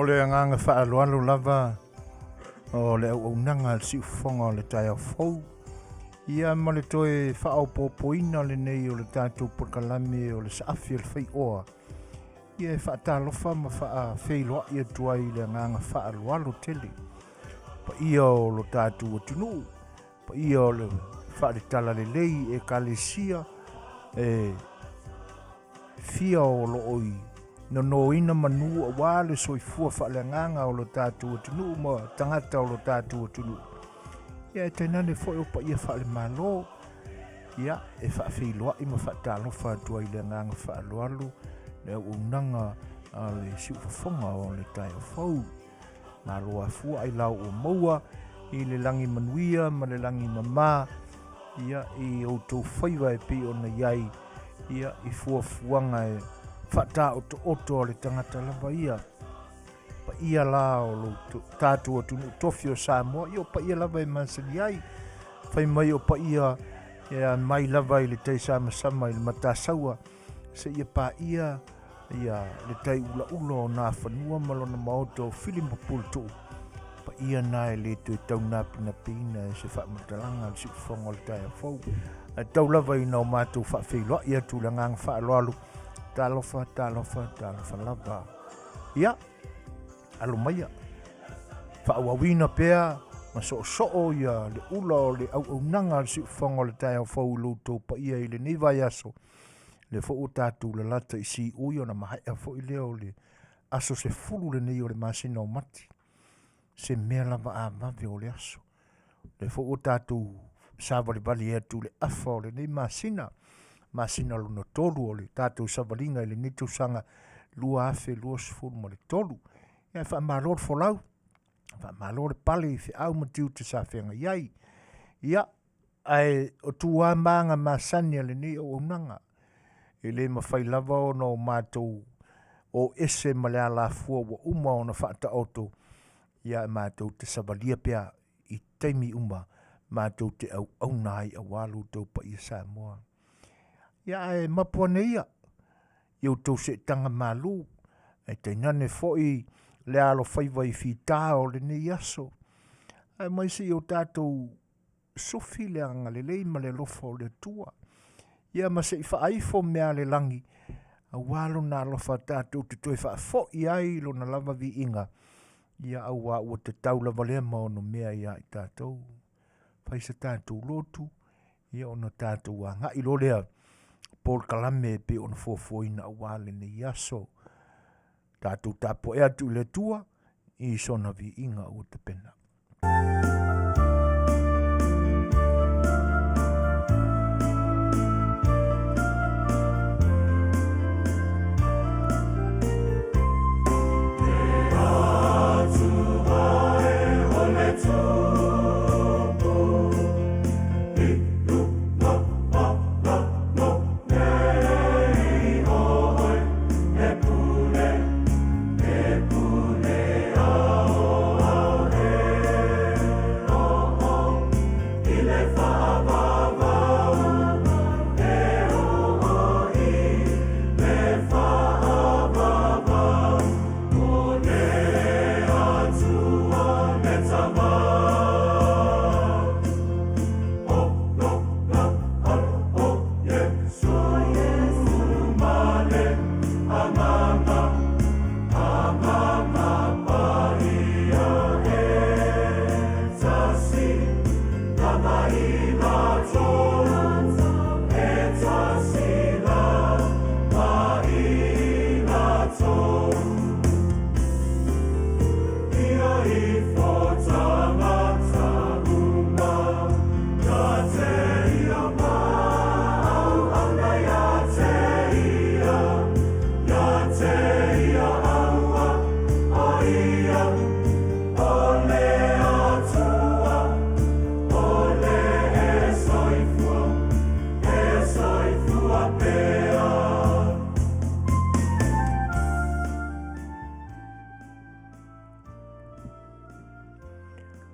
le nganga whaalualu lava o le au nanga si ufonga o le tai au fau. Ia ma le toe whaau pōpoina le nei o le tātou porkalame o le saafi le whai oa. Ia e whaatalofa ma wha whailoa ia tuai le nganga whaalualu tele. Pa ia o lo tātou atunu, pa ia o le whaatitala le lei e kalesia e fia o lo oi. No ina manu a wale soifua whaalenganga o lo tātou atunu ma tangata o lo tātou atunu. Ia e tainane fo e pa ia whaale malo. Ia e whaawhiloa ima whaatalofa tua i le nganga whaalualu. Le unanga le siufafonga o le tai o fau. Nā roa fua ai lau o maua i le langi Manuia ma le langi Mama. Ia i outou whaiwa e pi o na iai. Ia i fuafuanga e whata oto le tangata lava ia. Pa ia la o lo tātua tunu tofi o Samoa. Ia pa ia lava e mansani ai. Whai mai o pa ia mai lava i le tei sama i le matasaua. Se ia pa ia le tai ula o nā whanua malona maoto whilimba pultu. Pa ia nā e le tui tau nā pina e se whaamatalanga le siufonga le tai a fau. A tau lava i nau mātou whaafeiloa ia tu la ngang whaaloalu. Talofa lava. Ia, alo maia. Whaawawina pea, ma so ia le ula o le au nanga le siufonga le tai a fau loutou pa ia i le nivai aso. Le fo o tātou le lata i si ui o na mahai a fo i leo le aso se fulu le nei o le masina o mati. Se mea lava a mave o le aso. Le fo o tātou savali bali e tu le afa o le nei masina. Masina luna tolu o le tātou savalinga i le nitu sanga lua afe, lua sifuru ma le tolu. Ia wha malor folau. Wha malor pale i whi au matiu te sa whenga iai. Ia, ai o tua maanga masania le nei o unanga. E le mawhai lava o no mātou o ese ma le ala fua wa uma o na whaata auto. Ia e mātou te savalia pia i teimi uma mātou te au nai a walu tau pa i Samoa. Ia e mapua neia. Iau tau se tanga malu. E te nane foi le alo whaiva i whita o le nei aso. E mai se iau tātou sofi le anga le lei ma le lofa o le tua. Ia ma se i whaaifo mea le langi. A walo nā lofa tātou te toi whaafo i ai lo na lava vi inga. Ia au wā ua te tau lava lea maono mea ia i tātou. Whaisa tātou lotu. Ia ona tātou wā ngai lo lea. Paul kalame pe ona Fofogaina a wale ne yaso. Tātou tāpo e atu le tua. I sona vi inga o te pena.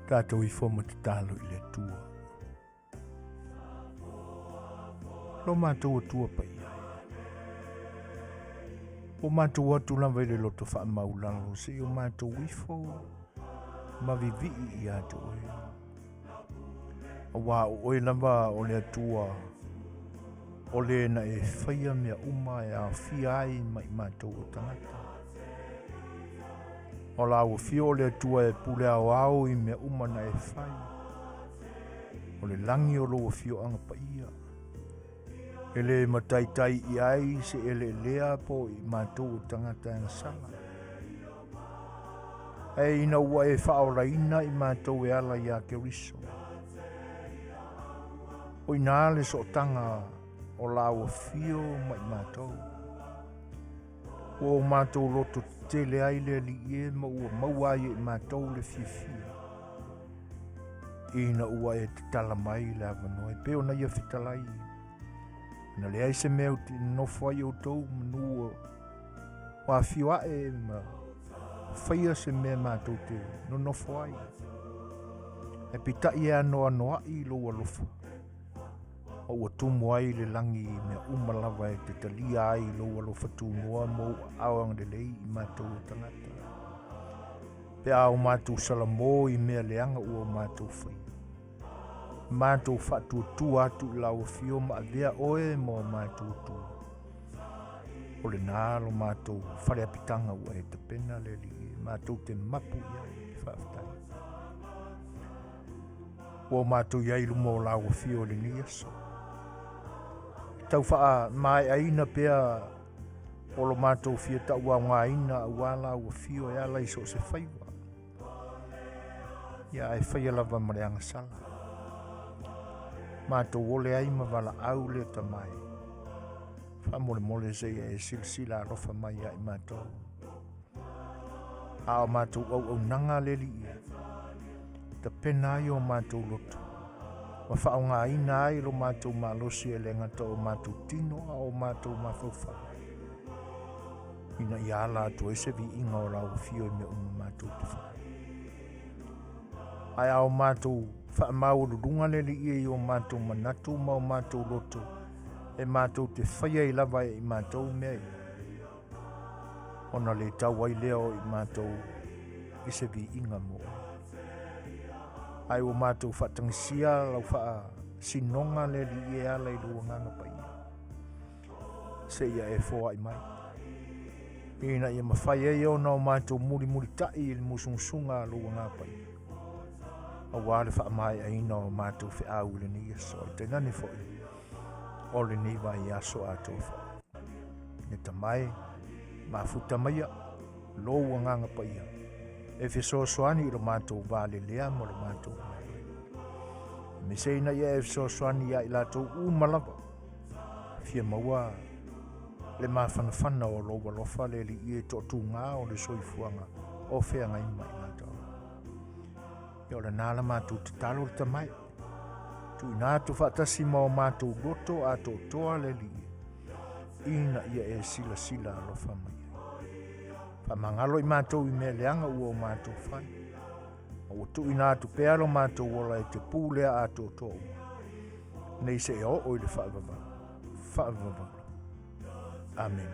Tātou i foma te talo i le tua. Lo mātou a tua pa ia. O mātou atu lava i le loto wha maulalo, se o mātou wifo, ma vivi i atu oe. Wa oe lava o le atua, o le na e whaia mea uma e a fia ai mai mātou o tangata. O la o fio o le atua e pule au au i mea uma na e whai. O le langi o lo o fio anga pa ia. Ele mataitai i ai se ele lea po i mātou o tangata e sala. E ina ua e whaoraina i mātou e ala i a ke riso. O ina le so tanga o la o fio mai mātou. O mātou loto te le ai le li e ma ua maua i mātou le fifia. Ina ua e te tala mai le avanoe. Peo na ia Fetalaiga. Na le ai se mea te nofo ai o tau manua o Afio ae ma whaia se mea mātou te no nofo ai. E pita i ano ai lo alofa. O ua tumu ai le langi mea umalava e te talia ai lo alofa tumua mo awang de lei i mātou tangata. Pe au mātou salamo i mea leanga ua mātou whaia. Mātou whatu tu atu lau fio ma avea oe mo mātou tu. O le nālo mātou whare apitanga ua e te pena le li. Mātou te mapu iai i whaafitai. O mātou iai lumo lau fio le ni aso. Tau wha mai aina pea o lo mātou fia ta ua ngā ina ua lau fio e ala iso se whaiwa. Ia e whaia lava mareanga sala. Mātou ole ai ma wala au le tamai. Wha mole zei e silsila rofa mai ai mātou. Ao mātou au nanga le li i. Ta pena ai o mātou loto. Ma whao ngā ina ai lo mātou malosi e le ngata o mātou tino a o mātou mawhauwha. Ina i ala atu e se vi inga o lau fio e me mātou te wha. Ai ao mātou wha mau rurunga le li i o mātou manatu ma o mātou loto e mātou te whaia i lava i mātou mea i. Ona le tau ai leo i mātou i se vi inga mo. Ai o mātou whatangisia lau wha sinonga le li i ala i luanganga pa ia. Se ia e fōa i mai. Ina ia mawhai e o na o mātou muri tai i musungsunga luanganga pa ia. A wale wha mai a ina o mātou whi au le ni aso. I te nani fwoi. O le ni vai aso a tofa. Ne ta mai, ma futa mai a, lo nganga pa ia. E fi soani i lo mātou vale lea mo lo mātou mai. Me seina ia e fi soani ia i lātou umalava. Fia maua, le mawhanawhana o lo walofa le li i e to tu ngā o le soifuanga o whea ngai mai lātou. Ia o le nāla mātou te talo le tamai. Tu nātou whaatasi mao mātou roto a tō toa le li. Ina ia e sila alofa mai. Whamangalo i mātou i mea leanga ua o mātou whai. O tu i nātou pearo mātou wola e te pūlea a tō toa. Nei se e o i le whaavava. Amen.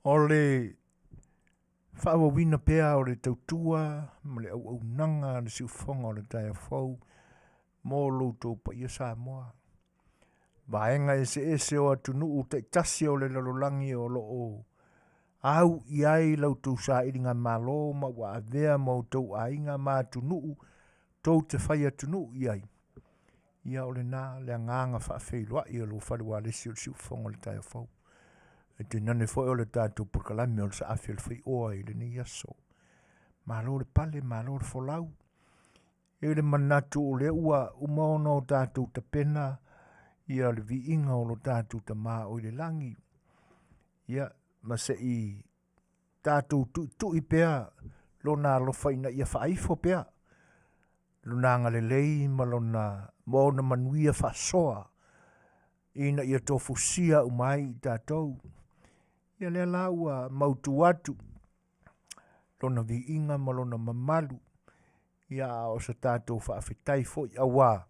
O le whaawawina pea o le tautua, ma le au nanga le siufonga o le taia fau, mō loutou pa ia Samoa. Vaenga ese o atunu u te tasi o le lalolangi o lo o. Au i ai loutou sa iringa malo ma wa avea mo tau ainga ma atunu tou te whai atunu i ai. Ia o le nā le nganga whaafeilua i o lo whalua le siufonga o le taia fau. E te nane fo o le tātou purkalami o le sa Afiafi oa i le ni aso. Malo le pale, malo le folau. E le manatu o le ua umaono o tātou ta pena ia le vi inga o lo tātou ta maa o le langi. Ia ma se i tātou tu i pea lo nā lo whaina ia whaifo pea. lunanga lelei malona mo na manuia fasoa ina ia tofusia umai i tātou. Ia lea la ua mautu atu lona vi inga malona mamalu ia o sa tātou whaafetai fo i awa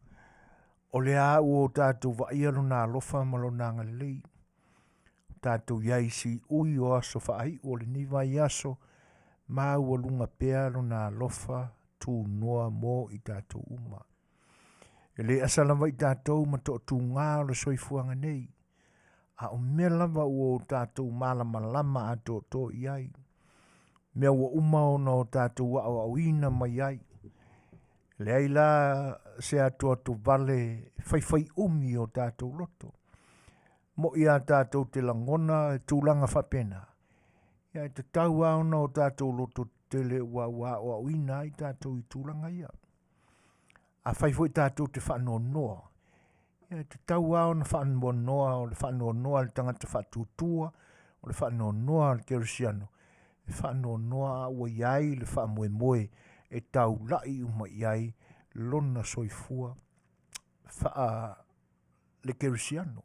o lea o tātou wa ia lona alofa malona ngalei. Tātou iai si ui o aso whaai o le niwa i aso ma ua lunga pea lona alofa tū noa mo i tātou uma. E le asalawa i tātou ma to tū ngā o le soifuanga nei. A o mea lava o tātou malama lama a to iai. Mea ua uma o no tātou wa au ina mai ai. Le ai la se atua tu vale whai umi o tātou loto. Mo ia tātou te langona tūlanga whapena. Ia te tau au no tātou loto tele wa o au ina i tātou i tūlanga ia. A whaifoi tātou te whanua noa. Ia te tau au na whanua noa o le whanua noa le tangata whatutua o le whanua noa le kerisiano. Le whanua noa ua iai le whamue moe e tau lai uma iai lona soifua le kerisiano.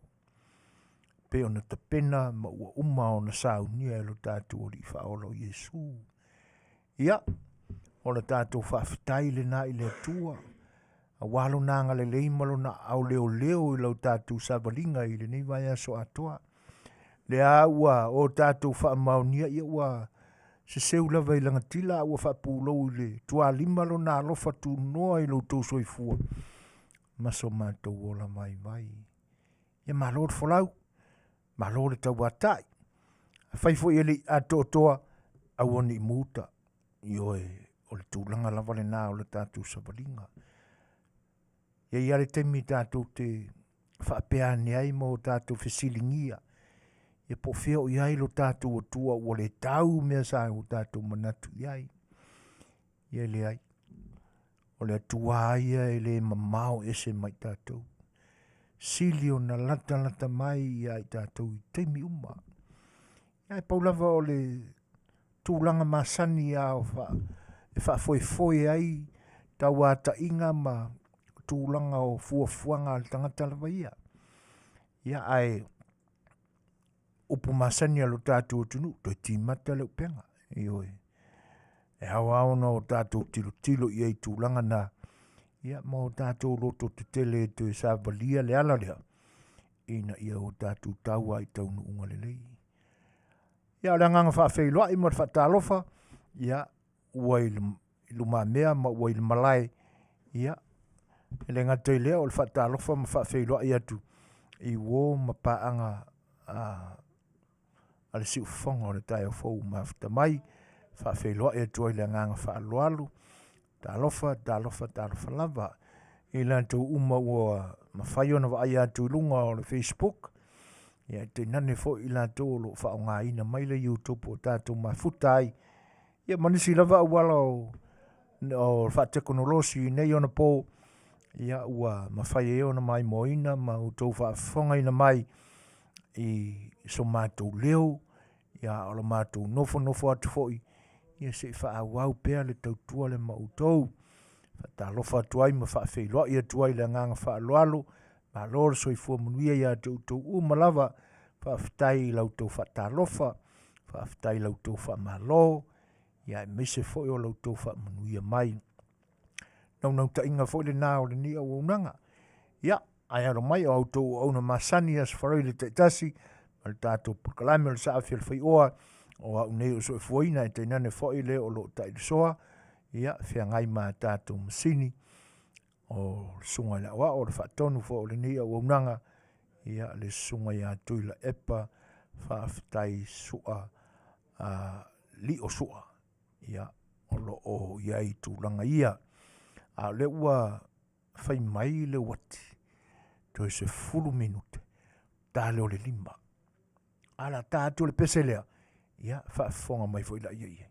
Pe ona te pena ma ua uma o na saunia e lo tātou o li whaolo Iesu. Ia, o na tātou whawhitai le na i le atua. A walo nanga le leimalo na au leo i lau tātou savalinga i le niwa ia so atoa. Le a ua o tātou whaamaunia ia ua se seu lava i langatila ua whapulou i le tua limalo na alofa tu noa i lau tau soifua. Maso mātou ola mai vai. Ia malor folau. Malo le tau atai. Whaifo i ele ato toa au ani muta. Ioe o le tūlanga lava le nā o le tātou savalinga. Ia iare temi tātou te whaapea ni ai mo tātou whisilingia. Ia po whio i ai lo tātou o tua o le tau mea sa o tātou manatu i ai. Ia le ai. O le atua aia e le mamao ese mai tātou. Silio na lata mai ia i tātou i teimi uma. Ia e paulava o le tūlanga masani a o wha ai tau ata inga ma tūlanga o fuafuanga al tangata lawa ia. Ia ai upu masani alo tātou tunu, toi tīmata leu penga. Ioi. E hawa ona o tātou tilo ia i tūlanga na ia mo tātou loto te tele te sāvalia le ala lea. Ina ia o tātou taua i taunu unga lelei. Ia le nganga whaafeiloa i mo le whaatalofa. Ia ua i luma mea ma ua i le malai. Ia le ngatai lea o le whaatalofa ma whaafeiloa i atu. I wō ma paanga ale si ufonga o le tai o fau mafta mai. Whaafeiloa i atu i le nganga whaaloalu. Talofa lava. I lantou uma ua mawhai ona wa ai atu lunga o le Facebook. Ia te nane fo i lantou lo whao ngā ina mai le YouTube o tātou mafutai. Ia manisi lava wala o whatekonolosi nei ona po. Ia ua mawhai e ona mai moina ma utou whaafonga ina mai i so mātou leo. Ia o la mātou nofo atu foi. Ia se whaawau pēr le tautua le mautou. Whatalofa tuai ma whaafeiloa ia tuai le nganga whaaloalo. Ma lor soifua Manuia ia tautou umalawa. Whaafitai lautou whatalofa. Whaafitai lautou whaamalo. Ia e mese foi o lautou Manuia mai. Nau ta inga foi le nā o le ni au unanga. Ia, ai aro mai o autou au na masani as wharoi le taitasi. Ma le tātou pukalame le sa awhia le whai oa. O au nei o so fuina e te nane foi le o lo tai soa. Ia, whia ngai mā tātou masini. O sunga la wa o le whaatonu fo o le ni au unanga. Ia, le sunga ia tuila epa. Whaafitai sua. Li o sua. Ia, o lo o ia i tūlanga ia. A le ua whai mai le wati. Toi se 10 minute. Tā leo le 5. Ala tātou le pese lea. Ia, whaafonga mai fo ila ia ia.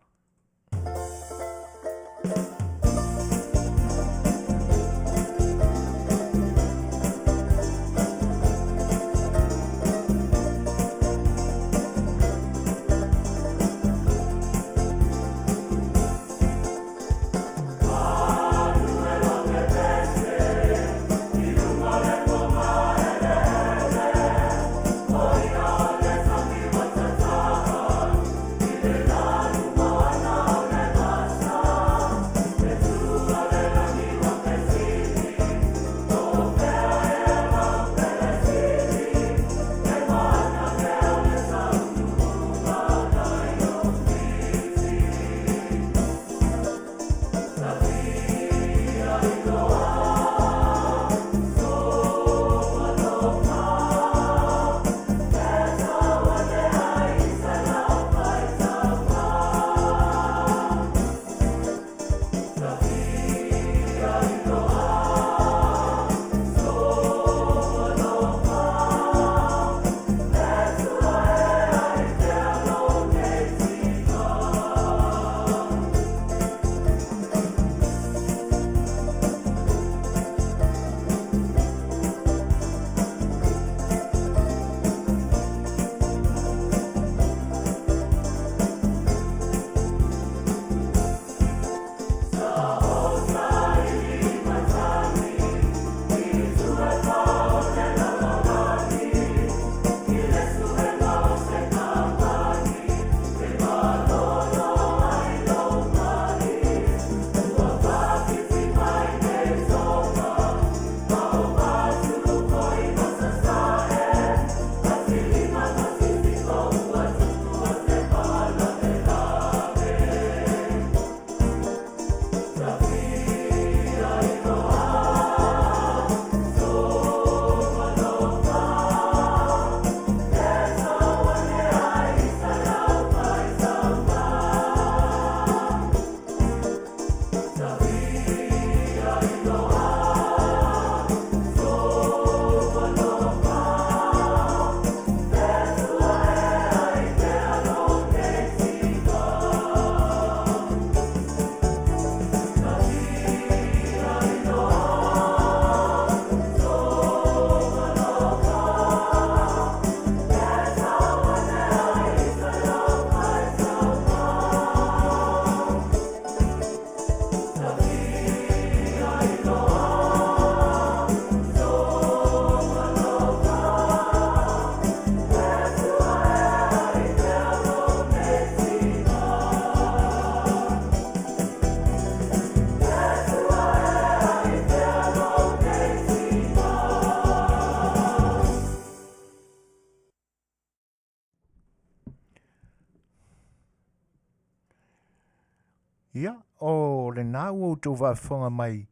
Ia, o le nau o tau whaafonga mai,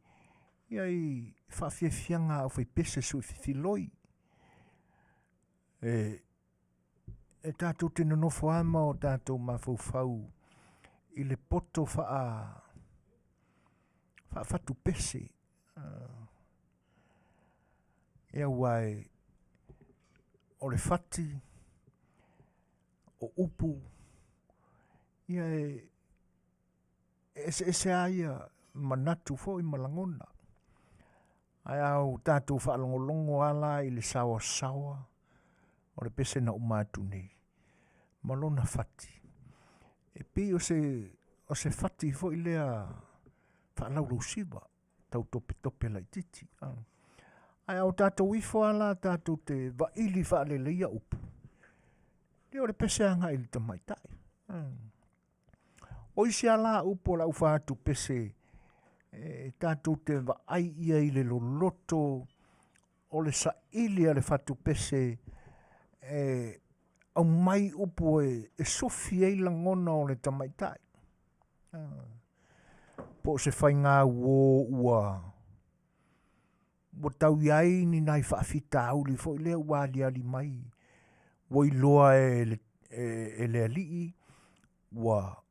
ia i whawhiawhianga o whai pese sui whiwhiloi. E tātou te nonofo ama o tātou mawhauwhau i le poto whatu pese. Ia wai o le whati, o upu, ia ese aia manatu fo i malangona. Ai au tātou whaalongolongo ala i le sawa, o le pese na umatu nei. Malona whati. E pi o se whati fo i lea whaalauro siwa, tau tope lai titi. Ai au tātou ifo ala tātou te waili whaaleleia upu. Leo le pese anga i le tamaitai. O isi ala upo la ufatu pese tātou te waai ia i le loloto o le saili a le fatu pese au mai upo e sofi e langona o le tamaitai. Po se whai ngā ua tau iai ni nai whaafita auli fo i lea wali ali mai. Wai loa e le alii wa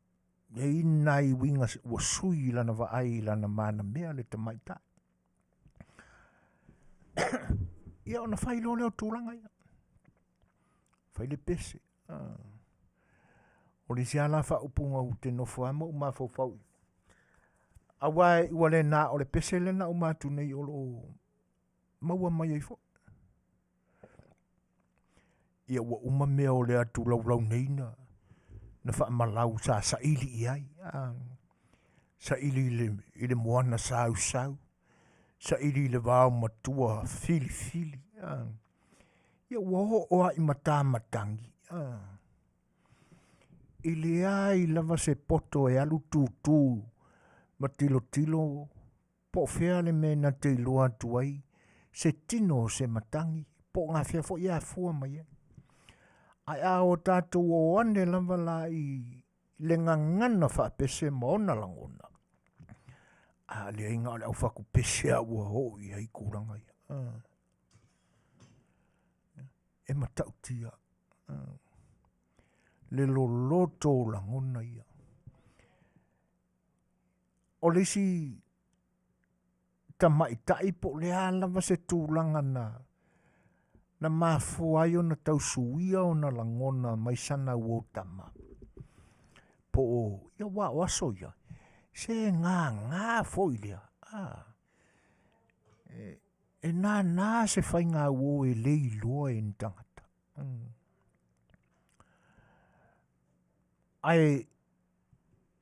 e inai winga wa sui lana waai lana mana mea le tamaitai. Ia ona whai lo leo tūlanga ia. Whai le pese. O le si ala wha upunga u te nofo ama u mawhau. Awai ua le nā o le pese le na u mātu nei o lo maua mai ai fo. Ia ua uma mea o le atu lau nei na wha malau sa ili i ai. Sa ili i le moana sau. Sa ili le wao matua fili. Ia ua hoa i matamatangi. I le ai lava se poto e alu tūtū ma tilo po fea le mena te iloa tuai se tino se matangi po ngā fea fo ia fua mai ai a o tātou o ane lava la i le ngangana wha pese maona langona a le inga o le au whaku pese a ua ho i hei kūranga ia e matautia le loloto langona ia o le si tamaitai po le alava se tūlanga na mafuai o na tausuia o na langona mai sana uo tama. Po ia wa waso ia. Se ngā foilea. E nā se whai ngā uo e lei loa e ntangata. Ai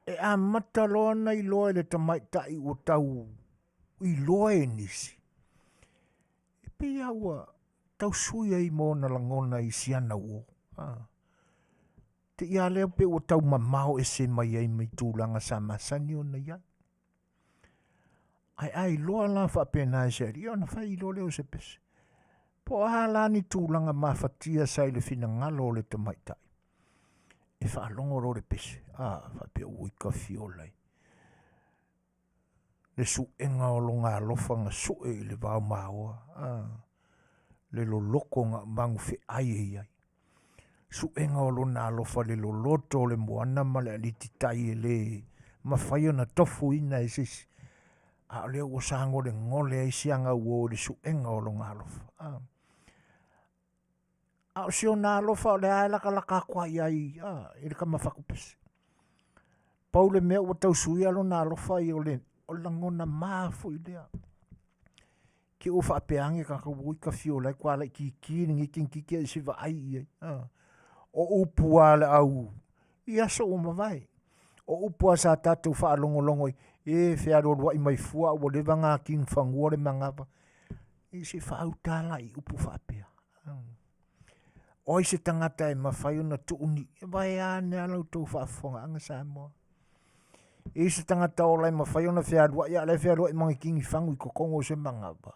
e a mataloa nei loa le tamaitai o tau i loa e nisi. E pia ua tau suia i mōna langona i siana o. Te ia leo pe o tau mamao e se mai ai mai tūlanga sa masani o na ia. Ai loa la whapena e se ria na whai loa leo se pese. Po ala ni tūlanga mawhatia sa i le fina ngalo o le tamaitai. E whaalongo ro le pese. Whapea ui ka fiolai. Le su enga o lo ngā lofa ngā sue i le wau maoa. Le lo loko ngā mangu fe ai. Su enga o lo ngā lofa le lo loto le moana ma le aliti tai e le mawhaia na tofu ina e sisi. A leo o sango le ngole e sianga uo le su enga o lo ngā lofa. A o sio ngā lofa o le aelaka kwa iai. E le kama whakupese. Pau le mea o tau sui alo ngā lofa i o le o langona mafu i lea. Ki o whaapeange ka kawui ka fiolai kwa lai ki ni kiki e siwa ai i. O upua le au. I aso o mawai. O upua sa tātou whaalongolongo i whiarorua i mai fua o lewa ngā king whangua le mangapa. I se whautala i upu whaapea. O i se tangata e mawhai o na tuuni. E vai ane alau tau whaafonga anga Samoa. I se tangata o lai mawhai o na whiarua. Ia le whiarua i mangi kingi whangu i kokongo se mangapa.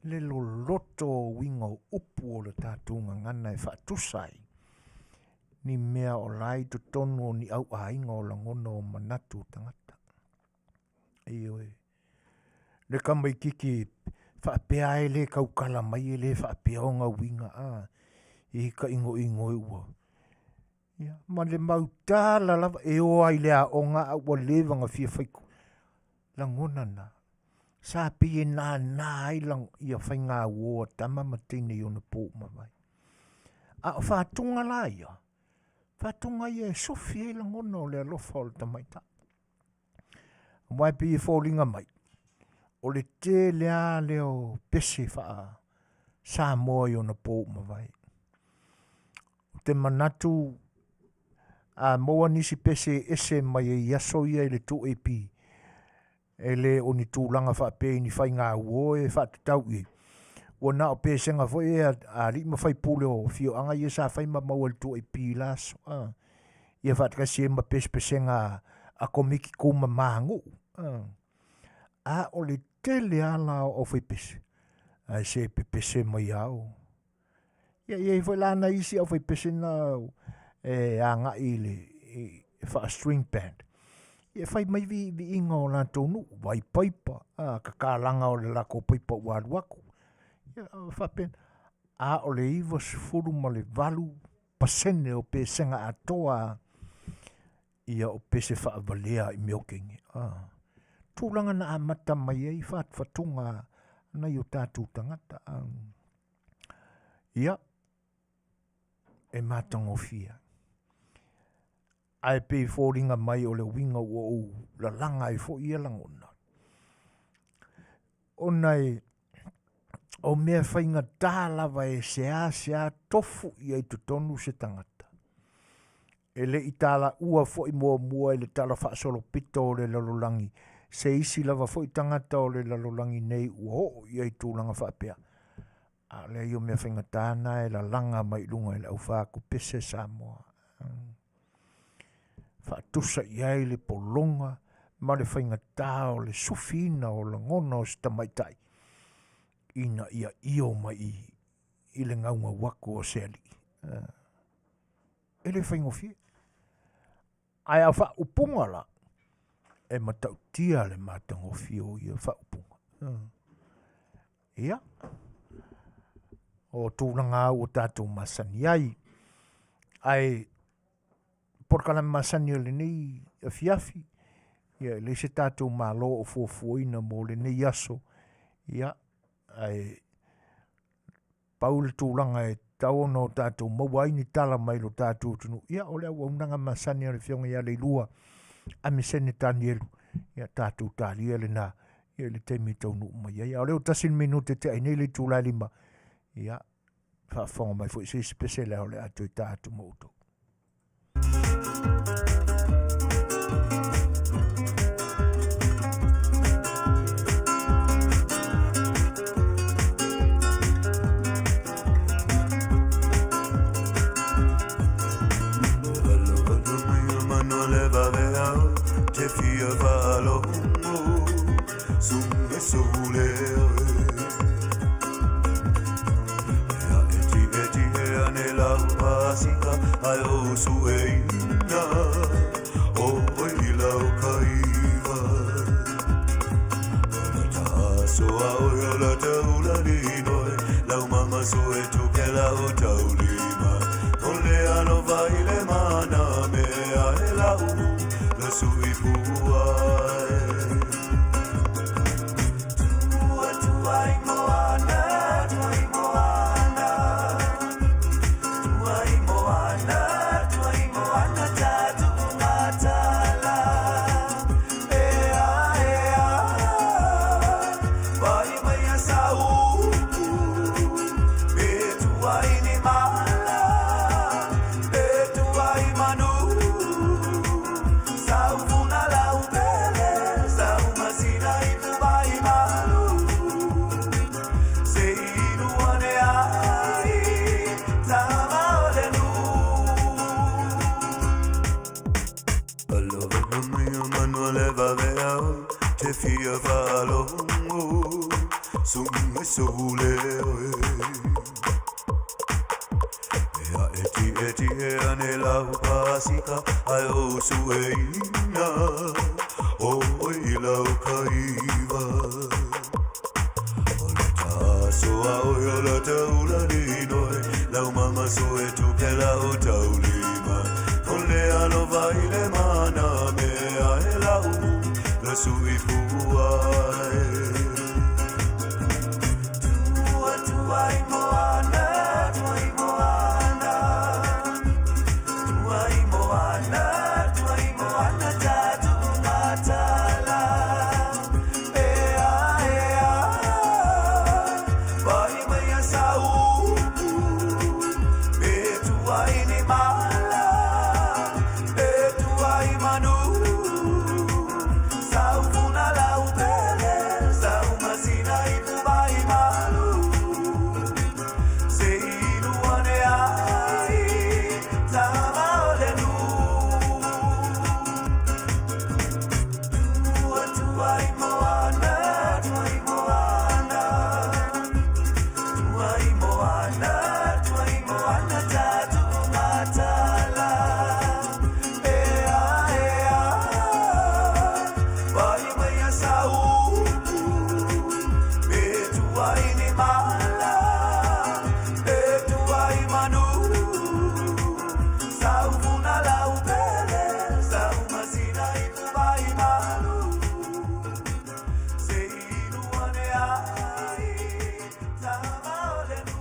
Le loloto winga o upu o le tātou ngana e whaatusai. ni mea o lai to tonu o ni au ainga o langona o manatu tangata. Ioi. Le kamai kiki whaapea e le kaukala mai e le whaapea o ngā winga a. I ka ingo ingo e ua. Ma le mautala lava e oa i le a o ngā au lewa ngā fia whaiku. Langona na. Sa pie nā i lang ia whai ngā ua tama matine i ona pō mawai. A o whātunga la ia. Whātunga ia e sofi e langona o le alofa o le tamaita. Mai pie fōlinga mai. O le te lea leo pese wha Samoa i ona pō mawai. Te manatu a moa nisi pese ese mai e yaso ia i le tu e pi. E le o ni tūlanga whape ni whai ngā uo e whatatau i. Ua nā o pēsenga fo e a ri ma whai pule o fio anga i sa whai ma mau le tu e pi laso. Ia whatakasi e ma pesenga a komiki kuma maangu. A o le tele ala o whai pese. A se pese mai au. Ia i whai lana isi o whai pese na a ngā i le wha string band. Ia whai mai vi inga o la tonu, vai paipa, ka kālanga o le lako paipa waru aku. Ia whapen, a o le iwa sifuru ma le valu, pasene o pēsenga atoa, ia o pese whaavalea i meokengi. Tūlanga na amata mai ei whatunga na i o tātou tangata. Ia, e mātango fia. Ai pe fōringa mai o le winga o la langa i fo ia langona. O nei, o mea whainga tālawa e sea tofu i ai tutonu se tangata. E le i tāla ua fo i mua e le tāla whaasolo pito o le lalolangi. Se isi lava fo i tangata o le lalolangi nei ua ho i ai tūlanga whaapea. A le i o mea whainga tāna e la langa mai lunga e le au whaako pese Samoa. Whaatusa i ai le polonga, ma le whainga tā o le sufina o le ngona o sta maitai. Ina ia io mai i le ngaunga wako o seli. E le whaingo fie. Ai a wha upunga la, e matau tia le matango fie o ia wha upunga. Ia. O tūranga o tātou masani ai. Ai porkala masani o le nei Afiafi. Ia, le se tātou malo o Fofogaina mo le nei aso. Ia, ai paule tūranga e tauona o tātou mauaini tala mai lo tātou tunu. Ia, o le au unanga masani o le fionga ia le lua. A misene tanielu. Ia, tātou tālia le nā. Ia, le teimi taunu mai. Ia, o leo tasin minute te ai nei le tūlai lima. Ia, whaafonga mai fo i se spesele o le atu i tātou mautou. ti e ane lau pasika ai o sueina o i lau kaiva o le tasoa o yola taula linoe lau mama Setu ke lau taulima o le alo vai le mana me ae lau la sui puae tuai moana tatu matala ea vai mai sau e tuai ni mala e tuai manu sau funa lau pele sau masina i vai malu se inuane ai tama ole nu tuai moana tatu matala ea vai mai sau e tuai ni mala e tuai manu sau funa lau pele sau masina i vai malu se inuane ai tama ole nu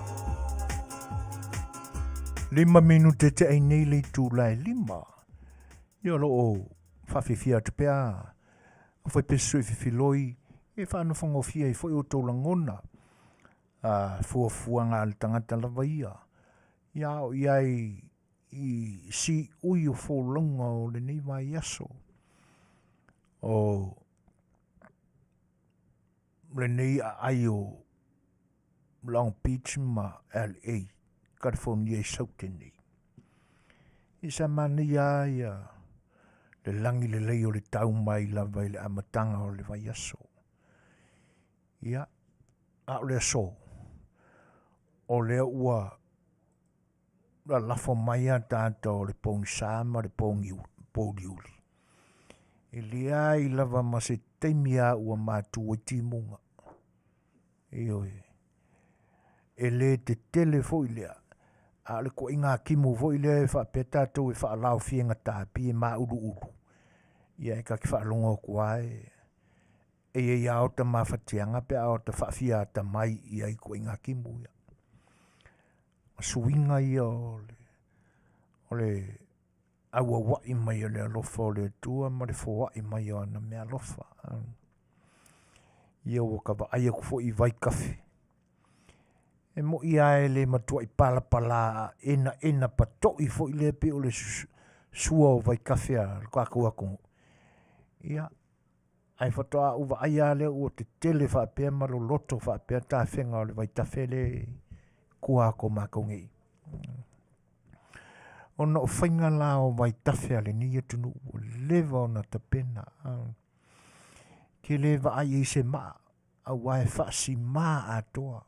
5 minute te ai nei le tu lai 5. Yo lo o Faafofia te pea. O foi peso i filoi e fa no fongo fia i foi o to langona. Fuafuanga al tangata lava ia. Ia o iai i si ui o fo longa o le nei mai aso. O le nei ai o Long Beach ma LA. California i sauteni. I sa mania ia le langi le lei o le tau mai lava i le amatanga o le vai aso. Ia, a o le aso. O le ua la lafo mai a tata o le pōngi sama, le pōngi uli. I lea i lava ma se teimia ua mātua i timunga. Ioi. E le te tele fo i lea. A le ko inga kimu fo i lea e wha peta tau e wha lau fienga tāpi e mā uru uru. Ia e ka ki wha longa kua e. E ia o ta mawhatianga pe a o ta whawhia ta mai ia i ko inga kimu ia. Suinga ia o le aua wai mai o le alofa o le tua ma le fo wai mai o ana mea alofa. Ia o ka wa aia kufo i vai kafe. E mo ia e le matua i pala pala ena pato i fo i le pe o le sua o vai kafe a kakua kongo. Ia, ai whatoa uwa aia le o te tele whapea maro loto whapea tā whenga o le vai tafe le kua ko makongi. Ona o whainga la o vai tafe a le nia tunu o lewa o na tapena. Ke lewa ai i se maa, a wae whaasi maa atoa.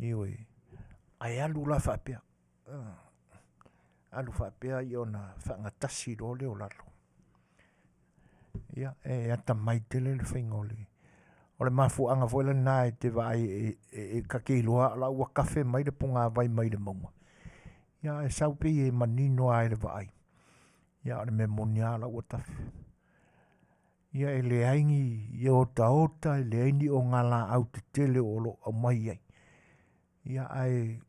Iwe, ai alu la whapea. Alu whapea i ona whangatasi ro leo lalo. Ia, e ata mai tele le whainga o le. O le mafu anga foila nā e te vai e kakeiloa la ua kafe mai le punga vai mai le mauma. Ia, e saupe e manino ai le vai. Ia, o le memonia la ua tafe. Ia, e le aingi i ota, e le aini o ngala au te tele o lo au mai ai. Ia, ai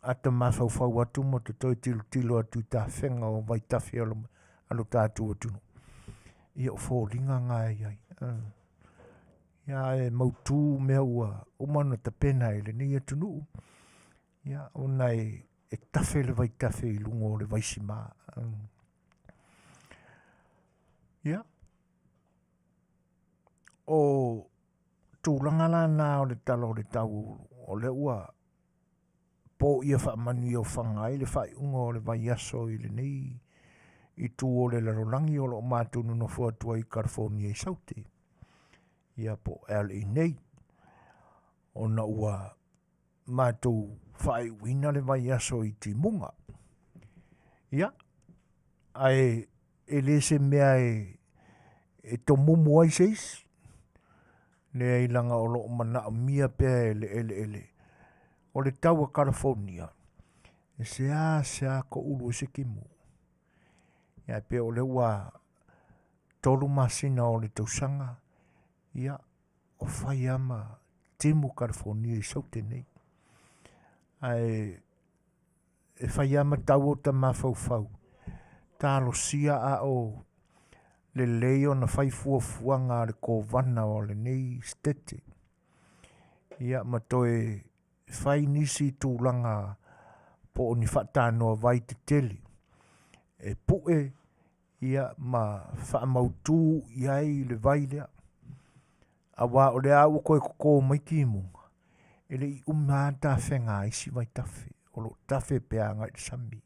ata mawhau atu mo te toi tilo atu ta whenga o vai tafe alo tātu atunu. Ia, o fōringa ngai ai. Ia, e mautu mea ua umana ta pena e le nei atunu. Ia, o nei e tafe le vai tafe i lungo le vai sima. Ia. O tūlanga la nā o le talo o le tau o le ua po ia wha Manuia o whangai le whai unga o le vai aso i le nei i tū o le larolangi o lo mātunu no fuatua i California i saute. Ia po LA nei o na ua mātou whae wina le vai aso I ti munga. Ia, ai e le se mea e to mumu ai seis. Le ai langa o loo mana o mia pea ele. O le tau a California. E se a ko ulu e se kimu. Ia pea o le ua tolu masina o le tausanga. Ia, o whai ama timu California I saute nei. Ai, e whai ama tau o ta mawhau. Tā lo sia a o le leo na whai fuanga le kovana o le nei stete. Ia ma toe whai nisi tūlanga po o ni whatanoa vai te tele. E pue ia ma whaamautu iai le vai lea. Awa o le au koe koko mai ki munga. Ele I umata whenga isi vai tafe. O lo tafe pea ngai sami.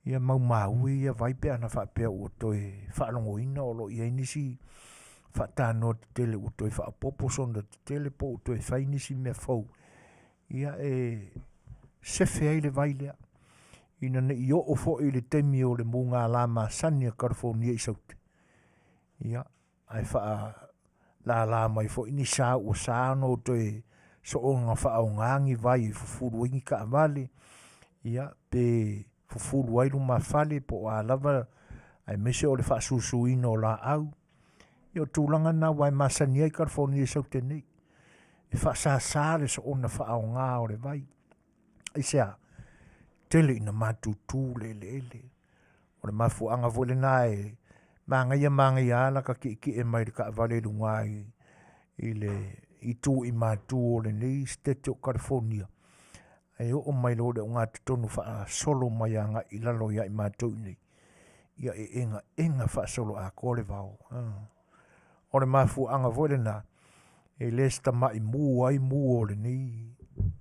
Ia maue ia vai pea na whapea ua toe whaalongo ina o lo ia inisi whatanoa te tele ua toe whaapopo sonda te tele po ua toe whainisi mea fau. Ia sefe ai le vai lea. Ina ne I o fo I le temi o le munga lama sania California I saute. Ia, ai la mai fo ini sa ua saano toe so o ngā whaongangi vai I fufuru ingi ka avale. Ia, pe fufuru ailu mawhale po a lava ai mese o le whaasusu ino la au. Ia tūlanga na wai masani ai California saute nei. E whaasasa le so o na whaonga o le vai. Ai sea, tele ina matutu le. O le mafuanga vole nae. Mangaia ala ka ki e mai ka avale lungai. I tu I matu o le nei stete o California. Ai o mai lo le ngā tonu wha solo mai anga I lalo ia I mātou nei. Ia e enga wha solo a kore vau. O le mafu anga vole na e lesta mai mu o le nei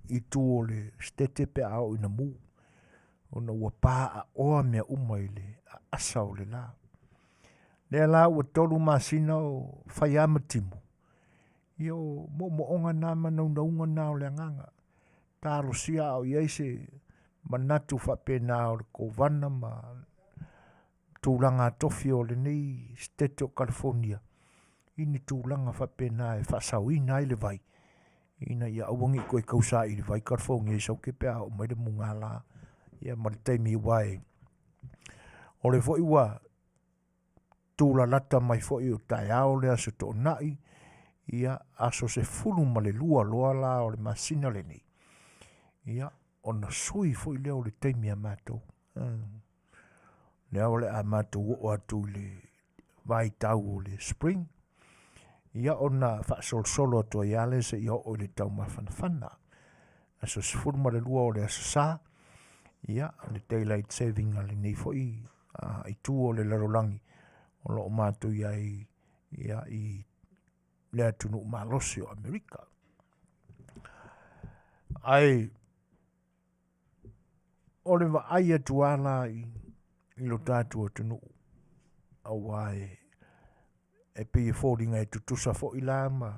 I tu o le stete pe au ina mu. O na ua pā a oa mea umai le a asa o le la. Le la ua tolu masina o whaiama timu. Ia o mo onga nā manaunga nā o le anganga. Tālo sia o iei se manatu whapena o le kovana ma tūlanga tofi o le nei Setu o California. Ini tūlanga whapena e whasau ina I le vai. Ina ia awangi koe kausa I le vai California I sauke pea o mai le munga la. Ia maritaimi wai. O le foi ua tūla lata mai foi o tai ao le aso tō nai. Ia aso se fulu ma le lua loa la o le masina le nei. Ia ona sui foi leo le teimi a mātou. Leo le a mātou o atu le vai tau o le spring. Ia ona whaasol ato I ale se ia o le tau mawhanawhana. Aso se fulu ma le lua o le aso sā. Ia le daylight saving ale nei foi I tu o le larolangi. O lo mātou ia I le atunu malose o Amerika. Ai o le vai atu ala I lo tātu o tunu awai e pe e fōringa e tutusa fo I la ma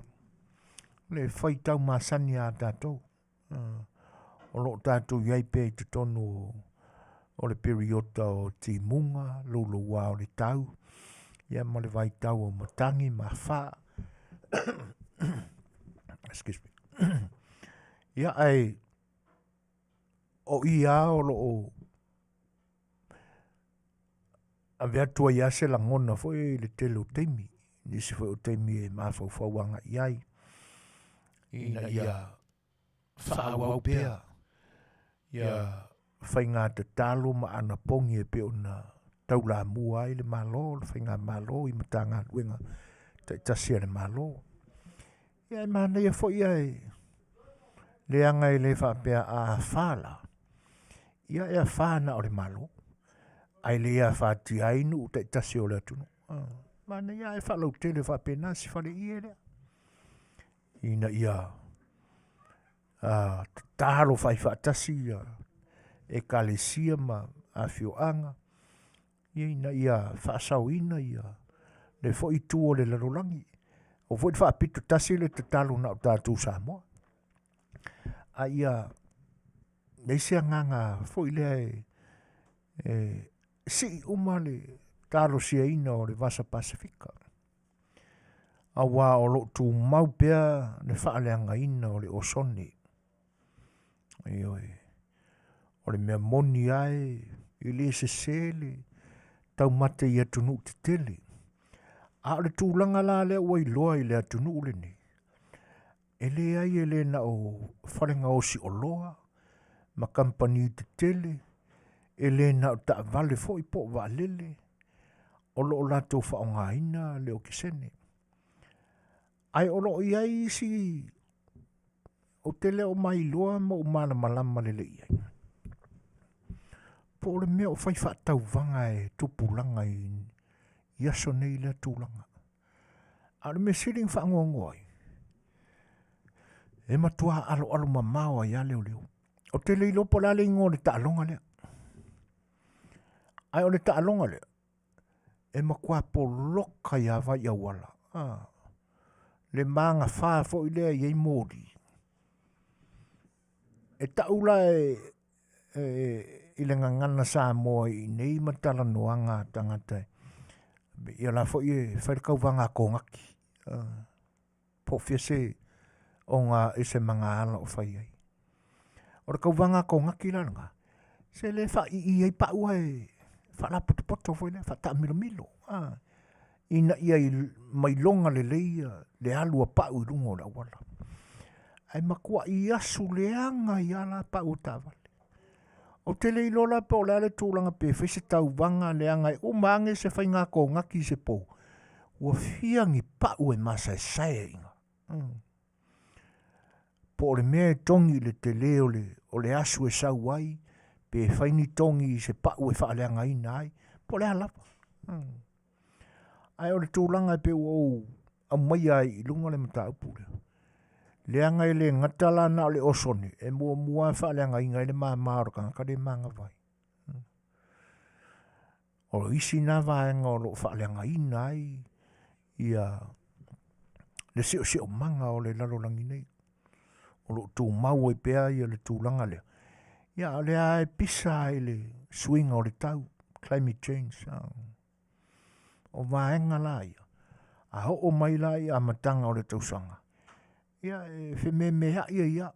le whai tau masani a tātou. O lo tātou iai pe te tonu o le periota o ti munga, lolo wā o le tau. Ia ma le vai tau o matangi, ma wha. Excuse me. Ia ai o ia o lo o a vea tua ia se la ngona foi le tele o teimi. Nisi foi o teimi e mawhauwhauanga iai. Ina ia whaawau pea. Ia whainga te talo ma ana pongi e pe o na taula mua I le malo, le whainga malo I matanga luenga te tasia le malo. Ia e mana ia fo ia e le anga I le whapea a whala. Ia e a whana o le malo. Ai le ia whati ainu te tasia o le atunu. Mana ia e whalau tele whapea nasi whale ia lea. Ina ia talo whai whatasi e kalesia ma Afioanga. Ina ia whaasau ina ia le fo I tu o le larolangi. O fo I whaapito tasi le te talo na o tātou Samoa. a ia nei se nganga fo ile si umale talo sia ina o le vasa Pasifika. A wā o lo tu mau pea ne whaaleanga ina o le osoni. O le mea moni ai, i le se sele, tau mate i atunu te tele. A le tūlanga la le ua i loa i le atunu ule ni. E le ai e le na o wharenga o si o loa, ma kampani te tele, e le na o ta vale fo i po wa lele, o lo o lato whaonga ina le o kisene. Ai o lo i ai si o tele o mai loa mo o mana malama lele i ai. Po le mea o whai whaatau vanga e tupulanga i aso nei le tūlanga. A le me siring whaangongo ai. E matua alo mamao ai a leo leo. O tele i lopo la le ingo le taalonga lea. Ai o le taalonga lea. E makua po loka i awa i awala. Le manga whaa fo i lea i ei mōri. E taula i le ngangana Samoa i nei matala noanga tangata. Ia la fo i wharekau wanga kōngaki. Po fiase o ngā ese mga ala o whai ai. O re kau wanga kōngaki langa. Se le wha i ei paua e whala poto fo i le wha ta milo. Ina ia i mai longa le leia le alua pau i rungo la wala. Ai makua i asu leanga i ala pau tāwale. O tele i lola po le ale tūlanga pe whese tau wanga leanga i o mange se whai ngā ko ngaki se po. Ua whiangi pau e masa e sae inga. Po le mea tongi le te leo o le asu e sau ai pe whai ni tongi se pau e wha leanga ina ai. Po le alapa. Ai o le tūlanga pe o a mai ai i lunga le mata upule. Leanga i le ngatala na le osoni. E mua wha leanga inga i le maa maarokanga ka le manga vai. O isi na vaenga o lo wha leanga ina ai. Ia le seo manga o le lalolangi nei. O lo tū mau e pea i le tūlanga lea. Ia le ai pisa i le swinga o le tau. Climate change. O vaenga la ia. A ho o mai la ia matanga o le tausanga. Ia e whi me mea ia.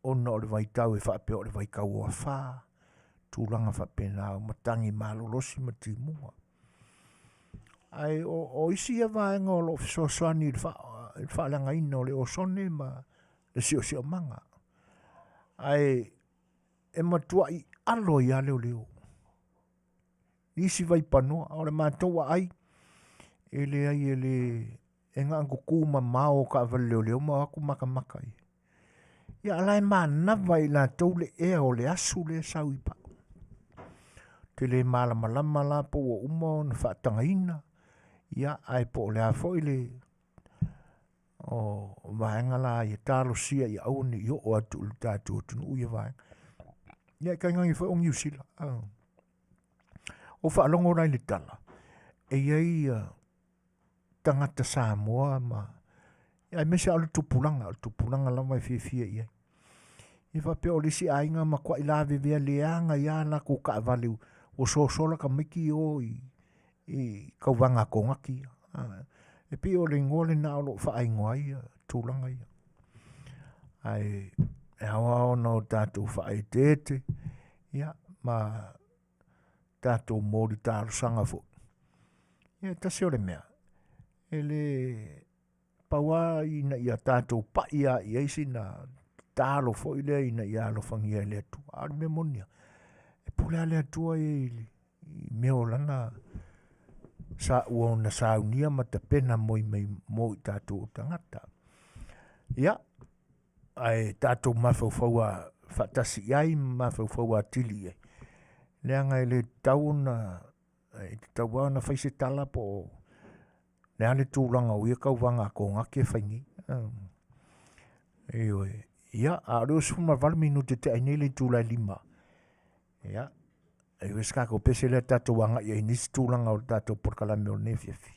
Ona o le vaitau e whapea o le vaikau o a wha. Tūlanga whapena o matangi malolosi matimua. Ai o isi a vaenga o lo fisosani il whaalanga ina o le osone ma le sio manga. Ai e matua i alo i aleo leo. Isi vai panoa, o le mātoa ai, e le ngā kukuma mao ka awale leo ma aku maka i. Ia alai mā nawa i la tau le ea o le asu le sau i pao. Te le malama la po o uma o na whaatanga ina, ia ai po le afo i le o vaenga la i talo sia i au ni i o atu le tātua tunu ui a vaenga. Ia kai ngangi wha o ngiusila. O whaalongo rai le tala. E iei tangata Samoa ma. Ia mese alu tupulanga lama e fia iei. I whape o lisi ainga ma kwa ilawe vea leanga ia na ko ka valeu. O sola ka miki o i kauwanga ko ngaki. E pi o le ngole na alo whaingoa ia tūlanga ia. Ai e hawa o no tātou whae tete. Ia ma tātou mōri tāro sanga fo. Ia tasi o le mea. E le paua ina ia tātou pa ia i eisi na tālo fo i lea ina ia alo whangia i lea tu. Ari me monia. E pulea lea tua i meo lana sa ua na saunia ma te pena moi moi tātou o tangata. Ia. Ai tātou mawhauwhaua whatasi iai mawhauwhaua tili e. Lea ngai le tauna, te taua na whaise tala po lea le tūlanga o ia kauwanga ko ngake whaingi. Ia, a reo suma valminu te ainele tūlai 5. Ia, e weskako pese lea tātou wanga ia inisi tūlanga o tātou porkalame o Afiafi.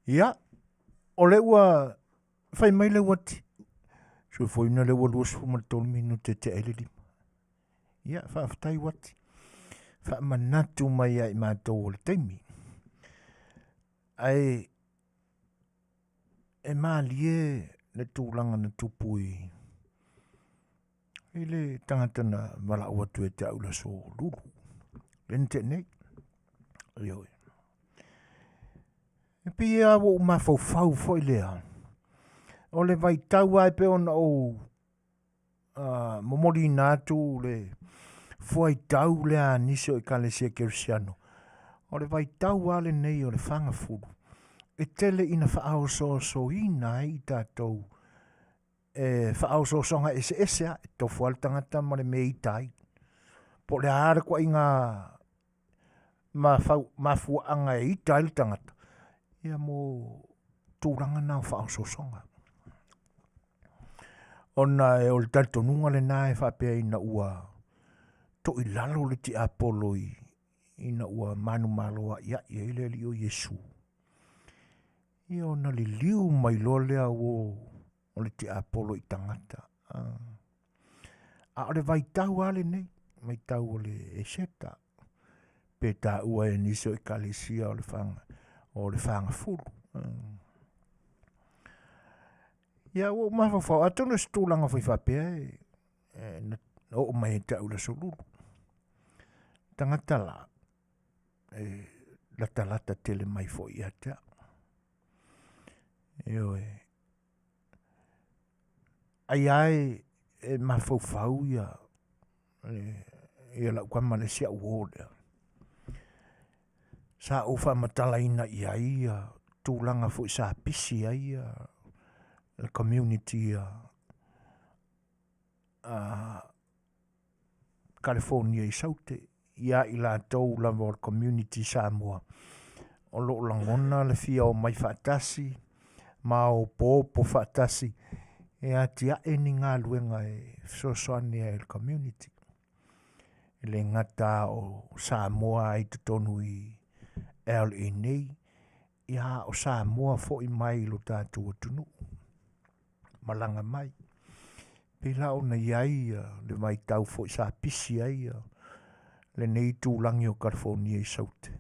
Ia, o le ua, fai mai le wati. So foi na le ua luas fuma tolu minute te ele lima. Ia, whaafatai wati. Whaamanatu mai ai mātou o le taimi. Ai, e maalie le tūlanga na tupui. I le tangata na wala ua tu e te aula so lulu. Lente nei. Ioi. E pia wo mafau foi lea. O le vai tau ai pe ona o momori natu le foi tau le aniso i kalesia kersiano. O le vai tau ale nei o le fanga fulu. E tele ina whaao so ina i tātou. E whaao so songa ese a, e tofu al tangata ma le mei tai. Po le aare kwa inga mafuanga e i tai le tangata. Ia mo tūranga nao whaao so songa. Ona e o le taltonunga le nae whapea ina ua to i lalo le ti apolo ina ua manu maloa ia ile li o Yesu. Ia ona li liu mai lolea o le ti apolo i tangata. A o le vai tau ale nei, mai tau o le eseta. Pe ta ua e niso i kalesia o le fanga fulu. Ia o mawhawhau, atona stūlanga whai whapea o mai e ta ula solulu. Tangata la, lata tele mai fo i atea. Ai e mawhawhau ia la kwa Malaysia uolea. Sa ufa matala ina ia tūlanga fo i sa pisi ia le community California i saute ia i la tau lava o community Samoa o lo langona le fia o mai whaatasi ma o pōpo whaatasi e atia e ni ngā luenga e Suasua e community le ngata o Samoa i tutonu i LA nei ia o Samoa fo i mai lo tātou tunu malanga mai. Pela o na iai le mai tau fo i sa pisi ai le nei tūlangi o California i saute.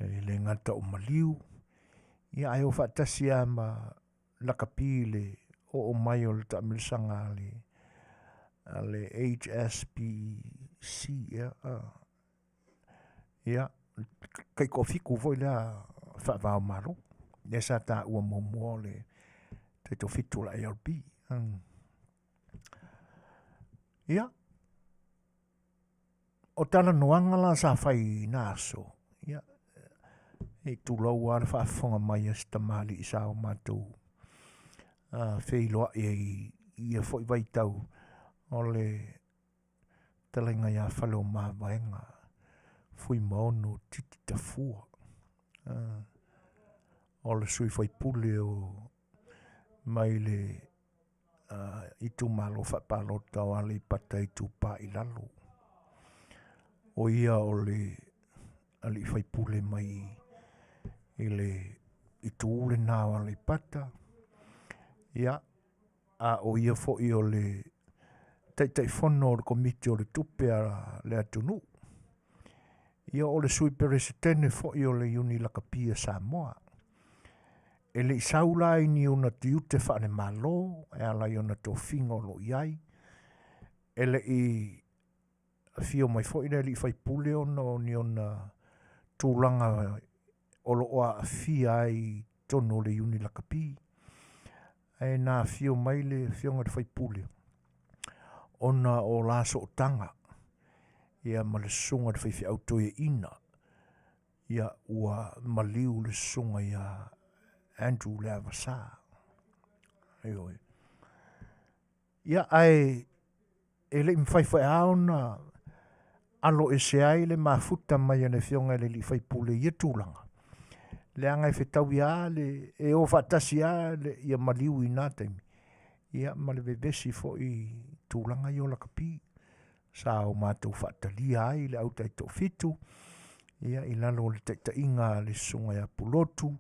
Le ngata o maliu. Ia ai o whaatasi a ma lakapile o mai o le tamilisanga le HSBC. Ia kai kofiku foi la whaavao maro. Le sa ta ua momo le te to fitu la ARB. Ia. O tala noanga la sa fai naso. Ia. E tu lau ar whaafonga mai a stamali i sa o mātou. Wheiloa i a foi vai tau. O le talenga ia whaleo maa vaenga. Fui maono titi ta fua. O le sui fai pule o mai le i tu malo whapalota o ale pata i tu pa i lalo. O ia o le ali fai pule mai i le i tu ule nao ale pata. Ia a o ia fo i o le tai fono o le komiti o le tupe a le atunu. Ia o le sui peresetene fo i o le uni lakapia Samoa. E le isaula i ni una tiute whaane malo, e ala i ona tō whingo lo iai. E le i fio mai fo i le li fai pule ona o ni ona tūlanga o lo oa fia i tono le uni lakapi. E nā fio mai le fionga le fai pule. Ona o laso o tanga. Ia ma le sunga le fai fi autoe ina. Ia ua maliu le sunga ia Andrew le avasa. Ia ai e le mwhai aona alo e se ai le mafuta mai ane fionga le li fai pule ia tūlanga. Le anga e whetau ia le e o whatasi ia le ia maliu i nātaimi. Ia ma le vevesi fo i tūlanga i o lakapi. Sa o mātou whatalia ai le au taito fitu. Ia i lalo le taita inga le sunga ia pulotu.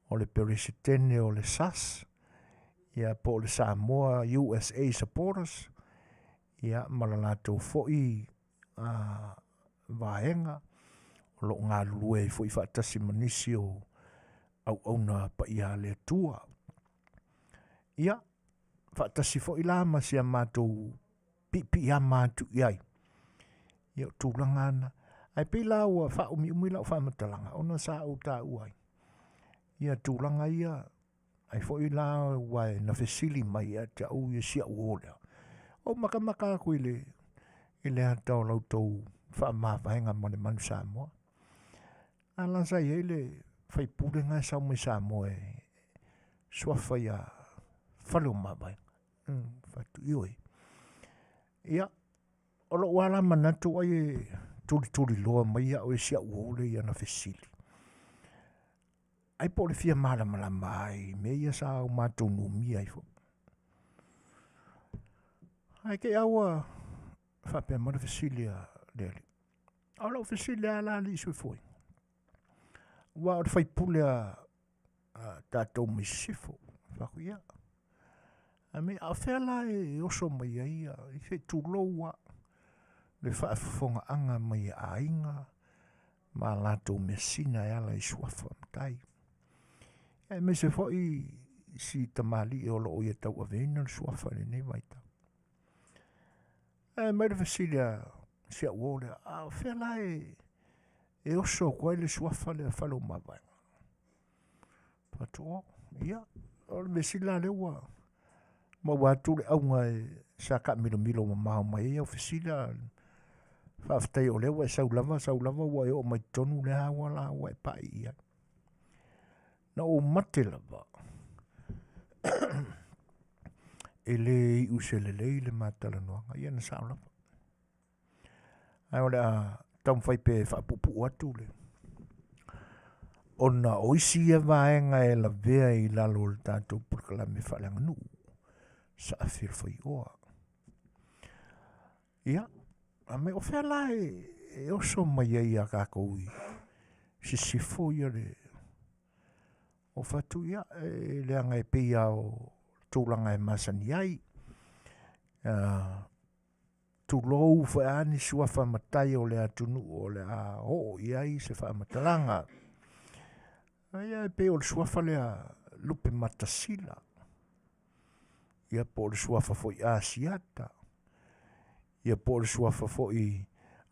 o le peresetene o le SAS, ia po le Samoa USA supporters, ia malalato fo'i vaenga, o lo ngā lue fo'i whaatasi manisi o au na pa ia le tua. Ia, whaatasi fo'i la masi a mātou pipi a mātou iai. Ia tūlanga ana. Ai pila ua wha umi lau wha matalanga, ona sa au tā uai. Ia tūlanga ia, ai fo'i la wai na fesili mai a te au ia sia uolea. O maka koe le atau lau tau wha mawhaenga mone manu Samoa. Ala sa ia le whai pule ngai sau mai Samoa e suafa ia whalu mawhaenga. Whatu ioi. Ia, o lo wala manatu ai e turi loa mai ia o e sia uole ia na fesili. Ai po le fia malama mai, me ia sa au mātou numi ai fo. Ai ke aua whapea mara fesili a lele. Au lau fesili a la li sui foi. Wa o le whaipule a tātou mai sifo. Whaku ia. A me a whela e oso mai ia, i fe tūloua. Le Faafofoga'aga mai a inga, ma latou mesina e ala i suafa matai. E me se fo'i si tamali e o loo ia tau avena le suafa le nei vaita. E mai le fasilia sia uole, a whela e oso koe le suafa le whalo mawainga. Patoa, ia, o le mesila le ua, ma watu le aunga e sa ka milo ma maho mai e o fasilia whaftai o lewa e saulava ua e o mai tonu le hawa la ua e pai ia. Na o mate lava. E le i usele le matala noanga. Ia na saulava. Ai o le a tam whaipe whapupu atu le. O na oisi e vaenga e la vea i lalo le tātou purkala me whalanga nu. Sa afir whai oa. Ia. A me o whela e oso mai ai a kākou i. Si fo ia le. O whatu ia e leanga e pia o tūlanga e masani ai. Tūlou whaani sua whamatai o le atunu o le a ho iai se whamatalanga. Ia e pe o le sua whale a lupe matasila. Ia po le sua whafoi asiata. Ia po le sua whafoi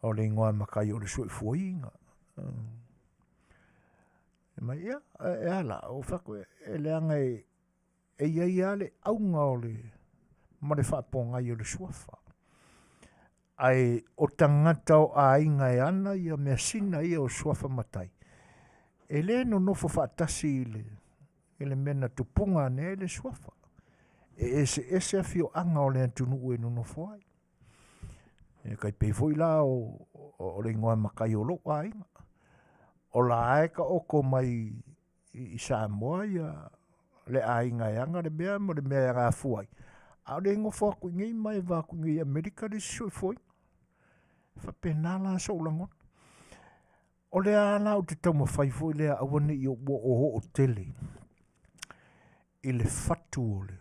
o le ingoa makai o le sua fuinga. Ma ia, e ala, o whako e leanga e iai ale aunga o le mare whaponga i o le suafa. Ai o tangata o a inga e ana ia mea sina ia o suafa matai. E le no nofo whaatasi i le mena tupunga ne le suafa. E ese a fio anga o le antunu ue no nofo ai. E kai peifoi la o le ingoa makai o lo a inga. O la aeka oko mai i Samoa ia le ainga e anga le mea mo le mea ngā fuai. A le ingo whaku ngei mai waku ngei Amerika le soi foi. Whapenala sa ulangon. O le ala o te tauma whaifoi le awane i o o tele. I le fatu o le.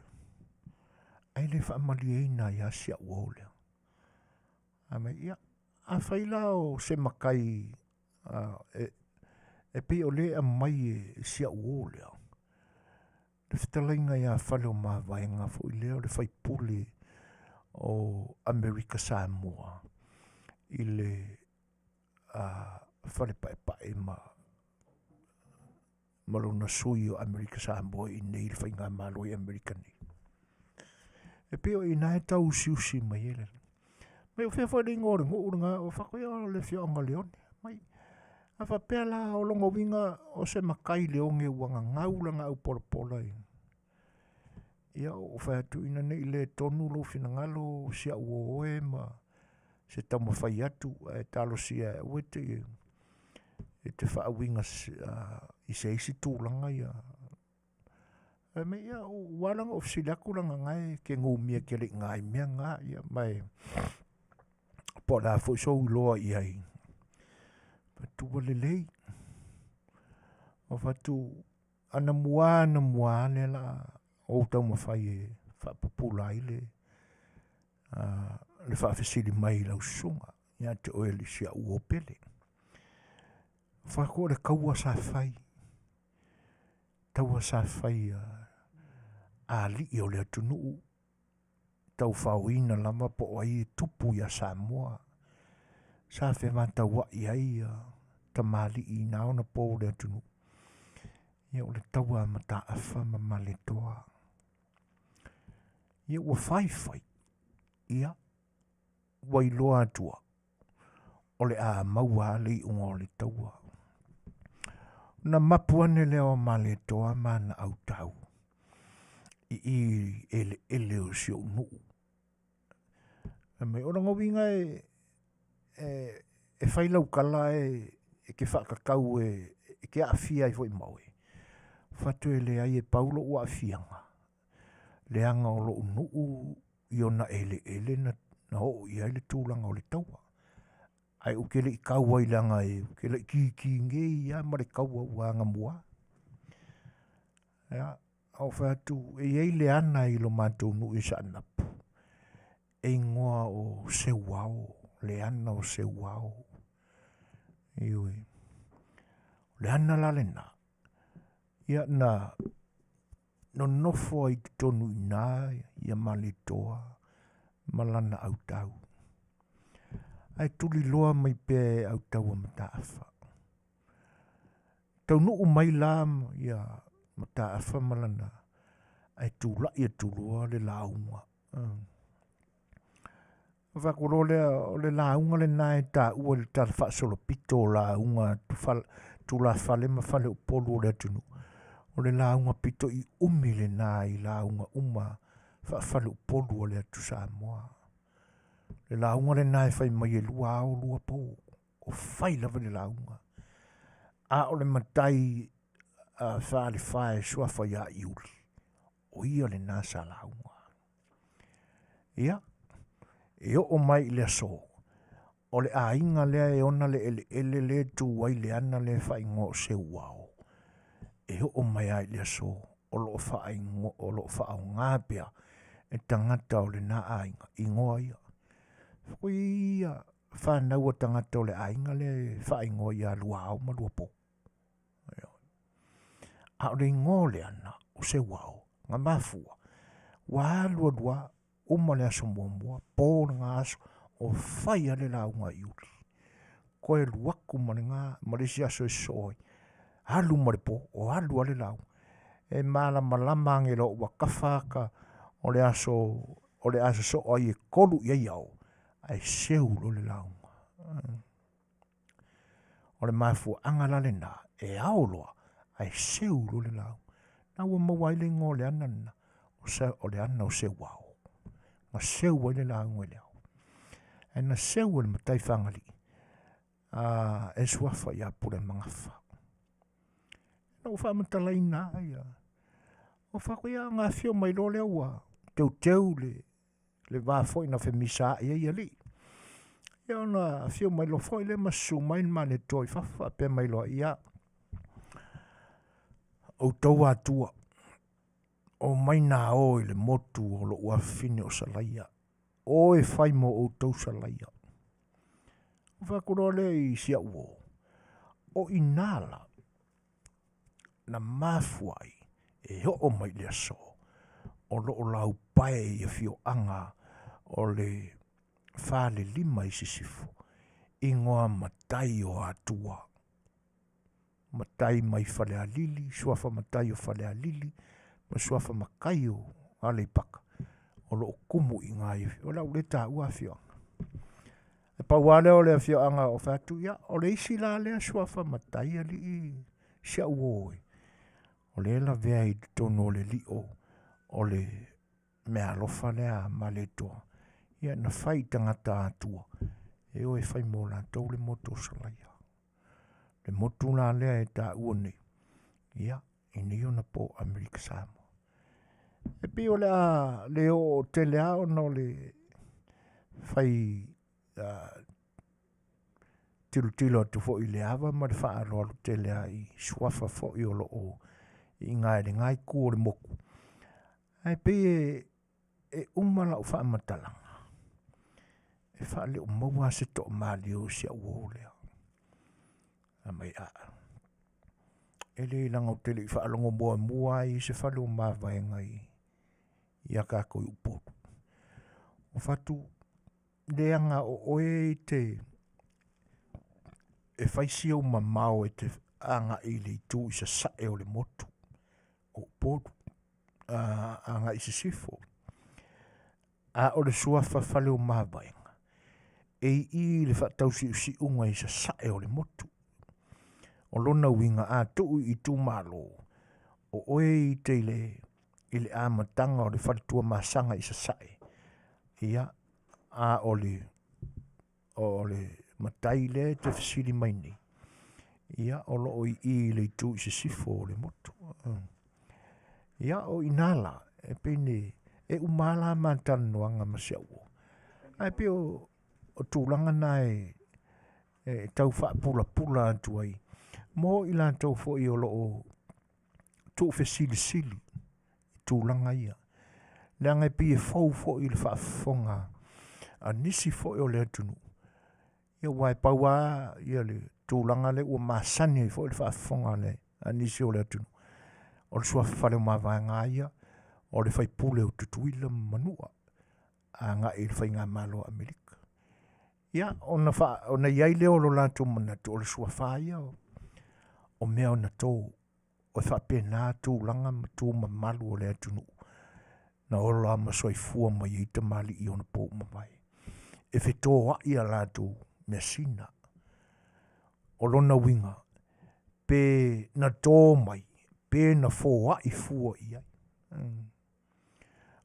Ai le whaamali eina i asia ua o le. Ame ia. A whaila o se makai e pe o le a mai e sia ua o le. Le Fetalaiga ia whale o mawaenga fo i leo le whaipule o Amerika Samoa. I le whale pae malona sui o Amerika Samoa i nei le whainga malo i Amerika nei. E pe o i nae tau usi mai ele. Mai o whea whale ngore ngorunga o whakoe o le whionga leone. Mai a whapela o longo winga o se makai leonge wanga ngaulanga au polopola i. Ia o whaatu ina nei le tonu lo fina ngalo sia uoe ma se tamu whai atu e talo sia uete e te whaawinga i se isi tūlanga ia. E me ia o walanga o fsilaku langa ngai ke ngumia ke le ngai mea ngā ia mai po la fo so uloa ia i. Tua le lei. O whatu ana mua le la o tau mawhai e whapapula i le whaafesiri mai lau sunga ia te oe li sia uopele whako le kaua sa whai taua sa whai a li i o le atunu tau whauina lama po ai tupu ia Samoa sa whema tau wa i ai tamali i naona po le atunu ia o le taua mata awha ma le toa ia ua whai ia wailoa atua o le a maua le i unga o le taua na mapuane leo ma le toa mana au tau i ele o si o nuu me ora ngowinga e whailau kala e ke whakakau e ke Afia i foi maue whatu e le ai e paulo ua Afianga le anga o lo nuu i ona ele na ho i ai le tūlanga o le taua ai ukele i kaua i langa e ukele i ki nge i a mare kaua uanga mua ya au whatu e ei le ana i lo mātou nuu i sa anapu e ingoa o se wao le ana o se wao iwe le ana lale na ia na no nofo ai tonu ina ia malitoa malana au tau ai tuli loa mai pe au tau mataafa tau nuu mai la ia mataafa malana ai tula ia tulua le launga Vakuro le launga le nae ta ua le tala whaasolo pito launga tu la fale ma fale upolu le atunu. O le launga pito i umi le nae launga uma fale upolu o le atu Samoa. Le launga le nae fai mai e lua ao lua po o fai lava le launga. A o le matai fale fae suafa ia iuli. O ia le nasa launga. Ia. E o mai le so. O le ainga lea e ona le ele le tu wai le ana le fai ngo se wao. E o mai ai le so. O lo fai ngo, o lo fai ngāpia. E tangata o le na ainga. Ingoa ia. Fui ia. Whanau o tangata o le ainga le fai ngo ia lua au ma lua po. A o le ngo le ana o se wao. Ngā mafua. Wa lua uma le aso mua po nga aso o fai ale launga iuli. Ko e luaku ma le ngā marisi aso e soi. Halu ma le po o halu ale launga. E malama nge lo wakawhaka o le aso so ai e kolu ia iau. Ai seu lo le launga. O le mafu angala le na e aoloa ai seu lo le launga. Na ua mawaile ngō le anana o le ana o se wao. Ma seu wale la ngwe leo. E na seu wale matai whangali. E suafa ia pule mangafa. Na ufa matalai na ia. O whako ia ngā whio mai lo leo wa. Teu le wāfo ina whi misa ia li. Ia na whio mai lo fo ile masu mai ma le toi whafa pe mai lo ia. O tau atua. O mai nā o i le motu o lo ua fine o salaia. O e whai mo o tau salaia. Whakuro le i sia uo. O i nāla. Na mafuai. E ho o mai le so. O lo o lau pae i a fio anga. O le whale lima i sisifo. Ingoa matai o atua. Matai mai whale a lili. Suafa matai o whale a lili. Ma suafa makaio ale paka o lo kumu i ngā iwi o la ule tā ua whionga e pa wale o le whionga o whatu ia o le isi la lea suafa matai ali i sia uoi o le la vea i tono le li o le mea lofa lea ma le toa ia na whai tangata atua e o e whai mo la tau le moto salaia le motu la lea e tā ua nei ia i ni ona po Amerika Samoa e pi o le o te lea o no le fai tilo atu fo i le awa ma le wha alo te lea i suafa fo i o lo o I ngai ku o le moku. Ai pe e umala o wha matalanga. E wha le o maua se to mali o sia ua lea. A mai a. E le langa o tele i wha alongo mua i se whale o mawai ngai. Ia kako i upoku. O whatu leanga o oe te e whaisia o mamao e te anga i le tu i sa sae o le motu. O podu. Anga i se sifo. A o le suafa whale o mawaenga. E i le whatausi usi unga i sa sae o le motu. O lona winga a tuu i tu malo. O oe i te ile amatanga o le whatua masanga i sa sae. Ia a o le matai le te fasili mai nei. Ia o lo i le tu i se sifo o le motu. Ia o inala e pene e umala mantanoanga masiaua. Ai pe o tūlanga na e tau wha pula atu ai. Mo i la tau fo i o loo tū fasili tūlanga ia. Nanga e pi e fo i le whaafonga a nisi fo i o le atunu. Ia wai paua ia le tūlanga le ua masani fo i le whaafonga le a nisi o le atunu. O le sua whale o mawanga ia o le whaipule o tutuila Manua. A nga i le whainga malo Amerika. Ia, ona iai leo lo lato manatu o le sua whaia o mea o na tō o whapena tūlanga ma tū mamalu o le atunu. Na olo la masoi fua mai i te mali i ona pō mawai. E whetō wa ia lato mea sina. O lona winga. Pe na tō mai. Pe na fō wa i fua i ai.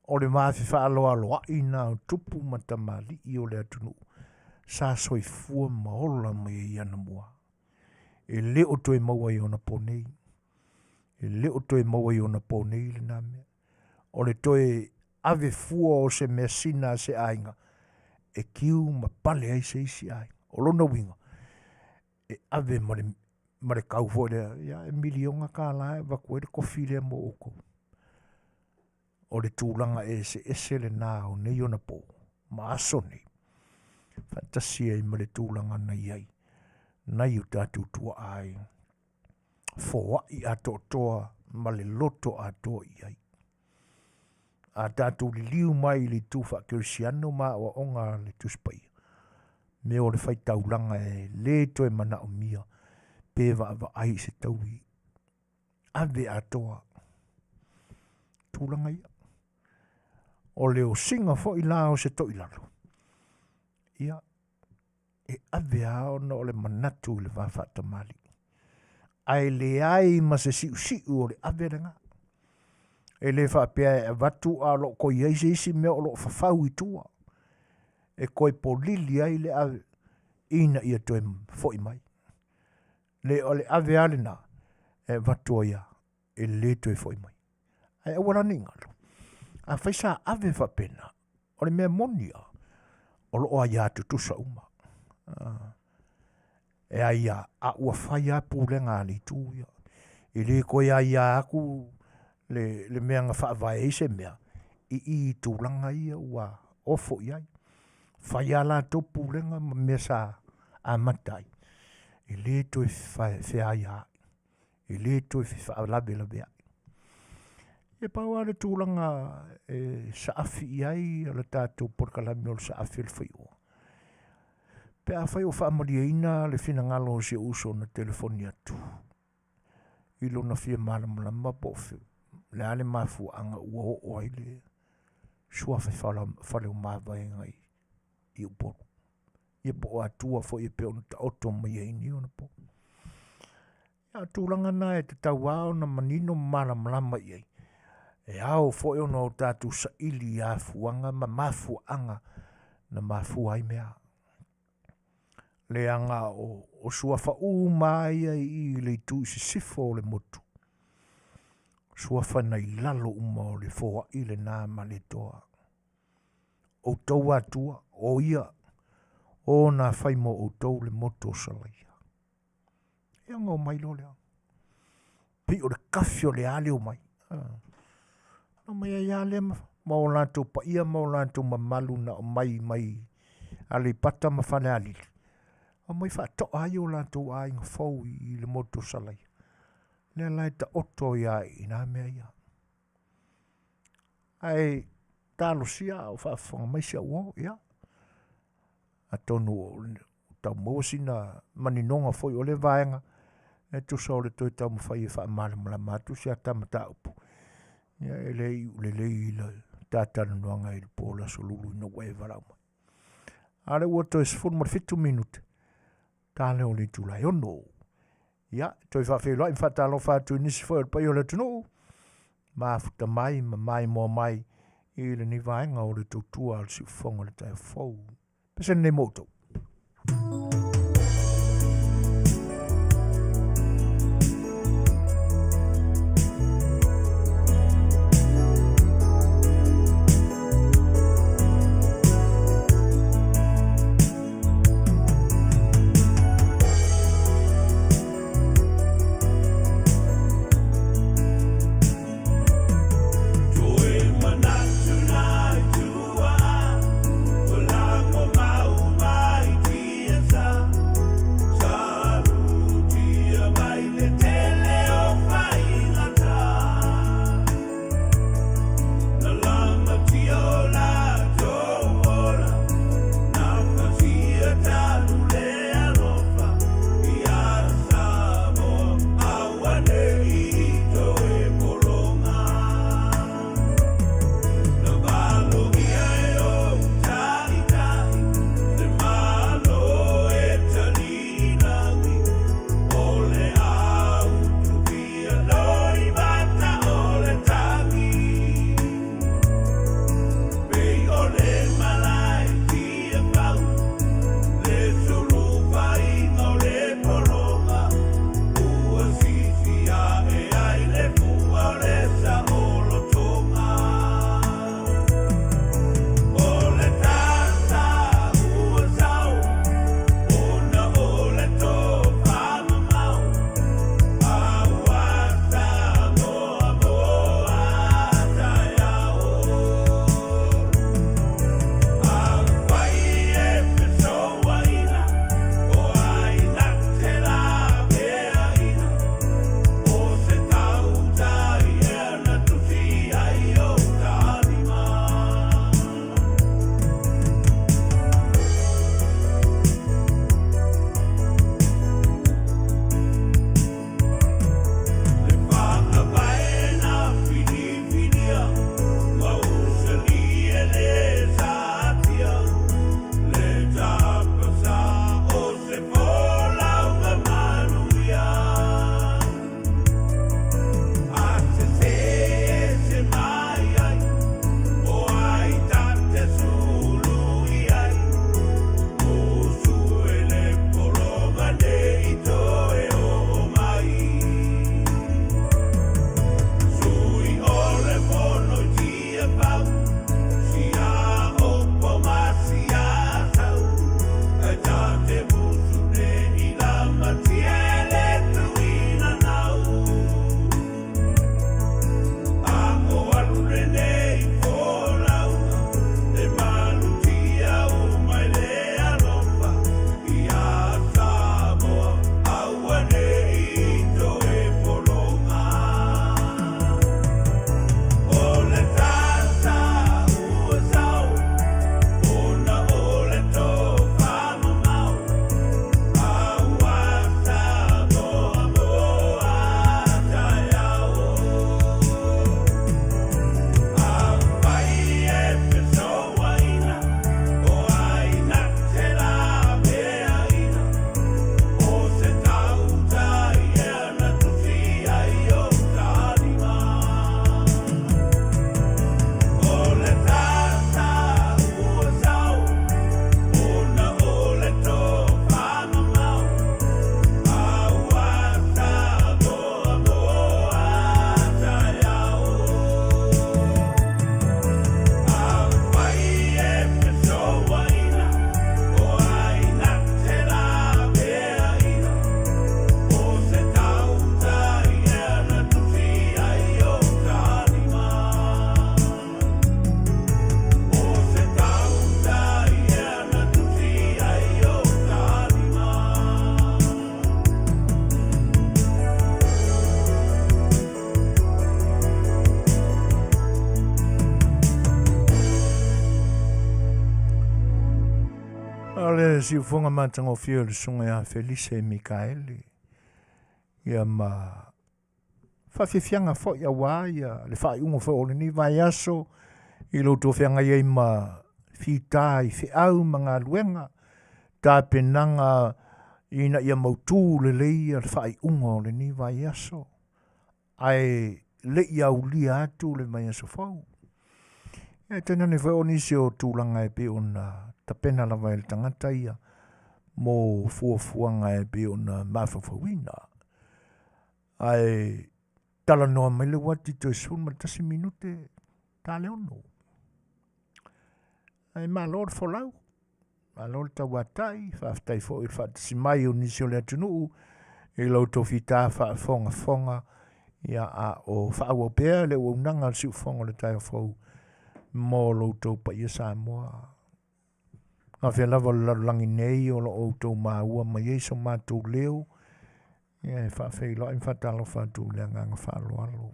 O le maafi whaaloa i na tupu matamali i o le atunu. Sa soi fua maola mai i ana mua. E leo toi maua i ona pōnei. E leo toi maua i ona pōnei le nāmea. O le toi ave fua o se mea sina se ainga. E kiu ma pale ai se isi ai. O lona winga. E ave mare kau fo le. Ia e milionga ka lae wakue le kofi le mo oko. O le tūlanga e se le nā o nei ona pō. Ma aso nei. Fantasia i ma le tūlanga na iai. Nai o tātou tua ai. Fōa i ato toa ma le loto ato iai. A tātou li liu mai li tūwha kirisiano ma o onga le tuspai. Me o le whai taulanga e le toe mana o mia. Pewa awa ai se taui. Ave atoa. Tūlanga ia. O leo singa fo i lao se to i lalo. Ia. E ave ao na o le manatu le wawhata mali. Ai le ai ma se siu o le ave renga. E le whapea e watu a lo ko iei se isi mea o lo whawhau i tua. E koe po lili ai le ave. Ina ia toe fo i mai. Le o le ave ale na. E watu ia. E le toe fo i mai. Ai awara ni ngalo. A whaisa ave whapena. O le mea monia. O lo o ia tutusa uma. E aia a ua whai a pūlenga ali tūia. I le koe aia aku le mea ngā whaavai eise mea. I tūlanga ia ua ofo iai. Whai a la tō pūlenga mea sa a matai. I le toi whea ia. I le toi whea lawe lawe ai. E pau a le tūlanga sa afi iai a le tātou porkalami o le sa afi le whaioa. Pe a whai o whaamaria ina le whina ngalo o se uso na telefoni atu. Ilo na whia malamalama pofe. Le ale mafu anga ua o ai le. Sua whale o mawai ngai i uporu. Ia po atua fo i peo na ta oto mai ini o na po. Ia tūlanga na e te tau ao na manino malamalama iai. E ao fo e ono o tātou sa ili a fuanga ma mafu anga na mafu ai mea. Le anga o sua whau mai i le tu si sifo le motu. Sua whanai lalo uma o le fōa i le nā ma le toa. O tau atua, o ia, o nā whaimo o tau le moto salaia. E anga o mailo lea. pi o le kafi o le ale o mai. No mai ai ale ma o lantou pa ia ma o lantou mamalu na o mai ale pata ma fale alili. O mai fa to ai o lantou ai nga fou I le moto salai. Le lai ta oto ia ina mea ia. Ai talo sia o Faafofoga mai sia uo ia. A tonu o tau mawasina maninonga foi o le vaenga. E tu sa o le toi tau mawhai e wha mala matu sia tamata upu. Ia e lei la tātana noanga I le pōla so lulu ina wai varau mai. Ale ua toi sifunu ma 5 minute. Tāle o le tulai ono. Ia, toi whawhewhai whatalo whātu nisi foi o pai o le tunu. Mafuta mai, mai mo mai. I le ni vaenga o le tautua al si ufonga le tai fau. Pese ne moto. Yes, si ufonga matanga o fio le sunga ya Felice Mikaeli. Ia ma whawhiwhianga fo ia waia, le whai ungo fo ole ni vai aso, i lo to whianga iei ma whitai, whiau mga luenga, tā penanga ina ia mautu le leia le whai ungo le ni vai aso. Ai le ia ulia atu le mai aso fau. Ia tena ne fo onisi o tūlanga e pe ona tapena lava e le tangata ia, mo fuafuanga e pe ona mawhawhawina. Ai tala noa mai le wati to sun ma tasi minute tale ono. Ai malor folau. Malor ta watai, whaftai fo i whatasi mai o nisi o le atunu, i lau to fita fonga ia a o whaau pēr le unanga siu fonga le tai o fau mo lau to pa ia Samoa. Nga whia lava langi nei o lo o to maua ma yeso mātou leo, ia e whawhei lo im whatalo whātou lea nganga whalo alo.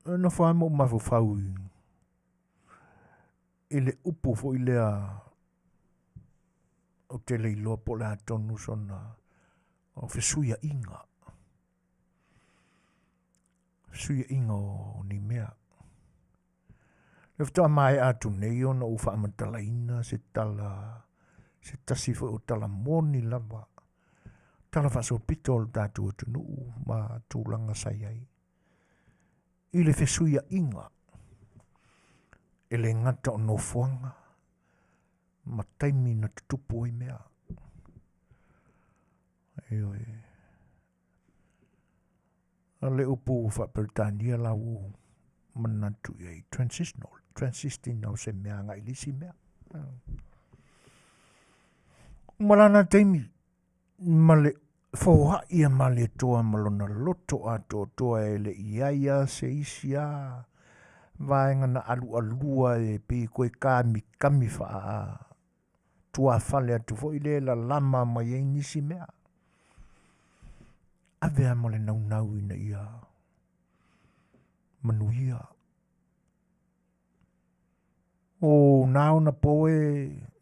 Na whaamo mafu whau i le upu fo i lea o te leilo po le atonu sona o whesuia inga. Whesuia inga o ni mea. Le whata mai atu nei ona u whaamatalaina se tasi fo o tala moni lava. Tala whaso pito o tātu atu nuu ma tūlanga sai ai. I le whesuia inga. E le ngata o nofuanga. Ma taimi na tutupu i mea. Eoi. A le upu whaperitania la u manatu i transisting au se mea ngai lisi mea. Malana taimi. Ma le fōha ia ma le toa malona loto a toa e le iaia se isia. Vaenga na alua e pi koe kami wha tua whale atu fo i le la lama mai e nisi mea. Avea mo le nau ina ia Manuia. O nao na poe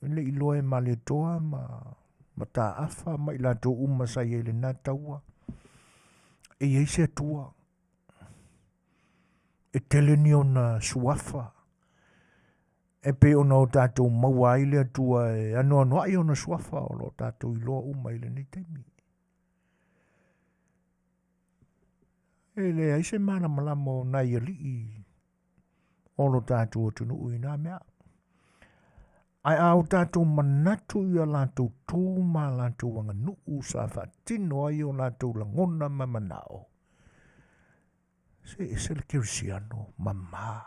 le iloe ma le toa ma ta afa ma ila to sa ye le na taua. E ye se tua. E teleni ona suafa. E pe ona o tātou maua ile atua e anoa ai ona suafa o lo tātou iloa ile ni temi. E le aise mana malamo nai alii o lo tātou atunu i nā mea. Ai au tātou manatu i a lātou tū ma lātou wanga nuu sa whatino ai o lātou langona mamanao. Se le kerisiano, mama.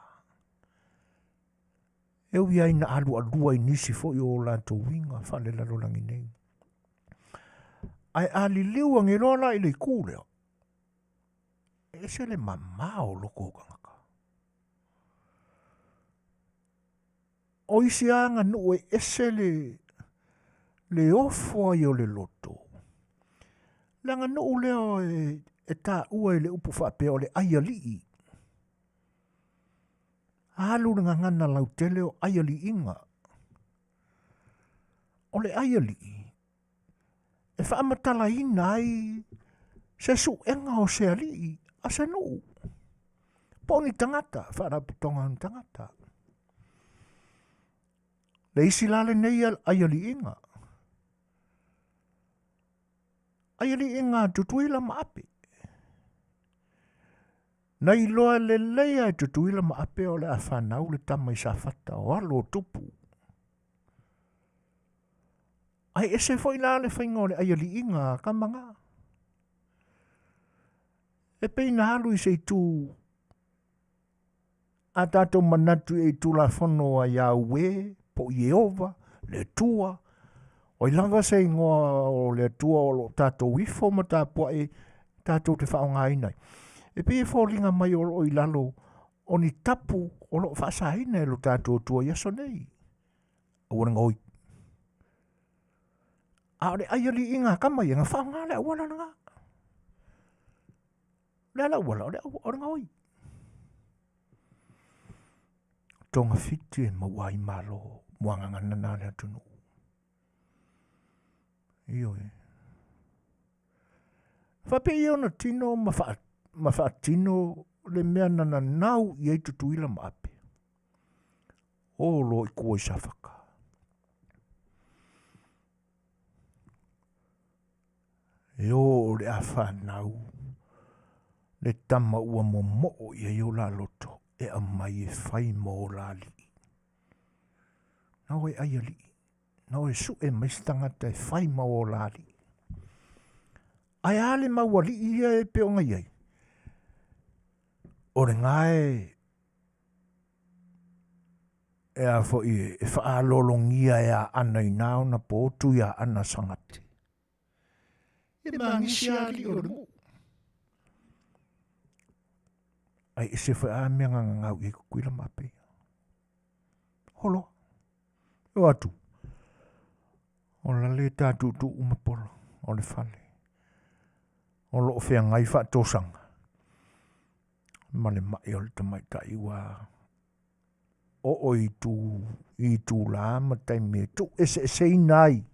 Eo ia ina alua i nisi fo i o lātou winga whale lalo langi nei. Ai ali liu angirola i le kūleo. E se le mama o loko kangaka. O isi anga nu e ese le ofo i o le loto. Langa nu leo e tā ua i le upu whapea o le aia lii. Halu nga ngana lau tele o aia li inga. O le aia lii. E whaamatala ina ai se su enga o se alii. Asa nuu. Poni tangata. Whaaraputonga un tangata. Le isi lale nei aia li inga. Aia li inga tutuila maape. Nei loa le leia e tutuila maape o le a whanau le tama i sa whata o alo tupu. Ai ese foi lale whainga o le aia li inga kamanga. E peina halu i se tū a tātou manatu e tū la whono a Yahweh, po Yehova, le tua. O i langa se ingoa o le tua o lo tātou wifo ma tāpua e tātou te whaonga inai. E pe e wholinga mai o i lalo o ni tapu o lo whaasahina e lo tātou tua yaso nei. A waranga oi. A ore aiali inga kamai nga whaonga le a wana nga. Le ala wala, ore nga oi. tonga fiti e mawai malo muangangana nā lea tunu. Iyo e. Whape i ona tino ma wha tino le mea nana nau i eitu tuila ma ape. O lo i kua i sawhaka. E o le a whanau. Le tama ua mo mo'o i e o la loto. E a mai e whai mo la li. Nau e aia li. Nau e su e maistangata e whai mo o la li. Ai ale maua li ia e peonga iai. O re ngae e a fo i e wha lolongia e a ana i nao na pōtu i a ana sangate. E mangisi a li o rengu. Ai e se wha a mea ngau i kukuila mape. Holo. O atu. O la le tātu tu umapolo. O le whale. O lo whea ngai wha tōsanga. Male mai o le tamai tai wa. O i tū la ma tai me tu ese nai.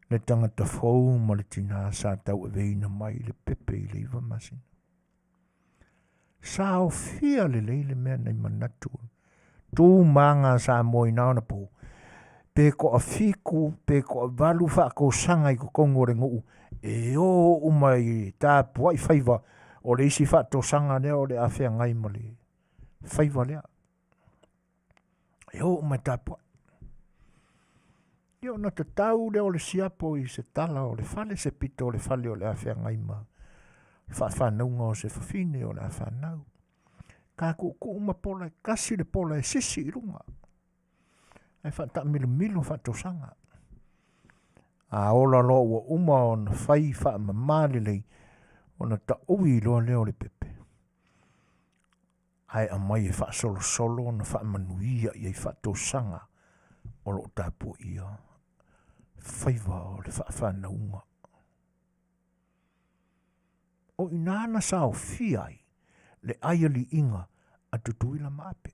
Le tangata fau ma le tina sa tau e veina mai le pepe i le iwa masina. Sa o fia le leile mea nei manatu. Tu manga sa moi nao na po. Pe ko a fiku, pe ko a valu wha ko sanga i ko kongo re nguu. E o umai tā puai whaiva. O le isi wha to sanga lea o le awhea ngai ma le whaiva lea. E o umai tā puai. Io na te tau lea o le siapo i se tala o le whale se pito o le whale o le awhea ngai ma. Whanau o se whawhine o le whanau. Ka ku umapola e kasi le pola e sisi i runga. Ai whata milo whato sanga. A ola lo ua uma o na whai wha mamale lei o na ta ui loa leo le pepe. Ai a mai e wha solo o na wha manuia i e whato sanga o lo tapu ia. Whaiva o le whanaunga. O inana sa o fiai le aiali inga a tutuila maape.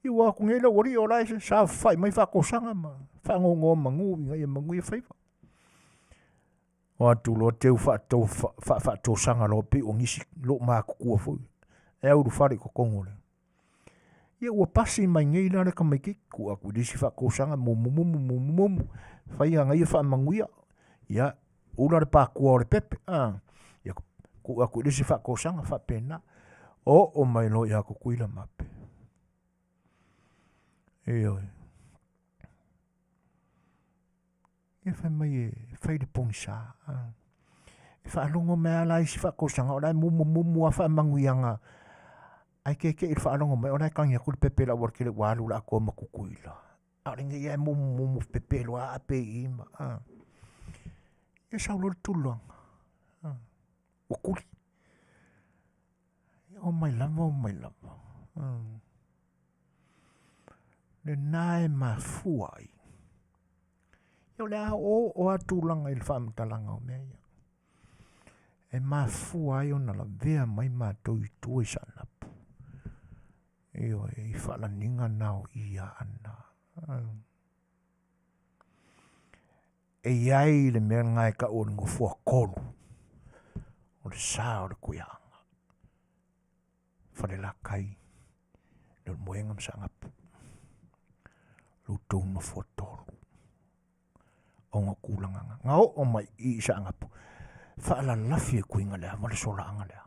Iwa ku ngela wari o lai sa fai mai fa ko sanga ma fa ngo mangu nga ia mangu ia faiva. O atu lo teu fa to sanga lo pe o ngisi lo ma ku fu. E u fari ko kongole. Ia ua pasi mai ngei na le ka mai ki ku aku disi fa ko sanga mo fai nga ia fa mangu ia. Ia ula le pa ku o le pepe. Ia ku aku disi fa ko sanga fa pena. O mai lo ia ko kuila mape. Oi. E fai mai e fai de ponsa. E fa longo mea lai si fa ko sanga o lai mumu a fa manguianga. Ai ke il fa longo mai o lai kangia ku pepe la workile walu la ko makukuila. A ringa ia mumu pepe lo a pe ima. E sa lo tulanga. O kuli. O mai lava. Le nae ma fuai. Yo le o atulanga il whamtalanga o mea ia. E ma fuai o na la vea mai ma toi tue sanapu. Io e i whalaninga nao ia ana. E iai le mea ngai ka o ringo fua kolu. O le saa o le kuianga. Whale la kai. Le moenga msangapu. Lutou no fotoro. Onga kulanga. Ngao o mai i isa angapu. Whaala lafi e kuinga lea. Wale sola anga lea.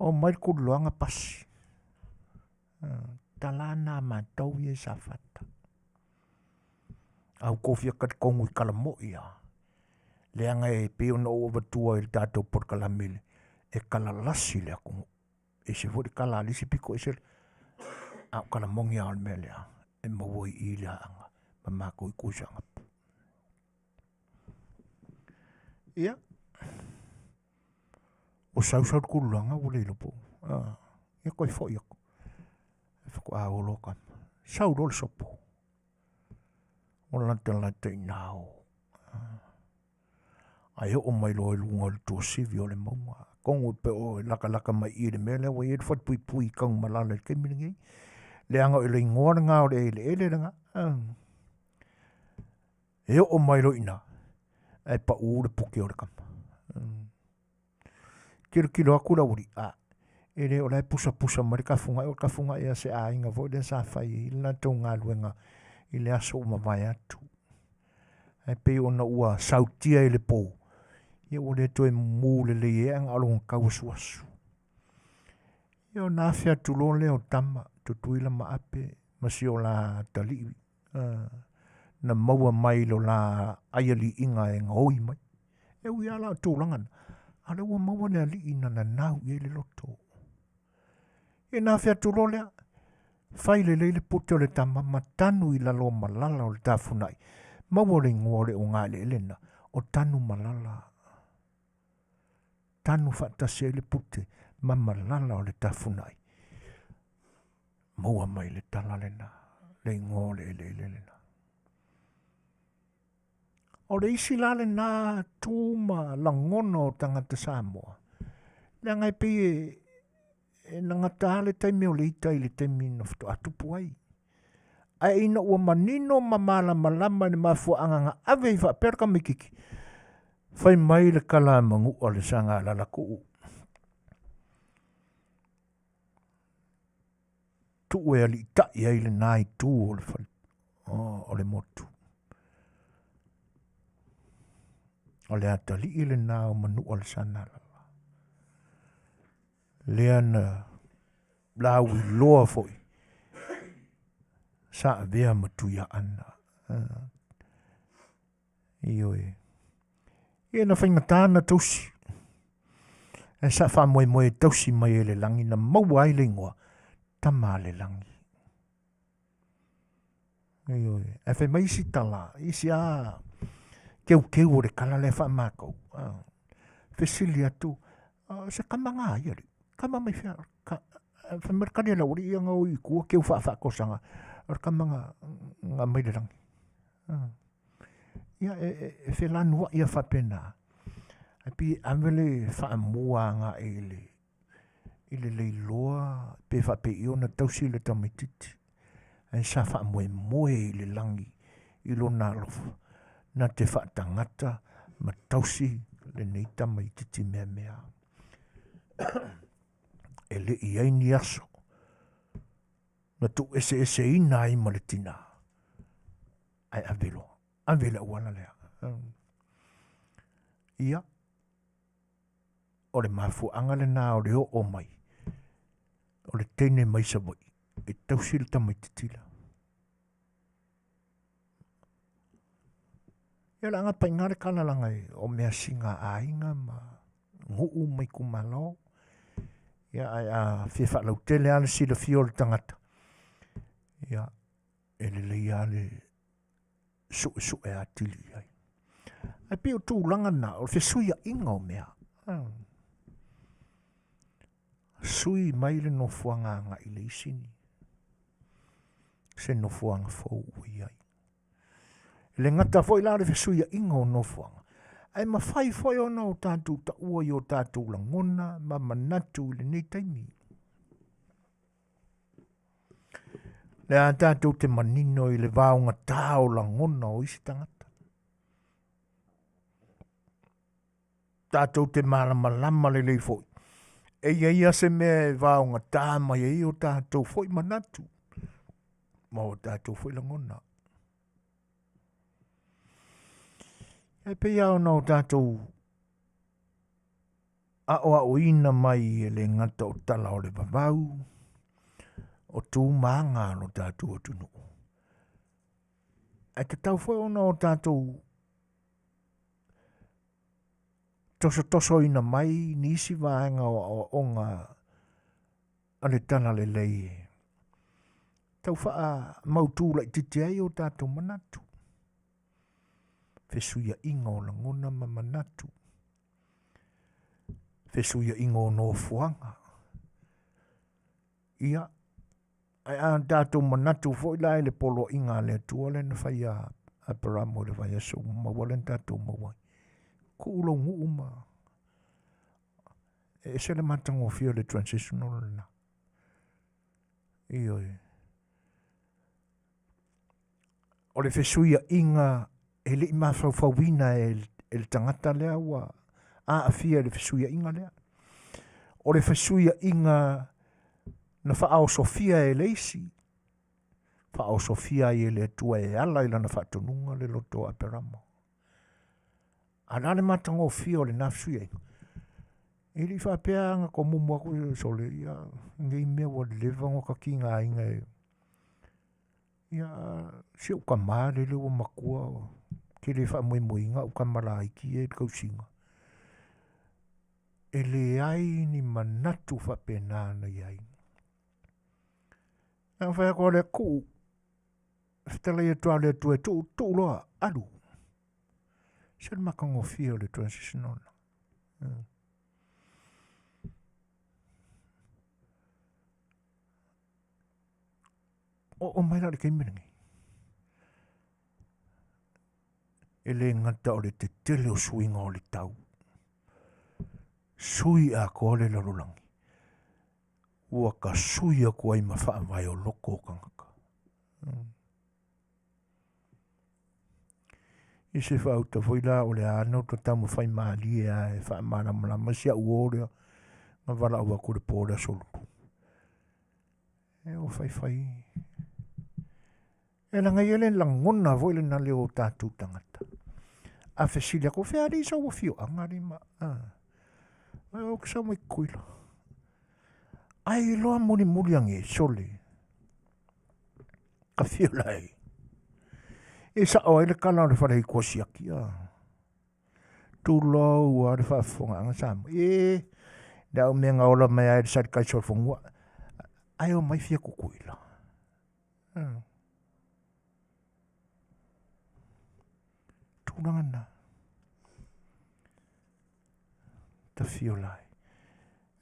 O mai kuluanga pasi. Talana ma tau e sa fata. Au kofia kat kongu i kalamo ia. Leanga e peo no ovatua il tato por kalamile. E kalalasi lea kongu. E se fori kalalisi piko e se. Au kalamongi al melea. E mawoi i lea anga. Mamako i kusanga. Ia. O sausau kulanga wale ilopo. Ia koi fo iako. E whako a olo kama. Sau rol sopo. O lanta i nao. Ai o mai loe lunga le tua sivi o le maunga. kongo pe o laka mai i le mele wa i fat pui kong malala ke mingi le anga le ngor nga o le nga e o mai ro ina ai pa u le puke o le kama kilo akula uri ele o lai pusa mari ka funga ia se a inga vo le sa fai i na tonga luenga i le aso uma vai atu ai pe ona ua sautia i le pou ia o le toe mule le anga along kau suasu ia o na fia tulo le o tama tutuila ma ape masi o la tali na maua mai lo la aiali inga e ngoi mai e ui ala tūlangan ale ua maua le ali ina na nau i le loto e na fia tulo lea fai le puto le tama matanu i lalo malala o le tafunai maua le ngore o ngā le elena o tanu malala tanu fatase le pute ma malala o le tafunai maua mai le tala lena le ngore le elena o le isi lale nā tūma langono o tangata Samoa. Le ngai pe e nangata le taimi o le ita i le taimi no fito atupu ai. Ai ina ua manino mamala malama ni mafua anganga ave i whaperka mikiki. Whai mai le kala mangu o le sanga lalako u. Tu ue ali ita i ai le nai tū o le whai. O le motu. O le atali i le nā o manu o le sanala. Le ana lau i loa foi. Sa vea matuia ana. Iyo e. Ia na whainga tāna tausi. E sa wha moe tausi mai e le langi na maua ai le ngoa. Tama le langi. Iyo e. E whai mai isi tala. Isi a... Keu o le kala le wha mākou. Fesili atu. Se kamanga ai ari. Kama mai whia. Whamerkani ala ori i anga o i kua keu wha kosanga. Ar kamanga ngā mai le rangi. Ia e whelanu wa ia whapena. Api amele wha mua ngā i le leiloa. Pe whape i ona tausi le tamaititi. Ai sa wha moe i le langi. I lo nā lofa. Na te whaatangata ma tausi le neita mai titi mea. E le i aini aso. Na tu ese ina ai maletina. Ai avelo. Avela uala lea. Ia. O le mafu angale nā o le o mai. O le teine mai sa voi. E tausi le tamai titila. Ia la ngā paingare kana langai o mea singa ainga ma nguu mai kumalo. Ia ai a whiwha lau tele ale sila fio le tangata. Ia ele lei ale su e atili ai. Ai pio tūlanga na o whesuia inga o mea. Sui mai le no fuanga nga i le isini. Se no fuanga fau ui ai. Le ngata foi la le fesuia inga o nofuanga. Ai ma fai foi ona o tātou ta ua i o tātou la ngona, ma manatu le nei taimi. Le a tātou te manino i le vaunga tāo la ngona o isi tangata. Tātou te malama le lei foi. E ia se me vaunga tāma i o tātou foi manatu. Ma o tātou foi la ngona. E pe iau nau tātou o ina mai e le ngata o tala o le vavau o tū maanga no tātou o tunu. E te tau foi ona o tātou toso ina mai nisi vaenga o ngā ale tala le lei. Tau wha mautūla i titi ai o tātou manatu. Fesuia inga o la ngona ma manatu. Fesuia inga o no fuanga. Ia. Ai a tātou manatu fo ila le polo inga le tua le na whai a paramo le whai aso mawale tātou mawai. Ko ulo ngu uma. e se le matango fio le transitional na. Io o le fesuia inga e le ima fawina e le tangata lea wa a afia le fesuia inga lea. O le fesuia inga na whaao Sofia e leisi. Whaao Sofia e le tua e ala ila na whaatonunga le loto a peramo. Ana le matango fio le nafsuia inga. E li whapea anga ko mumu aku sole ia ngei mea wa lewa ngoka ki ngā inga e. Ia se uka maare le wa makua ke le wha moe moinga uka mara iki e kausinga. E le ai ni manatu whapena na iai. Nga whaia kua le ku Fetalaiga tua le tu e tu loa alu. Se le makango fia le transitional. O mai la le keimerengi. E le ngata o le te tele o suinga o le tau. Sui a ko le lalulangi. Ua ka sui a ko ai mawha mai o loko o kangaka. I se whauta whaila o le ano to tamu whai maali e a e wha mana malama sia uorea ma wala ua kore pōrea soluku. E o whai. E la ngai ele langona voile na leo tātou tangata. A whesilia ko whea reisa ua fio angari ma. Ai o kisa mai kuila. Ai loa muri ange sole. Ka fio lai. E sa o ele kala le wharei kua siakia. Tu lo ua le whaafonga Samoa. Da o mea ngaola mai ai sari kai solfongua. Ai o mai fia kukuila. Tūranga ta fio lai.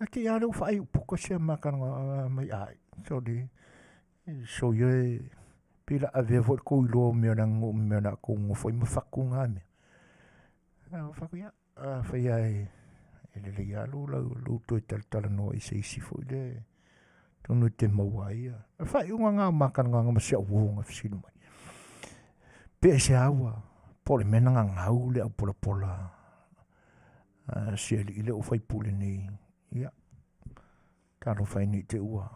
A ke ia reu whai upuka sea makanga mai ai. So ye pila a vea fo ko ilo mea na ko ngofoi mawhaku ngā mea. Whaku ia. Whai ai ele le ia lu toi tala noa i se isi fo ile. Tonu te maua ia. Whai unga ngā makanga ngā masea uonga fisilu mai. Pe se aua. Pole mena ngau le au pola. Sieli ile o whai pule nei. Ia. Taro whai ni te ua.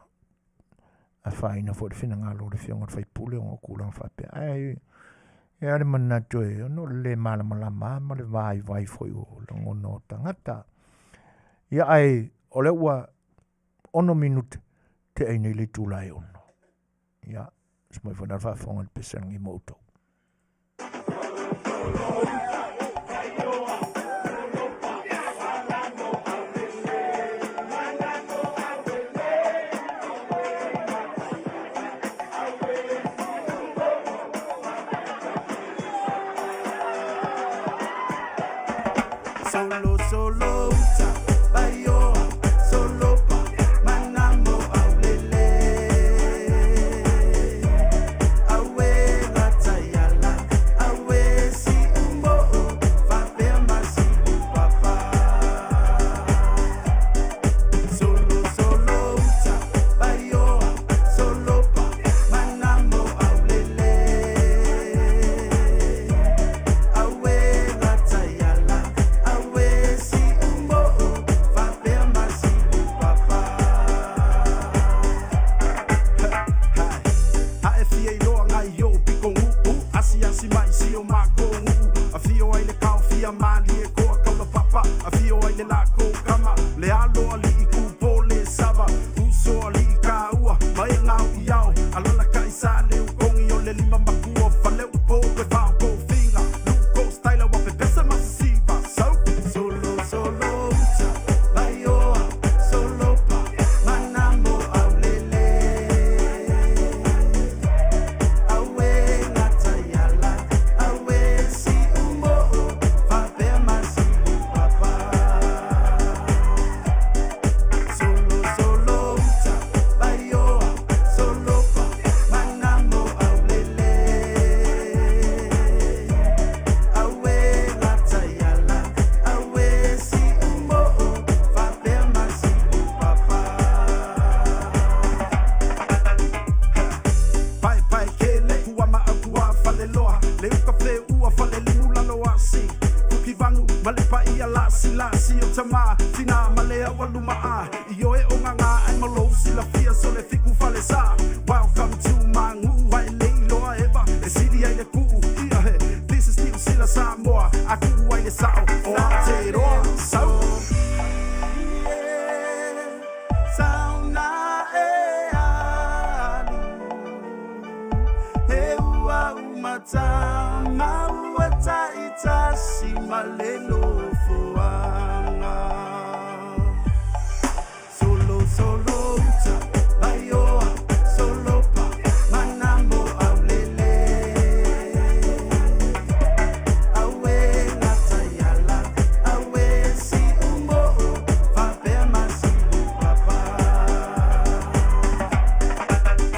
A whai na fo le whina ngalo le whionga whai pule o kulang whapea. Ai. E are mana toe. No le malama ma le vai foi o langono tangata. Ia ai. O le ua. Ono minute. Te ai nei le tūlai ono. Ia. Smoi whana whafonga le pesangi mautou. Solo, bayo, solo pa, manamo aulele. Awe latayala, awe si umbo, fapema si upapa. Solo, bayo, solo pa, manamo aulele. Awe latayala, awe si umbo. le uka fe ua fale limu lalo asi Puki vangu malepa ia lasi o tama Fina malea waluma a Io e o nganga ai malo sila fia so le fiku fale sa Welcome to Mangu ai leilo eva E siri ai le kuu ia he This is still sila Samoa Aku ai le sao o Aotearoa Sau Sauna e ali E ua umata Maua taita si malelo fuanga Solo uta Baioa Solo pa Manambo aulele Awe natayala Awe si umbo Fapema si upapa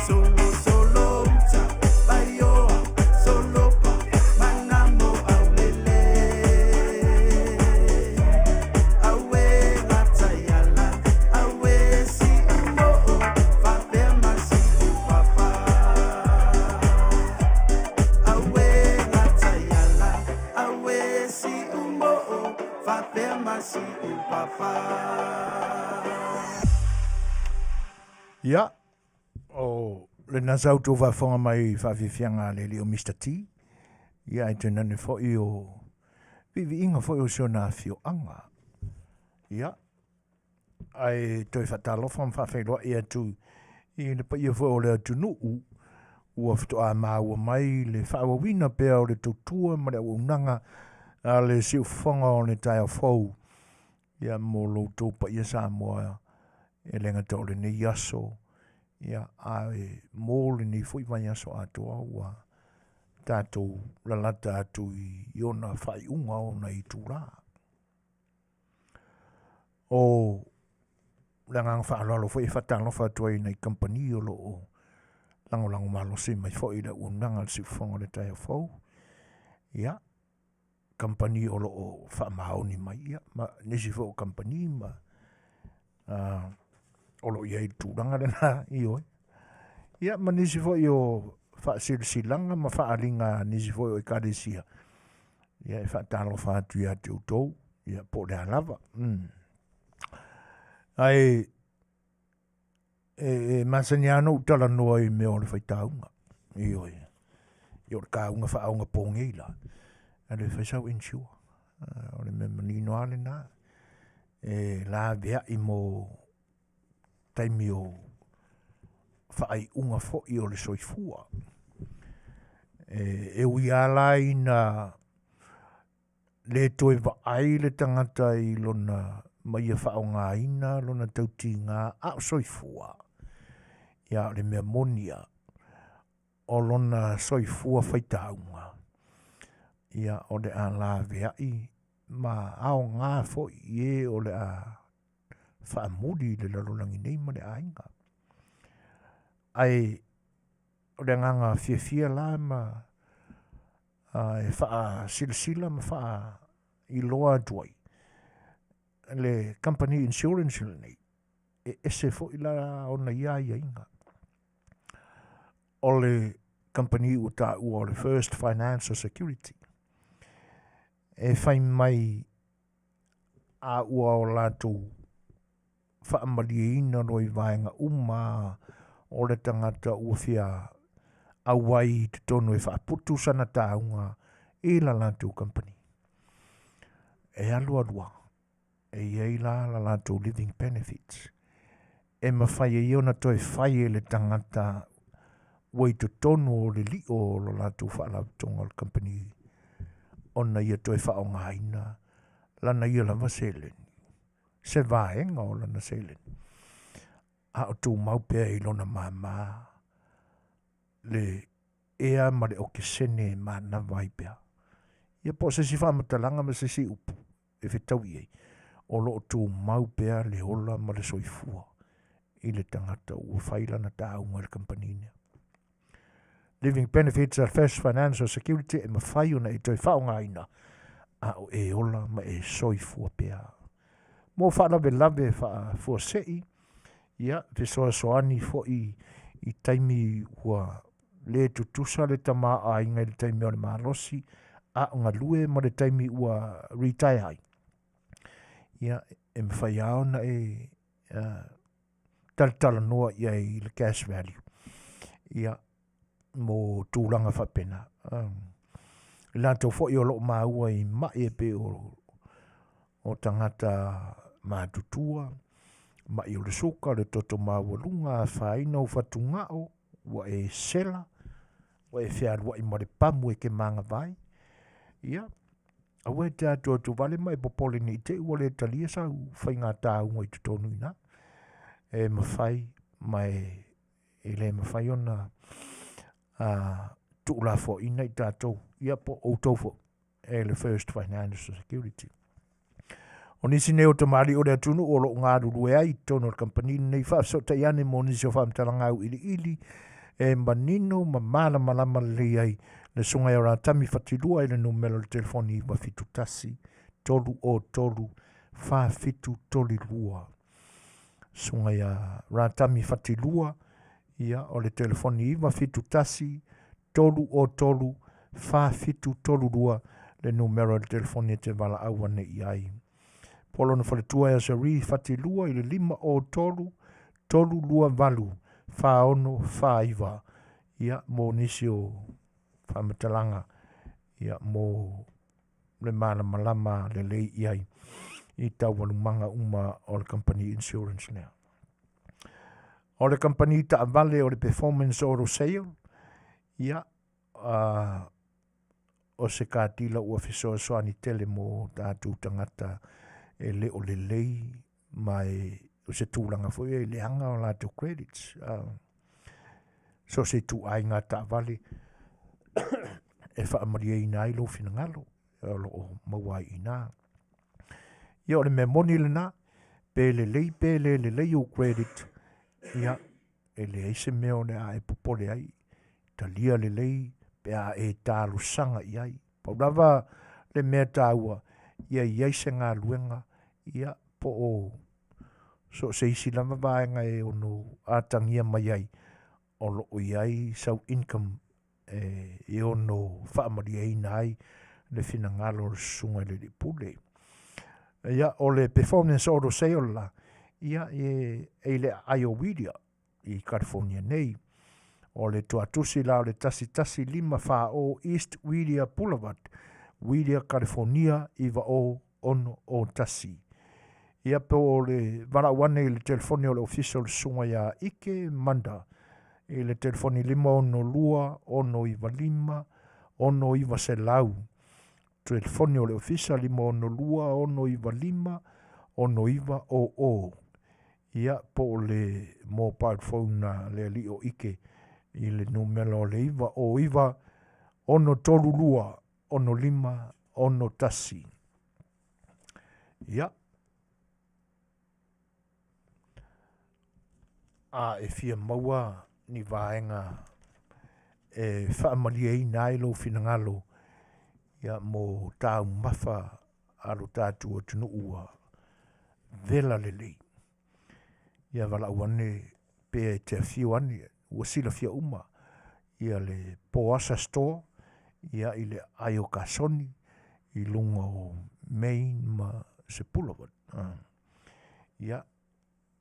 Solo uta Baioa Solo pa Manambo aulele Awe natayala Awe si umbo Fapema si upapa Awe natayala Awe si umbo Fapema si upapa Ia, o le nasau tō whafonga mai whawhiwhianga le li o Mr. T. Ia, e tēnane fōi o vivi inga fōi o sio nā whio anga. Ia, ai toi whatalofa mwhawhailoa e atu i le pa ia fōi o le atu nuu ua whito a māua mai le whaawawina pēa o le tautua ma le unanga a le siu whonga o le tai o fōu. Ia, mō lo tō pa ia Samoa e lenga tau le nei aso. Ia, ai mō le nei fōi mai aso atoa ua tātou lalata atu i ona whai unga o na i tūrā. O le ngang whaalalo fōi e whatalofa atua i nei company o lo o lango malo se mai fōi le unanga le siu whonga le tai o fōu. Ia, company o lo o whaamaoni mai ia, ma nisi fōi o company ma o lo ia i tūranga le nā i oi. Ia, ma nisi fōi o whaasilanga ma whaalinga nisi fōi o i karesia. Ia, e whaatalofa atu ia te utou, ia po le alava. Ai, e masaniano utala noa i mea o le whaitaunga. I oi. I o le kaunga whaaunga pōngeila. A le whaisau insua. O le me manino ale nā. E la vea i mo taimi o whaai unga fo'i o le soifua. E ui ala i na le toi vaai le tangata i lona mai a whao ngā ina, lona tauti ngā a soifua. Ia le mea monia o lona soifua whaitaunga. Ia o le a la veai ma ao ngā fo'i e o le a whaamuri le lalolangi nei ma le a inga. Ai o le nganga fia la ma e wha sila ma wha i loa tuai. Le company insurance nei e ese fo i la ona ia inga. O le company uta ua o le First Financial Security. E whai mai a ua o lātou whaamari ina roi vaenga o le tangata ua whia awai te tono e whaaputu sana taunga e la lātou company. E alua. E iei la lātou living benefits. E mawhai e iona toi whai e le tangata wai te tono o le li o lo lātou whaalautonga le company. Ona ia toi whaonga ina. Lana ia lama selen. Se vaenga o lana selen. A o tū maupea i lona māmā. Le ea ma le oke sene ma na vaipea. Ia po se si whamatalanga ma se si upu. E whetau iei. O lo tū maupea le ola ma le soifua. I le tangata ua whailana tāunga le kampanina. Living benefits are First Financial Security e mawhai ona i toi whaonga ina. A o e ola ma e soifua pea. Mō whaalawe lawe wha sei. Ia, te soasoani fo i taimi ua le tutusa le tama a inga le taimi o le marosi a ngā lue ma le taimi ua retire ai. Ia, e mwhai ao na e tala noa ia i le cash value. Ia, mo tūlanga whapena. I lantou fo i o loo maua i mai e pe o tangata mātutua, mai o le soka, le toto mawalunga, whaina o whatungao, wa e sela, wa e whiarua i mo le pamu e ke manga vai. Ia, awe te atua tu vale mai popole ni te ua le talia sa whai ngā tāunga i tutonu ina. E mawhai, mai e le mawhai ona tuula fo ina i tātou. Ia po o tofo e le First Financial Security. O nisi neo te mari o le atunu o lo ngā ruru e ai tono le kampani nei whaafso ta iane mo nisi o whaamtaranga au ili e manino ma mala malama le ai le sunga e ora tami whatilua i le numero le telefoni wa fitu tasi tolu o tolu wha fitu toli lua. Sunga ya rātami whatilua ia o le telefoni wa fitu tasi tolu o tolu wha fitu tolu lua le numero le telefoni te wala awane i ai. Polo na whaletua e asari whatilua i le 5 o tolu, tolu lua valu, wha ono, wha iwa. Ia, mō nisi o whamatalanga. Ia, mō le mana malama le lei iai. I tau walumanga uma o le company insurance lea. O le company ta avale o le performance oro sale. Ia, o se kātila ua fisoa soani tele mō tātou tangata e le o le lei mai o se tūlanga fo e le anga o lātou credits. So se tū ai ngā tā vale e whaamaria i nā i lo fina ngalo e o lo mawai i nā. Ia o le mea moni le nā pe le lei o credit ia e le eise mea o le a e popole ai talia le lei pe a e tālu sanga i ai. Paurawa le mea tāua ia iai se ngā luenga, ia po o so se isi lama vaenga e ono ātangia mai ai, o loo iai sau income e ono whaamaria ina ai le fina ngalo sunga le li pule. Ia o le performance oro sale la, ia e le Iowa i California nei, o le tuatusi la o le tasi 5 o East Widia Boulevard, Widia, California, iwa o ono o tasi. Ia pe o le warawane i le telefoni o le official sunga ia Ike Manda. I le telefoni 5 ono lua, ono iwa 5, ono iwa se lau. Telefoni o le official 5 ono lua, ono iwa 5, ono iwa o. Ia po o le mobile phone na le li o Ike. I le numero le iwa o iwa, ono tolu lua, ono 5, ono tasi. Ia. E fia maua ni vaenga e whaamalia i nai lo finangalo. Ia mo tāu mawha alo tātua tunu ua. Vela lelei. Ia wala uane pe te fiu ane. Ua sila fia uma. Ia le Poasa Store. Ia i le Ayo Kasoni. I lunga o Main ma Sepulawat. Ia.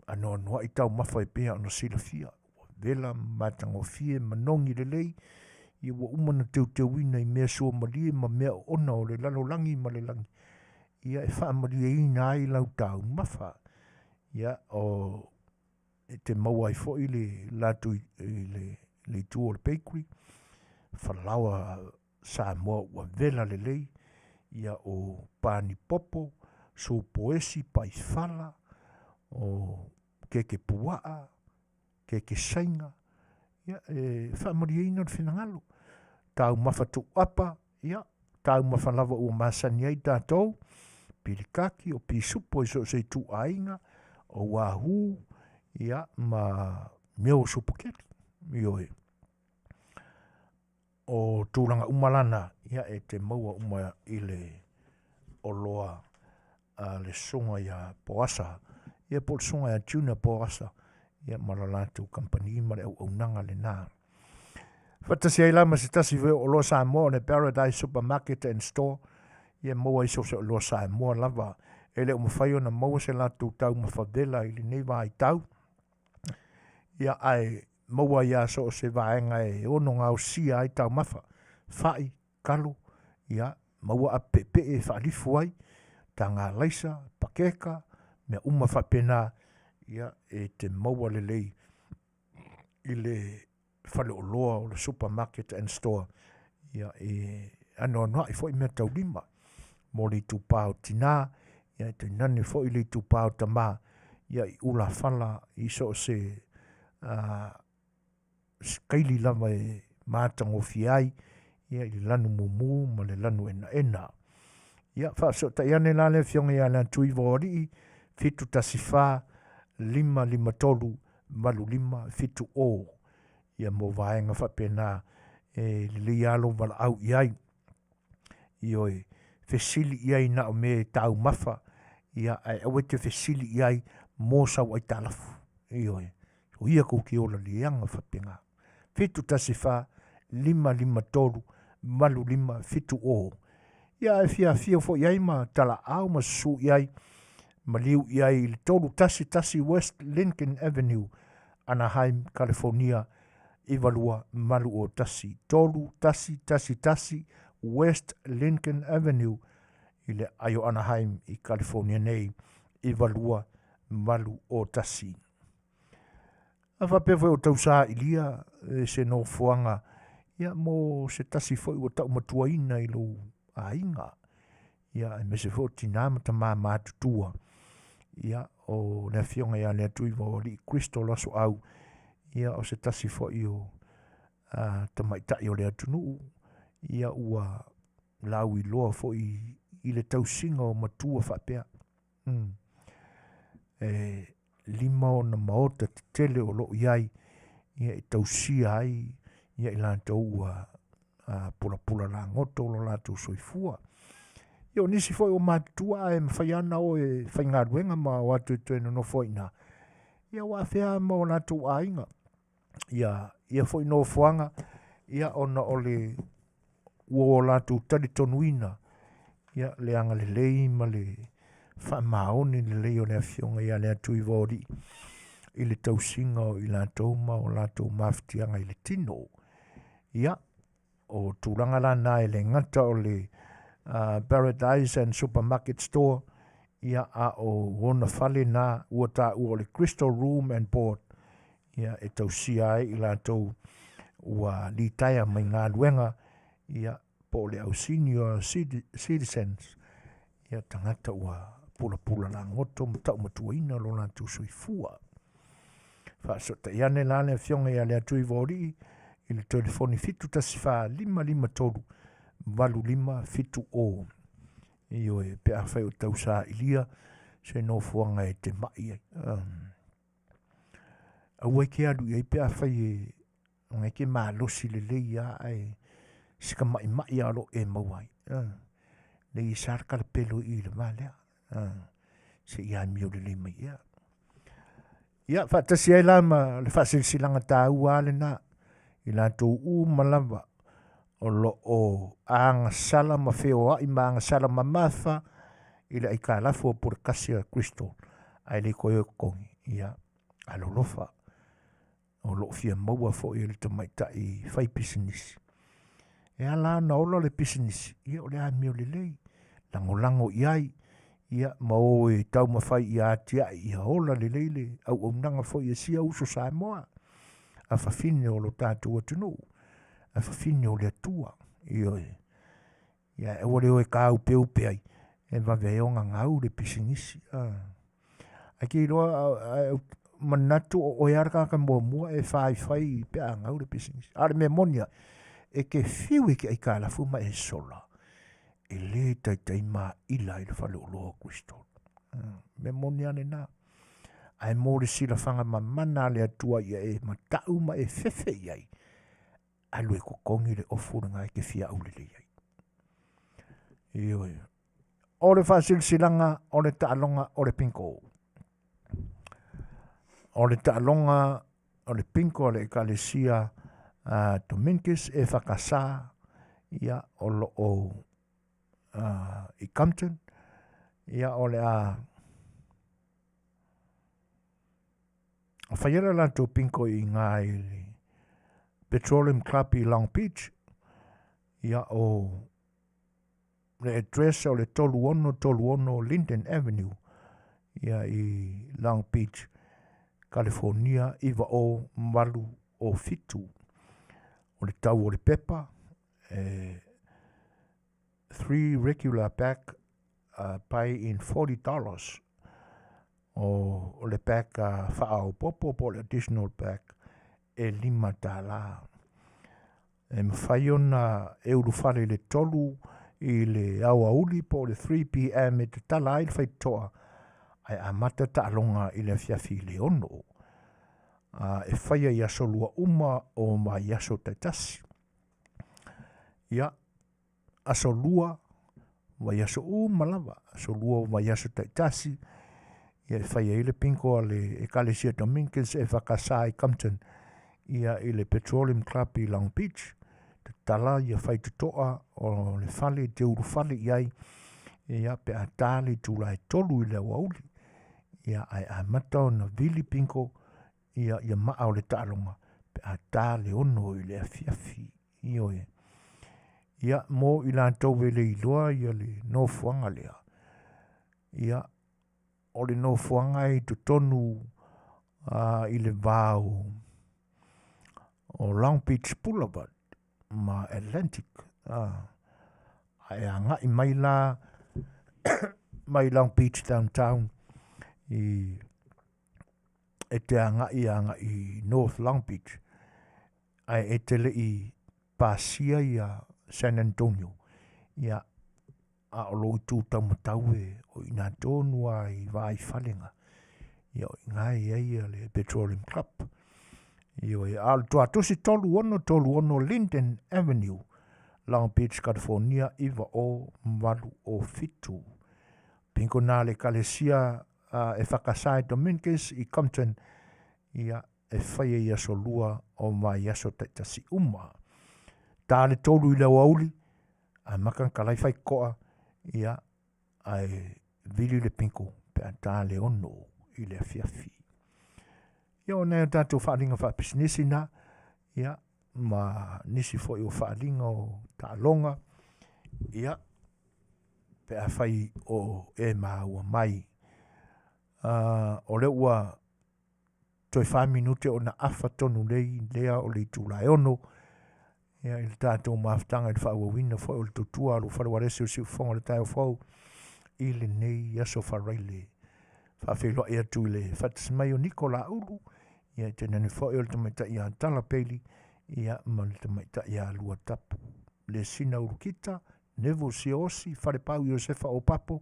Ano noa i tau mawha e pēa ano sila fia. Vela matango fie manongi lelei. Ia ua umana teu ina i mea sua malie ma mea ona o le lalolangi ma le langi. Ia e wha malie ina ai lau tau mawha. Ia o te maua i fo i le latu i le tu o le bakery. Whalaua Samoa ua vela lelei. Ia o pani popo, so poesi pai fala, o keke puaa, keke sainga. Ia e whaamaria ina le whinangalo. Tau mawhatu apa, ia, tau mawhalawa ua masani ai tātou, pirikaki o pisupo i so se tu ainga, o wahu, ia, ma meo supukeli, ioe. O tūranga umalana, ia e te maua uma i le oloa le songa ia Poasa, ia po le songa ia tuna Poasa, ia malalatu kampani ma le au nanga le nā. Fatasi ai lama se tasi veo o lo Samoa ne Paradise Supermarket and Store. Ia maua iso se o lo Samoa lava. Ele o mawhaio na maua se la tau mawhavela ili nei vai tau. Ia ai maua ia so se vaenga e ono ngau sia ai tau mafa. Fai, kalo, ia maua a pepe e whaalifu ai. Ta ngā laisa, pakeka, mea uma whapena. Ia e te maua lelei. Ile whale o loa o le Supermarket and Store. Ia e ano i fo i mea tau lima. Mo le tupao tina. Ia te nane fo i le tupao tama. Ia i ula whala i so se kaili lava e mātango fiai. Ia i lanu mumu ma le lanu ena. Ia wha ta iane la le fionga ia la tui vori. Fitu tasifa, lima tolu, malu lima, fitu o. Ia mo vaenga whapena e li alo wala au iai. Ioi, fesili iai na o me tau mafa. Ia ai awe te fesili iai mō sau ai talafu. Ioi, o ia kou ki ola lianga whapenga. Fitu tasifa, lima tolu, malu lima, fitu o. Ia e fia fo iai ma tala au ma su iai. Ma liu iai li tolu tasi West Lincoln Avenue, Anaheim, California. Ivalua malu o tasi. Tolu tasi West Lincoln Avenue. Ile ayo Anaheim i California nei. Ivalua malu o tasi. A whapewhe o tausa ilia se no fuanga. Ia mo se tasi foi o tau matuaina i lo a inga. Ia me se fo tinama tama matutua. Ia o le fionga ia le tui vo li Kristo laso au. Ia o se tasi fo i o tamaitai o le atunu. Ia ua lau i loa fo i le tausinga o matua whapea. Lima o na maota te tele o lo iai. Ia i tausia ai. Ia i lantou pula la ngoto lo lantou soifua. Ia o nisi fo i o matua e mwhaiana o e whaingaruenga ma o atu tuena no fo ina. Ia wafea ma o lantou ainga. Ia fo i no fuanga. Ia ona o le ua o lantou tali tonuina. Ia le anga le lei ma le whamaoni le lei o le afionga ia le atu i vori. I le tausinga o i lantou ma o lantou maftianga i le tino. Ia o tūranga lana e le ngata o le Paradise and Supermarket Store. Ia a o wona fale na ua ta ua o le Crystal Room and Board. Ia e tausia ai i lantou ua li taia mai ngā luenga. Ia po le au senior citizens. Ia tangata ua pula la ngoto matau matuaina lo lantou soifua. Whaasota iane la le fionga ia le atui vori. I le telefoni fitu tasifa lima tolu. Valu lima fitu o. Io e pe awhai o tausa ilia. Se no fuanga e te mai. Aua ke alu i pe awhai e. Ngai ke maa losi le leia ai. Sika mai alo e mawai. Le i sarka le pelo i le malea. Se ia mio le le mai ia. Ia whaatasi ai lama le whaasilsilanga tā ua ale na. I lantou malava. O lo o anga sala ma feo ai ma anga sala ma mafa. I le aika lafo por kasia Kristo. Ai le koe kongi. Ia alolofa. O lo fia maua fo i le tamaita i whai pisinisi. E ala na olo le pisinisi. Ia o le amio le lei. Lango iai. Ia mao e tau mawhai i atia i hola le leile. Au nanga fo i sia uso Samoa. A whawhine o lo tātua tunu. A whawhine o le atua. Ioi. Ia e wale o e kāu peupe ai. E waweonga ngau le pisinisi. Aki roa manatu o iaraka ka mua e whai pea ngau le pisinisi. Are me monia. E ke whiu e ke ai kālafu ma e sola. E le tai ma ila i le whale o loa Kristo. Me monia ne nā. Ai mōre sila whanga ma mana le atua ia e matau ma e whewhe iai. Alu e kokongi le ofuranga e ke fia aulele iai. Ioi. O le whasilsilanga, o le taalonga, o le pinko. O le taalonga, o le pinko, o le ekalesia Dominicus e whakasā ia o lo o I Compton, ia o le a whaiera lanto pinko I ngā ili Petroleum Club I Long Beach, ia o le address o le tolu ono Linden Avenue, ia I Long Beach, California, iwa o malu o fitu. O le tau o le pepa, 3 regular pack, pay in $40. O le pack whaao popo po le additional pack e $5. E mwhai ona euru whare le tolu I le aua uli po le 3 p.m. e te tala ai le whai toa ai amata ta alonga I le Afiafi le ono. E whaia I aso lua uma o mai aso taitasi. Ia, aso lua mai aso malava, aso lua mai aso taitasi. Ia e whaia I le pinko a le Ekalesia Dominicus e whakasā I Compton. Ia I le Petroleum Club I Long Beach. Te tala ia whai tutoa o le whale, te uru whale iai. Ia pe a tāle tūlai tolu I le wauli. Ia ai amata o na vili pinko. Ia maa o le tālonga. Pe a tāle ono I le Afiafi. Ioe. Ia mo I lantou le iloa ia le nofuanga lea. Ia o le nofuanga I tutonu I le vau o Long Beach Boulevard ma Atlantic. Ai anga I mai la mai Long Beach downtown I e te anga I North Long Beach. Ai e tele I pasia ia San Antonio. Ia a o loi tūtau matau e o ina tōnua I vai whalenga. Ia o ngai ia le Petroleum Club. Ia e al tua tosi tolu ono Linden Avenue, Long Beach, California, iwa o malu o fitu. Pinko nā le kalesia e whakasai Dominicus I Compton, ia e whaia ia so lua o mai aso taitasi uma. Tā le tolu I le wauli, a makan kalai whai koa, ia ai vili le pinko, pe a tā le ono I le Afiafi. Ia o nei o tātou whaalinga whaapisinisi na, ia ma nisi fo I o whaalinga o tālonga, ia pe a whai o e maua mai. O le ua toi 5 minute o na awha tonu lea o le tūlai ono. Ia I le tātou maafutanga I le whaauawina fo o le tutua alu wharewarese o siu whonga le tai o whau. I le nei aso whareile. Whaawhelua ea tu le whatasmai o Nikola ulu. Ia te nane fo o le tamaita ia tala peili. Ia ma le tamaita ia lua tapu. Le sina urukita, nevo si osi, wharepau Iosefa o papo.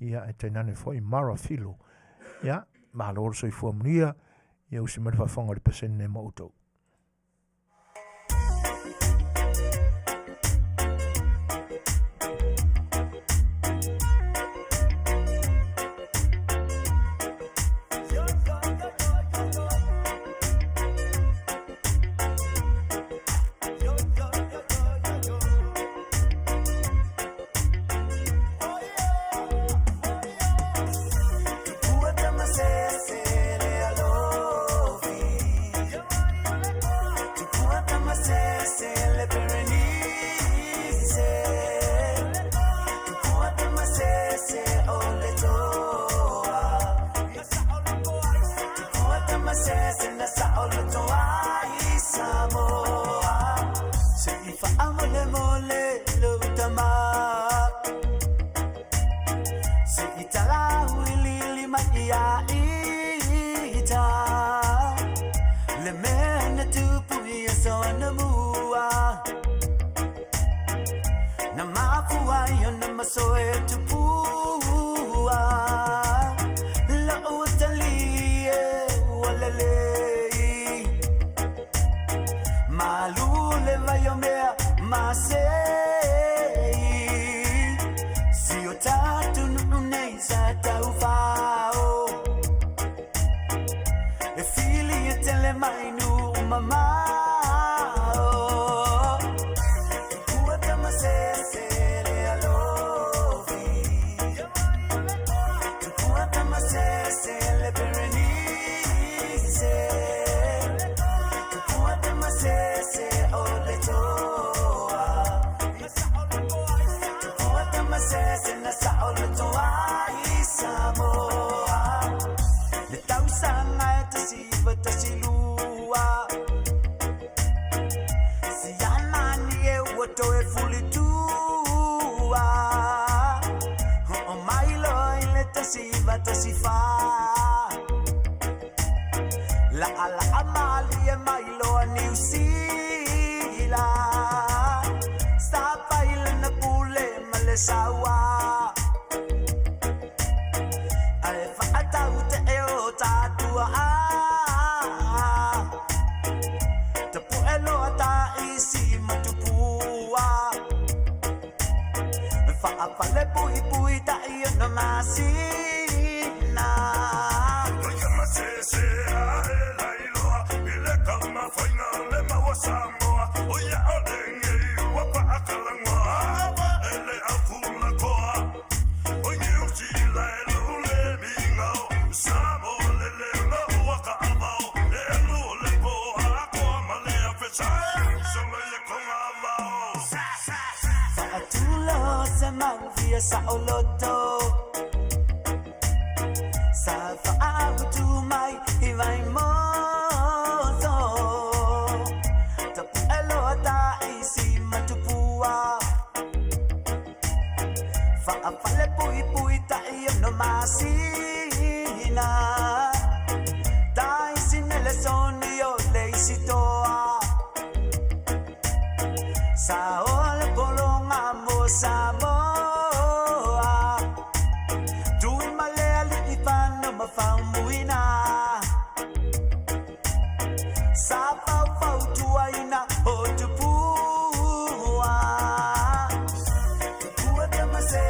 Ia te nane fo I mara filo. Ia, ma loro so I fuamunia. Ia usi mara whafonga le pesene ma utou. tasifa la ala amali e mai loa New Zealand stapa ile na pule male sawa ai fa atau te e o tatua te puelo ta isi matupua fa apale pui pui ta io no masina Samoa, oya odenge, wapa akalangwa, ele afula koa, oye uchila ele mingao, Samoa lele na waka abao, elu lepo akwa malea fecha, somele konga abao. Faatulo se mangvia sa oloto, sa faatu mai hivai mo. Fale pui pui ta io no masina dai sinele sonio lei si toa sa ole polonga mo Samoa tui maleli ipano mafamuina sa pau tuaina o tupua tupua tamase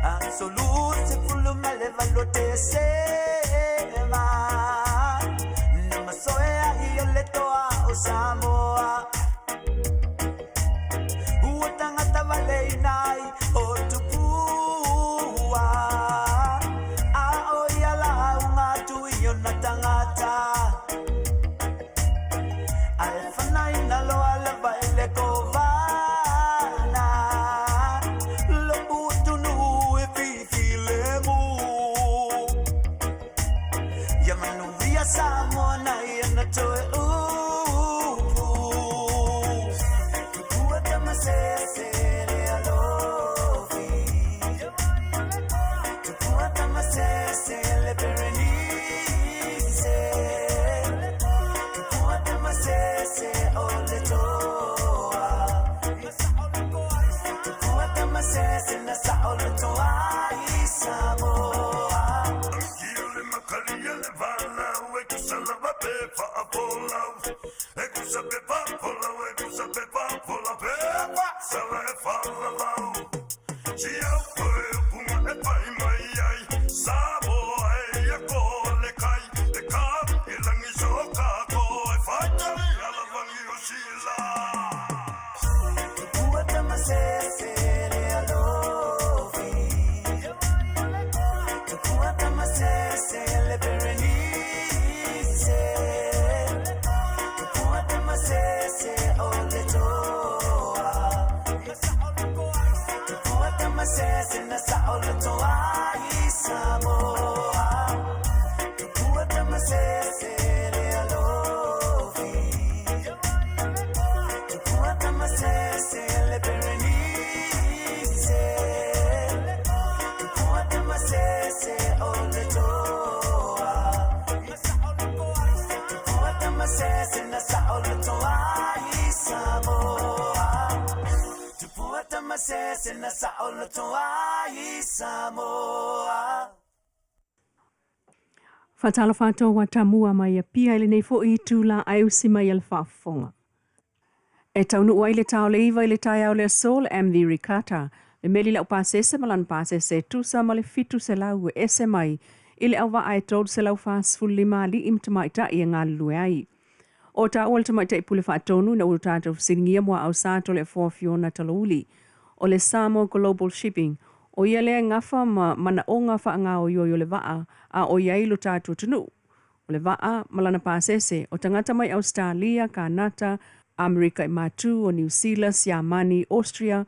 Absolute full maleva lo te sema nama soya io le toa o Samoa uotanga tavale nai o tupua a oya la unga tu io na tangata alfana ina lo ala baile kova Samoa na ina toe tupua tamasese le alofi tupua tamasese le berenice tupua tamasese ole toa tupua tamasese na sa ole toa i Samoa Gile makalia le vala Fatala fato wa tamua mai a pia ele nei fo i tu la ausi mai al Faafofoga. E taunu ua ile tau le iwa ile tai au le sol MV Ricata, le meli la upasese malan pasese tusa ma le fitu se lau e ese mai, ile au wa ai tolu se lau fasful lima li imtamaita i ngā lue ai. O ta ua tamaita i pule faatonu na urutata usiringia mua au sato le Fiona Talauli, o le Samoa Global Shipping, o ia lea ngafa mana o ngafa ngā o yo le waa, a o ia ilo tātua tunu. O le waa malana pasese o tangata mai Australia, Kanata, Amerika i matu o New Zealand, Siamani, Austria,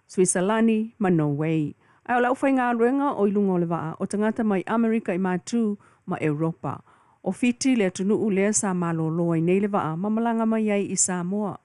Switzerlandi, ma Norway. Ai o lau whai ngā ruenga o ilunga o le waa o tangata mai Amerika i matu ma Europa. O fiti le tunu lea sa malolo ai nei le waa mamalanga mai ai i Samoa.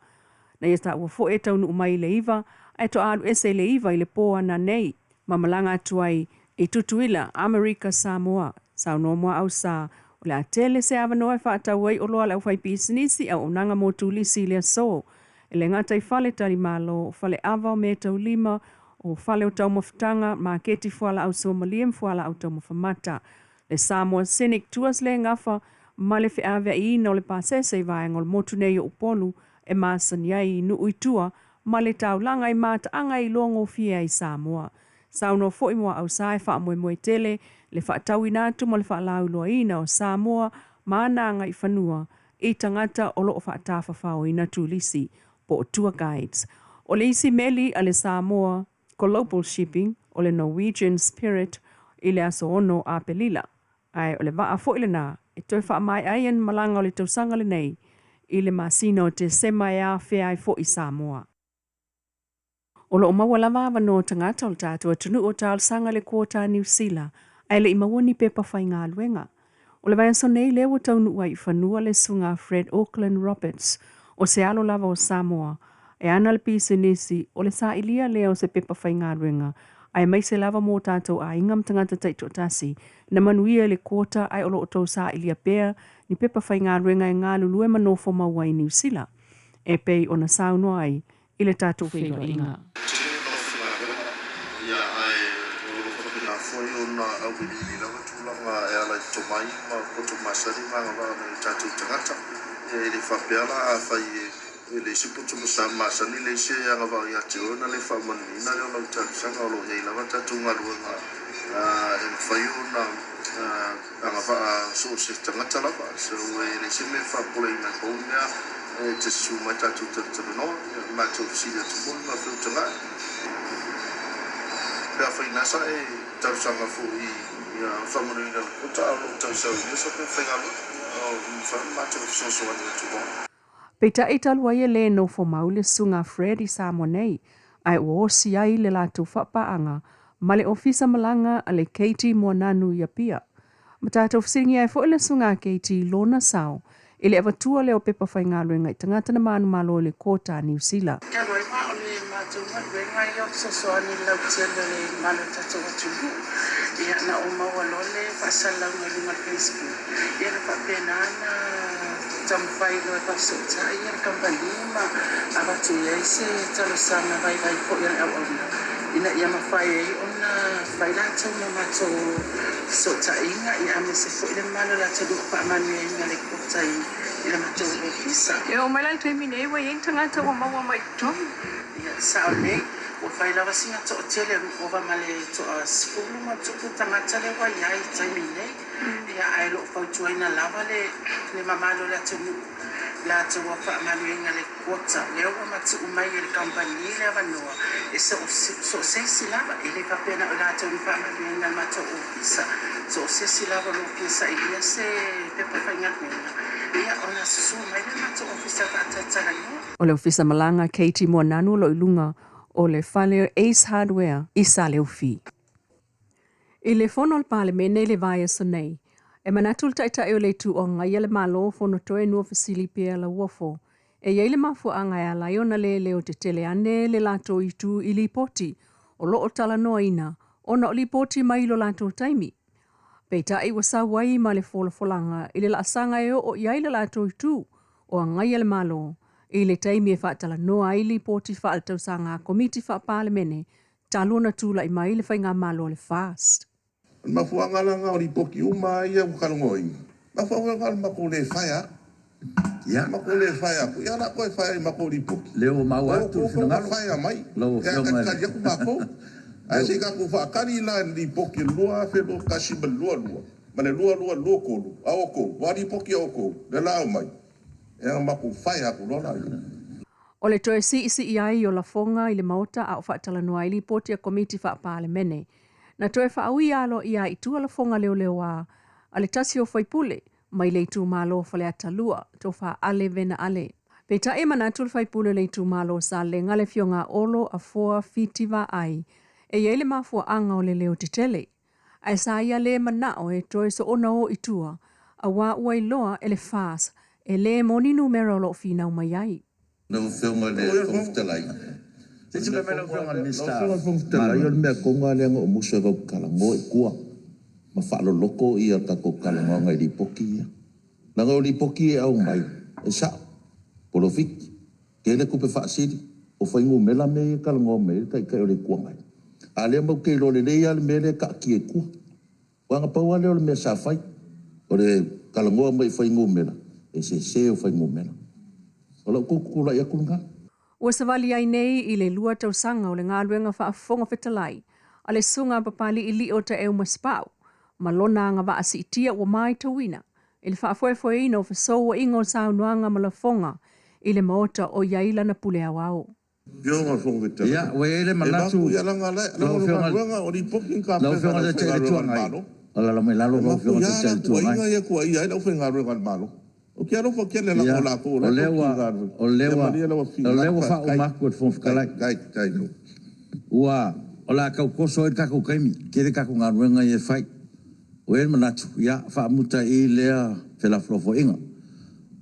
Na ia ta ua fo e tau nu mai le iwa, ai to alu ese le iwa i le poa na nei, mamalanga atu ai i tutuila Amerika Samoa, sau no mua au sa, o le atele se awa noa e whaatau ai o loa lau whai pisinisi au unanga mo tulisi le so, e le ngata i fale tali malo, fale awa o me tau lima, o fale o tau mawhitanga, maketi fuala au Somaliam fuala au tau mawhamata. Le Samoa Scenic Tours le ngafa, male fe awea i ina o le pasese i vaenga o le motu nei o upolu, e masani ai nu uitua, ma le tau langa i mata anga i longo fia i Samoa. Sauno fo i mua au sae wha moe tele, le wha tau inatu ma le wha lau loa ina o Samoa, maana anga i whanua, i tangata o loo wha tafa whao ina tulisi, po tour guides. O le isi meli a le Samoa, Global Shipping, o le Norwegian Spirit, i le aso ono a pelila. Ai o le waa fo ile na, e toi wha mai aien malanga o le tausanga le nei, i le masino te sema e a whea i fo i Samoa. O lo maua lava no tangata o le tātua tunu o tāl sanga le kōta New Zealand, ai le imawani pepa whai ngā luenga. O le vai aso nei lewa taunu ua i whanua le sunga Fred Auckland Roberts, o se alo lava o Samoa, e ana le pisinisi o le sa ilia leo se pepa whai ngā luenga, ai mai se lava mō tātou a ingam tangata taito tasi, na manuia le kōta ai o lo o tau sa ilia pēr, ni pepa whai ngā ruenga e ngā lulue manofo maua i New Zealand. E pei o na sauno ai, i le tātou whenua inga. Ia ai, o foi ona au i lawa tūlanga e ala i tomai ma koto masari manga wā me tātou tangata. E le whapeala a whai e le siputu mo sa masani le se anga wā i ate ona le whamanina le ona utāpisanga o lo hei lawa tātou ngaruanga. E whai ona anga wā so se tangata lawa. So e le se me whapole i mai pōmea te su mai tātou tātou noa. Mātou sida tupuni ma whiu tanga. Pea whai nasa e tausanga fu i whamanina le kota o tausau i usa pe whaingalu. O whai mātou Suasua ni tupuni. Peita e talu ai e le no fo maule sunga Fred i Samoa nei, ai o si ai le latu whapaanga, ma le ofisa malanga a le Katie Moananu ia pia. Ma tātou whasingi ai fo le sunga Katie lona sao, e le avatua leo pepa whai ngā luenga i tangata na manu malo le kōta New Zealand. Kia roi maa o le mātou luenga i o sosoa ni lau tiana le mana tātou atu. Ia na o maua lole whasalau ngai lunga Facebook. Ia na whapena ana tampai no pa so tai ia kampanima abatu ese talo sana vai po ia ona ina ia mafai ai ona vai la tau ma to so tai ia me se fo ile malo la tau pa Manuia ia le kotai ina ma tau ofisa e o mai la tau mine wa ia tanga tau ma mai to ia sa le o fai la vasinga to tele o va male to skulu ma to tanga tale wa ia tai mine ia ai lo fa tuina lava le mamalo la tunu la tu wa fa Manuia le kota le o ma tu mai le compagnie le vanoa e so se silava ele fa pena la tu fa Manuia ma to ofisa so se silava lo pisa ia se pepa fanga ia ona su mai le ma to ofisa fa tata o le ofisa malanga Katie Moananu lo ilunga o le fale Ace Hardware i sale ufi. I le fono al palemene le vai so nei. E manatul taita e le tu o ngai le malo fono toe no fasili pia la wofo. E ye le mafu anga ya la yona le o te tele ane le lato i tu i li poti. O lo o tala noa ina. Ona o li poti mai lo lato taimi. Peita i wasa wai ma le fola folanga. I le la asanga e o iai le lato i tu. O ngai le malo. I le taimi e whaatala noa i li poti whaatau sanga komiti wha palemene. Talona tula i mai le whainga malo le fast. Mafuanga langa o li poki uma ia ukalongoi. Mafuanga mako le faya. Ya. Mako le faya. Ia na koe faya i mako li poki. Leo mau atu sinanga faya mai. Lo ka ku mako. Ai se ka ku fa kari la li poki lua fe lo kasi be lua. Mane lua ko. A ko. Wa li poki o ko. Le la mai. E mako faya ku lona. O le toe si isi iai o la fonga i le maota a o whaatala noa i li poti a komiti wha palemene. Na toe wha aui alo ia i tua la fonga leo a le tasi o whaipule mai le tu malo fale atalua to fa ale vena ale. Pe ta e manatul fai pule le tu malo sa le ngale fionga olo a foa fitiva ai e yele mafua anga o le leo titele. Ai sa ia le manao e toi so ona o itua a wa uai loa ele fas e le moni numero lo fina umayai. No fionga le Fetalaiga. Se se me lo fionga mista. Ma yo me konga le ngo muso ko kala ngo e kua. Ma fa lo loko ia ta ko kala ngo ngai di poki. Na ngo di poki au mai. E sa. Polofit. Ke le ko pe fa sidi. O fa ngo mela me kala ngo me kai kai le kua mai. Ale mo ke lo le ia le me le ka ki e kua. Wanga pa wale o le me sa fai. O le kala ngo mai fa ngo mela. E se o fa ngo mela. Ola kukula ia kulunga. Ua savali ai nei i le lua tausanga o le ngāluenga Faafofoga Fetalai, a le sunga papali i li o te eo maspau, ma lona nga wa asi itia ua mai tawina, i le Faafofogaina o fasou o ingo saunuanga ma la fonga, i le maota o iaila na pule awao. Fionga fonga Fetalai. Ia, ue ele manatu. Ia langa le, langa o di poking ka pena. Lau fionga le te tuangai. Ala la me lalo lau fionga te tuangai. Ia kua ia lau fionga ruenga malo. O kia rofa kia le lako lako. O lewa fa o maku e Fofogaina. Gai no. Ua, o la kau koso e kako kaimi, kere kako ngā ruenga e fai. O e manatu, ia, fa muta i lea Fetalaiga.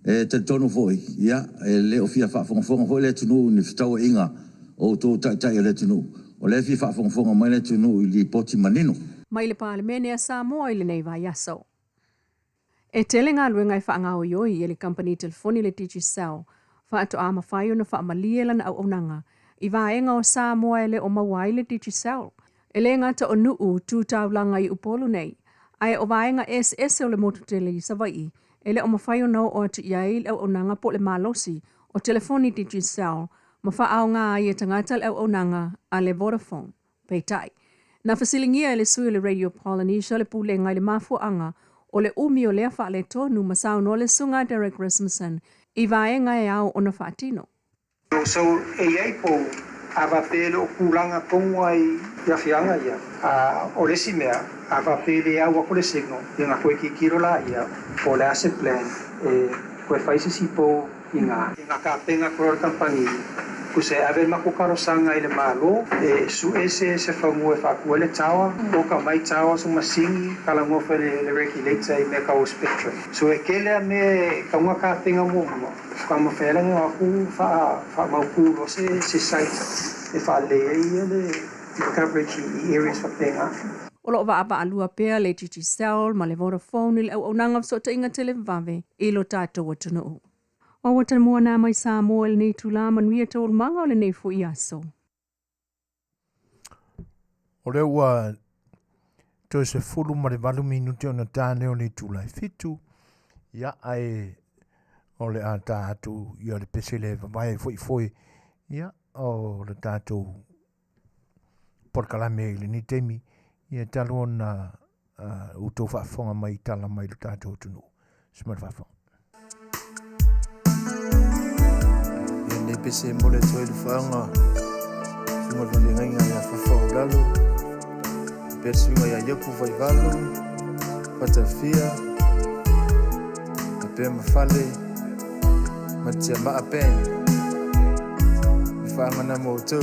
E te tono foi, ia, e le o fia Faafofoga foi le tunu ni Fetalaiga o tō tai le tunu. O le fia Faafofoga mai le tunu i li poti manino. Mai le palemene a Samoa i le nei vai aso. E tele ngā luenga i whaangao ioi e le company telefoni le Digicel, wha ato a mawhai o na wha amalie lana au aunanga, i vaenga o Samoa e le o mawai le Digicel. E le ngata o nuu tūtau langa i upolu nei, ai o vaenga SS o le mototele i Savai, e le o mawhai o nau o atu iai le au aunanga po le malosi o telefoni Digicel, ma wha au ngā i e tangata le au aunanga a le Vodafone, peitai. Na fasilingia e le sui le Radio Polynesia le pulenga i le mafuanga, o le umi o lea wha le tonu masau no le sunga Derek Rasmussen i vaenga e au o na whaatino. So e iei po awa pele o kulanga konga i Afianga ia. O le si mea awa pele au ako le signo i ngā koe ki kiro la ia o le asset plan e koe whaise si po i ngā kāpenga koro kampani. Kuse ave mako karosanga i le malo e su ese se whangu e whakua le tawa o ka mai tawa su masingi kala ngofa le regulator i me ka o spectrum. So e kelea me ka unga ka tenga mo ka mawhela nga aku wha maukuro se site e wha lea i le coverage i areas wha tenga. O lo wa apa alua pea le Digicel ma le Vodafone i le au nanga so te inga tele vave i lo tātou atuna o. O wata mua nā mai Samoa le nei tula Manuia tō manga o le nei fu i aso. O le ua to se fulu ma le valu minuti o na tāne o le tula i fitu. Ia ai o le a tātou i o le pesele vai foi. Ia o le tātou porkalame i le ni temi. Ia talo na uto whaafonga mai tala mai le tātou tunu. Smart whaafonga. Ne pese mole toi le fanga finga vale ngai ya Fofogaina persuinga ya yoku vai valo patafia ape mafale matia ma apen fanga na moto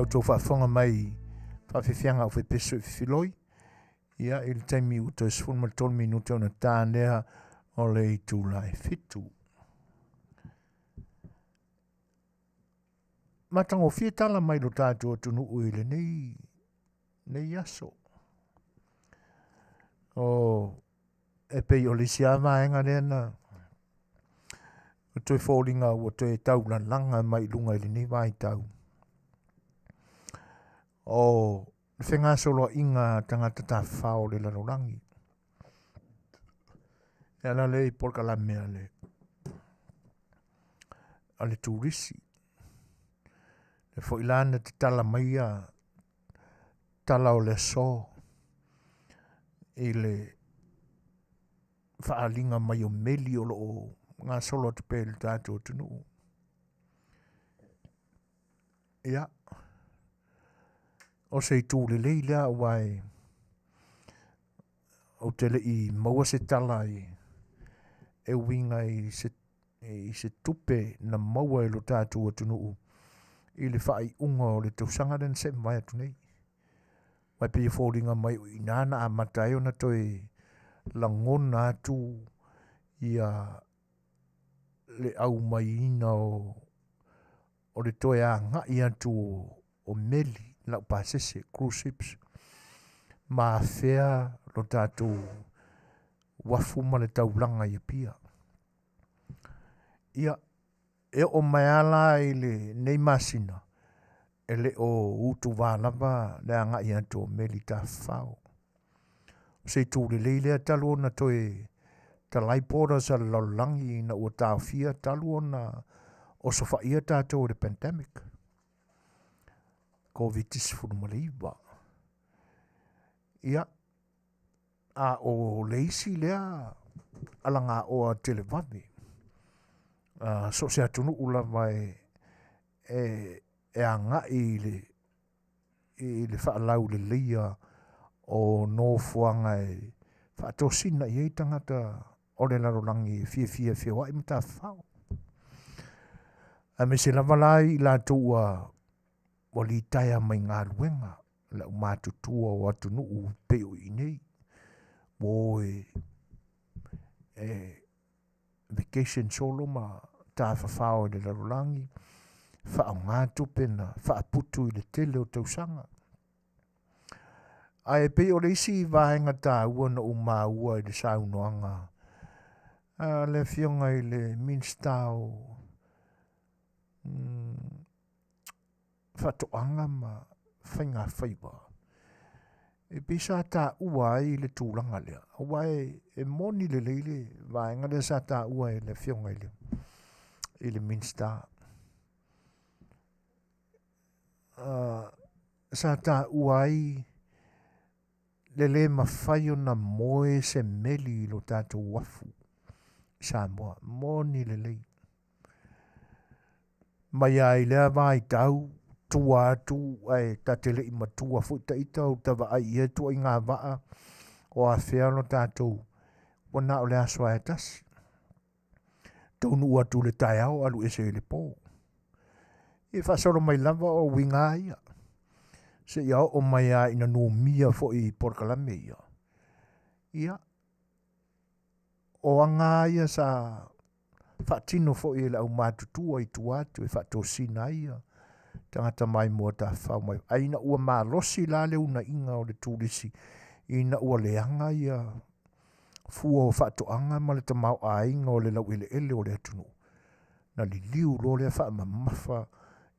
au tō whaafonga mai whawhiwhianga o whepeso i whiwhiloi. Ia i le taimi u tō sifun ma tōl minute o na tānea o le i tūlai whitu. Matango whietala mai lo tātua tunu uile nei aso. O e pei o le siama enga rena. O toi fōringa o toi tau na langa mai lunga ili ni vai tau. O whenga solo inga tangata ta whao le larorangi. E ala le i porka la mea le. Ale tūrisi. Le fo ilana te tala maia tala o le so. I le whaalinga mai o meli o loo ngā solo te pēle tātou tunu. Ia. O se i tūle leilea wai o tele i maua se tala i e winga i se tupe na maua i lo tātou tunu. I le whai unga o le tausanga den se mai atu nei. Mai pia fōringa mai o inana a matai o na toi langona atu ia le au mai ina o le toi a ngai atu o meli la upasese cruise ships ma fea lo tātou wafu ma le taulanga ia pia. Ia e o mai ala i le nei masina e le o utu wālava le anga i anto meli ta whao. Se tū le leilea talo na toi talai pora sa laulangi na ua tāo fia talo na o sofa ia tātou le pandemic. COVID-19 maleiwa. Ia a o leisi lea alanga o a televave. So se atunu ula vai e anga i le whaalau le leia o no fuanga e whaatosina i eitangata o le larolangi fia wai mta whao. A me se lavalai i la tua o li taia mai ngā ruenga la umatutua o atunu u peo i nei. Woe vacation solo ma tā whawhao i le larolangi. Wha ngā tupena, wha putu i le tele o tausanga. Ai pe o le isi vaenga tā ua na uma ua i le saunoanga. Le fionga i le minstao. Whatoanga ma whainga whaiwa. E pisa tā ua i le tūlanga lea. Wai e moni le leile vaenga le sa tā ua i le fionga i le minstao. Sa tā uai le mawhaio na moe se meli lo tātou wafu Samoa, moni le lei. Mai ai lea vai tau, tua atu, ai tatele i matua fuita i tau, tawa ai ia tua i ngā waa o a whea lo tātou, wana o le aswa e tasi. Taunu atu le tai au alu ese le pō. E whasoro mai lava o winga ia. Se ia o mai a ina no mia fo i porkalame ia. Ia. O anga ia sa whatino fo i la au mātutua i tuatu e whatosina ia. Tangata mai mua ta whau mai. Aina ua mā losi la leo na inga o le tūrisi. Ina ua leanga ia. Fua o whatoanga ma le tamau a inga o le lau ele o le atunu. Na li liu lo le wha mamafa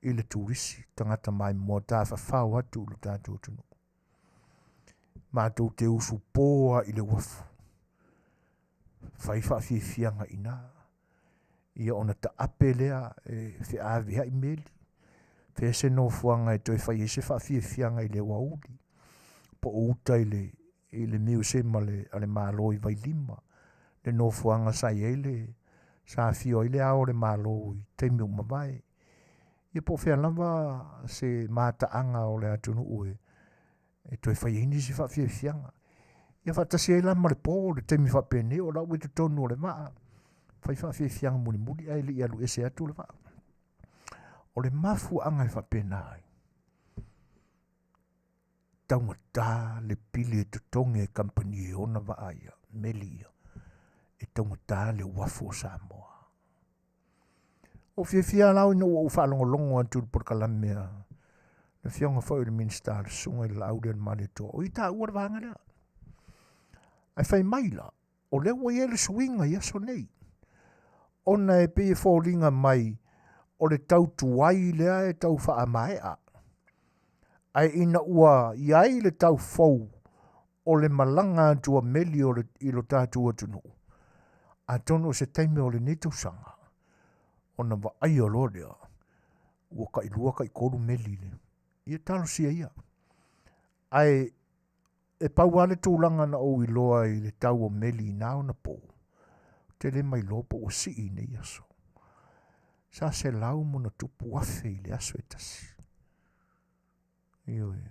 i le tūrisi, tangata mai mua tā whawhau atu lo tātou tunu. Mātou te usu pōa i le wafu. Whaiwha whiwhianga i nā. Ia ona ta ape lea e whi awe hai meli. Whi se no fuanga e toi whai se wha whiwhianga i le wauli. Po uta i le miu se ma le māloi vai lima. Le no fuanga sai ele, sa fio i le ao le māloi, te miu mawai. Ia po whea lava se mātaanga o le atunu ue. E toi whai ini si wha whiwhianga. Ia whatasi e lama le pō, le temi whapene o lau e te tonu o le maa. Whai wha whiwhianga muni ai li alu ese atu le maa. O le mafu anga e whapena ai. taumata le pili e tutonge company e ona vaaya, meli ia. E taumata le wafo Samoa. O fia lau ina ua whaalongolongo atu por kalamea. Na fionga whau le minister sunga i la aude mani toa. O i tā ua vanga lea. Ai whai maila. O lea ua ele swinga i aso nei. Ona e peye fōlinga mai. O le tau tuai lea e tau wha amaea. Ai ina ua iai le tau fau. O le malanga tua meli o le ilo tātua tunu. A tono se taime o le neto sanga. Ona wa ai o lodea. Ua ka ilua ka i koru meli le. Ia talo sia ia. Ai e pau ale tūlanga na o iloa i le tau o meli nao na po. Te le mai lopo o si i ne iaso. Sa se lau mo na tupu afe i le aso e tasi. Io e.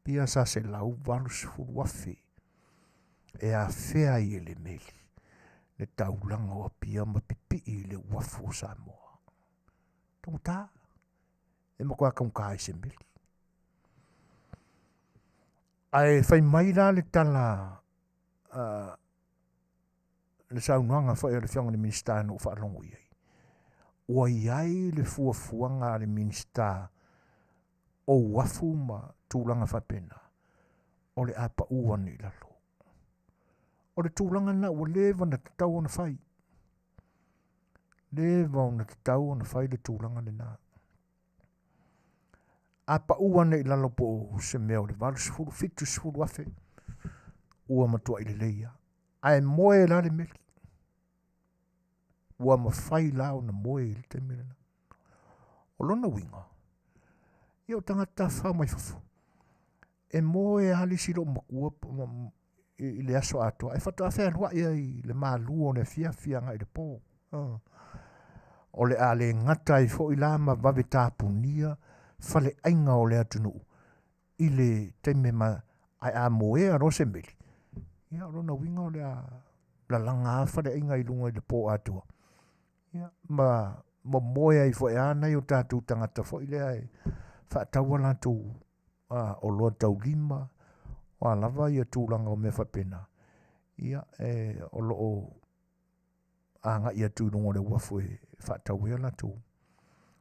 Pia sa se lau walu se furu afe. E a fea i le meli. Le taulanga o pia ma pipi i le wafu Samoa. Tongu tā. E ma kua kaunkai se meli. Ai fai mai la le tala le saunuanga fai le fionga le minister no whaalongo iai. Ua iai le fuafuanga le minister o wafu ma tūlanga whapena. O le apa ua ni lalo. O le tūlanga na ua lewa na tatau ona whai. Lewa na tatau ona whai le tūlanga le na. Apa ua nei lalo po se meo le walu sifuru fitu sifuru afe. Ua matua ile leia. Ai moe la le meli. Ua mawhai lao na moe ile te mele na. O lona winga. Ia o tangata whau mai fufu. E moe hali siro makua i le aso atoa. E whatu awhea lua ia i le mālua o le Afiafi anga i le pō. O le a le ngata i fo i lama vawe tāpunia. Fale ainga o le atunu. I le teime ma ai a moe a rose meli. Ia o lona winga o le a la langa a fale ainga i lunga i le pō atoa. Ia ma moe ai fo e ana i o tātou tangata fo i le ai. Whaataua la tū o loa tau lima. O alava ia tūlanga o me whapena. Ia o loo anga ia tūlunga le wafu e whaatau ia la tū.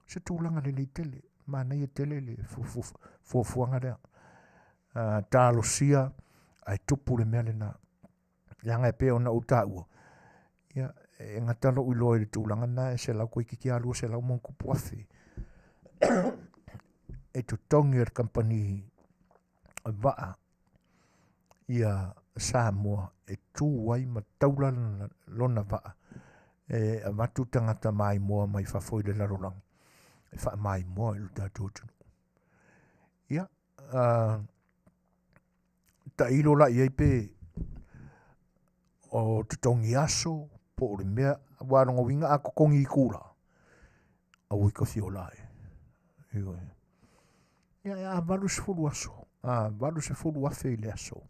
Se tūlanga le lei tele. Mana ia tele le fuafuanga rea. Tālo sia ai tupu le mea le na. Ianga e pe ona utaua. Ia e ngatalo uloa le tūlanga na e se lau koe kiki alua se lau monku puafi. E tutongi ar company vaa. Ia Samoa e tū wai ma taula lona vaa. E avatu tangata mai moa mai whafoi le larolangi. E wha mai moa i luta tōtunu. Ia. Ta ilo la iei pe o tutongi aso po ore mea waronga winga a kokongi i kura. A ui ka fiolai. Ioi. Ia a valu se furu aso. Valu se furu afe i le aso.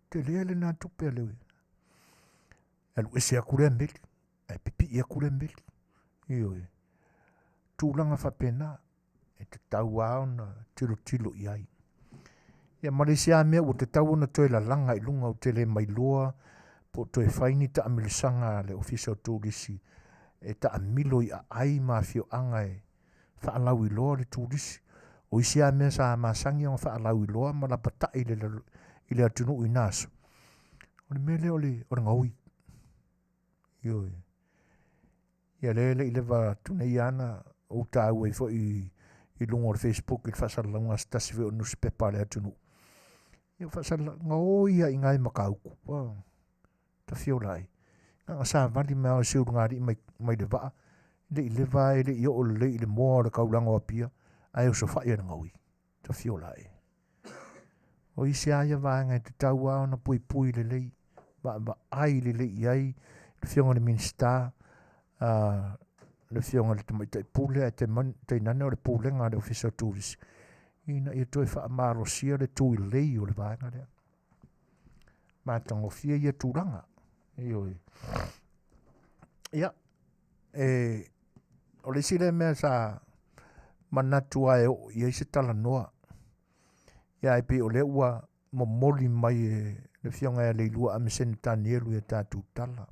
Te lea le nā tupe lewe. Elu ese a kure meli. E pipi i a kure meli. Ioi. Tūlanga whapena. E te tau ao na tilo iai. Ia Malaysia mea o te tau na toe la langa i lunga o te le mai loa. Po toe whaini ta amilisanga le official tūrisi. E ta amilo i a ai ma fio anga e. Whaalau i loa le tūrisi. O isia mea sa masangi o whaalau i loa ma la patai i le atunu i naso. O le mele o le ngaui. Ioi. Ia lele i lewa tune i ana o tāu e fo i lungo o Facebook i whasalanga stasi veo newspaper le atunu. Ia whasalanga o ia i ngai makauku. Ta fio lai. Nga sa vali mea o siuru ngari mai le vaa. Le i lewa e le i o le i le moa o le kaulanga o pia. Ai o so whaia na ngaui. Ta fio lai. O isi aia vanga e te tau ao na pui le lei. Va ai le lei ai. Le fionga le minister. Le fionga le tamaitai pule. Te nane o le pule ngā le official tourist. Ina i toi wha amaro sia le tui lei o le vanga lea. Mātango fia ia tūranga. Ioi. Ia. O le sile mea sa manatua e o ia se tala noa. Ia e pe o le ua momoli mai le fionga e leilua a mesene tani elu e tātou tala.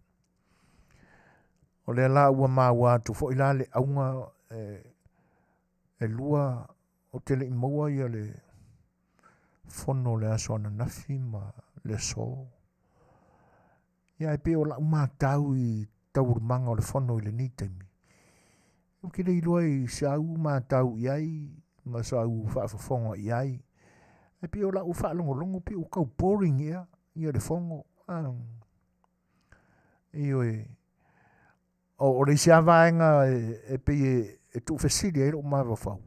O le la ua maua atu fo ila le aunga e lua o tele i maua ia le fono le aso ana nafi ma le so. Ia e pe o la umatau i taurumanga o le fono i le nitaimi. O kile i lua i sa u matau iai, ma sa u whaafafonga iai. E pe o la u whaalongolongo pe o kau boring ia le fongo. Io o le sia vaenga e pe e tu fesili e lo mawa fau.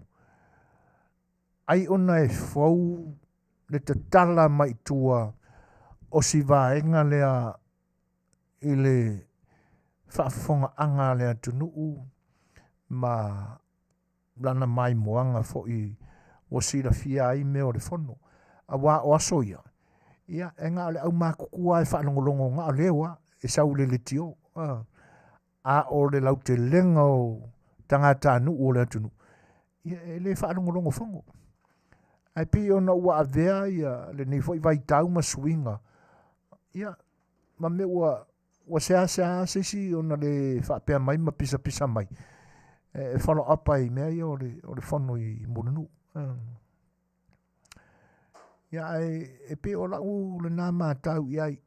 Ai ona e fau le tatala mai tua o si vaenga lea i le whaafafonga lea tunuu ma lana mai moanga fo i o sira fia ai me o le fono. A wā o aso ia. Ia e ngā le au mākukua e whaalongolongo ngā lewa e sau le tio. A o le lau te lenga o tangata anu o le atunu. Ia e le whaalongolongo fongo. Ai pi ona ua avea ia le nei fo i vai tau ma swinga. Ia ma me ua sea sisi ona le whaapea mai ma pisa mai. E follow up ai mea ia o le fono i murunu. Ia e pe o lau le nā mātau iai.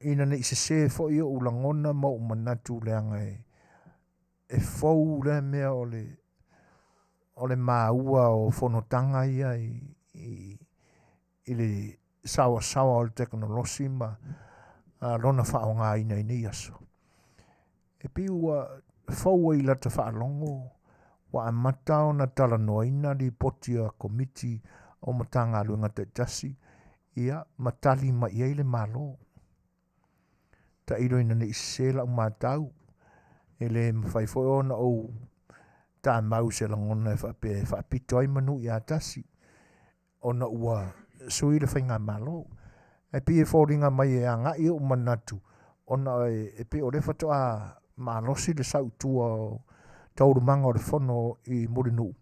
Ina ne se fo i o ulangona ma o manatu leanga e fau le mea o le maua o fonotanga ia i le sawa o le teknolosi ma lona whao ngā ina i aso. E pi ua fau i lata whaalongo wa amata o na tala noina li poti a komiti o matanga luenga te tasi ia matali ma iei le malo. Ta iro ina ne isela o matau e le mawhaifoi ona o ta mau se langona e whaapito ai manu i a tasi ona ua sui le whainga malo. E pi e fōringa mai e anga i o manatu ona e pi o le whatoa malosi le sau tua o taurumanga o le fono i murinu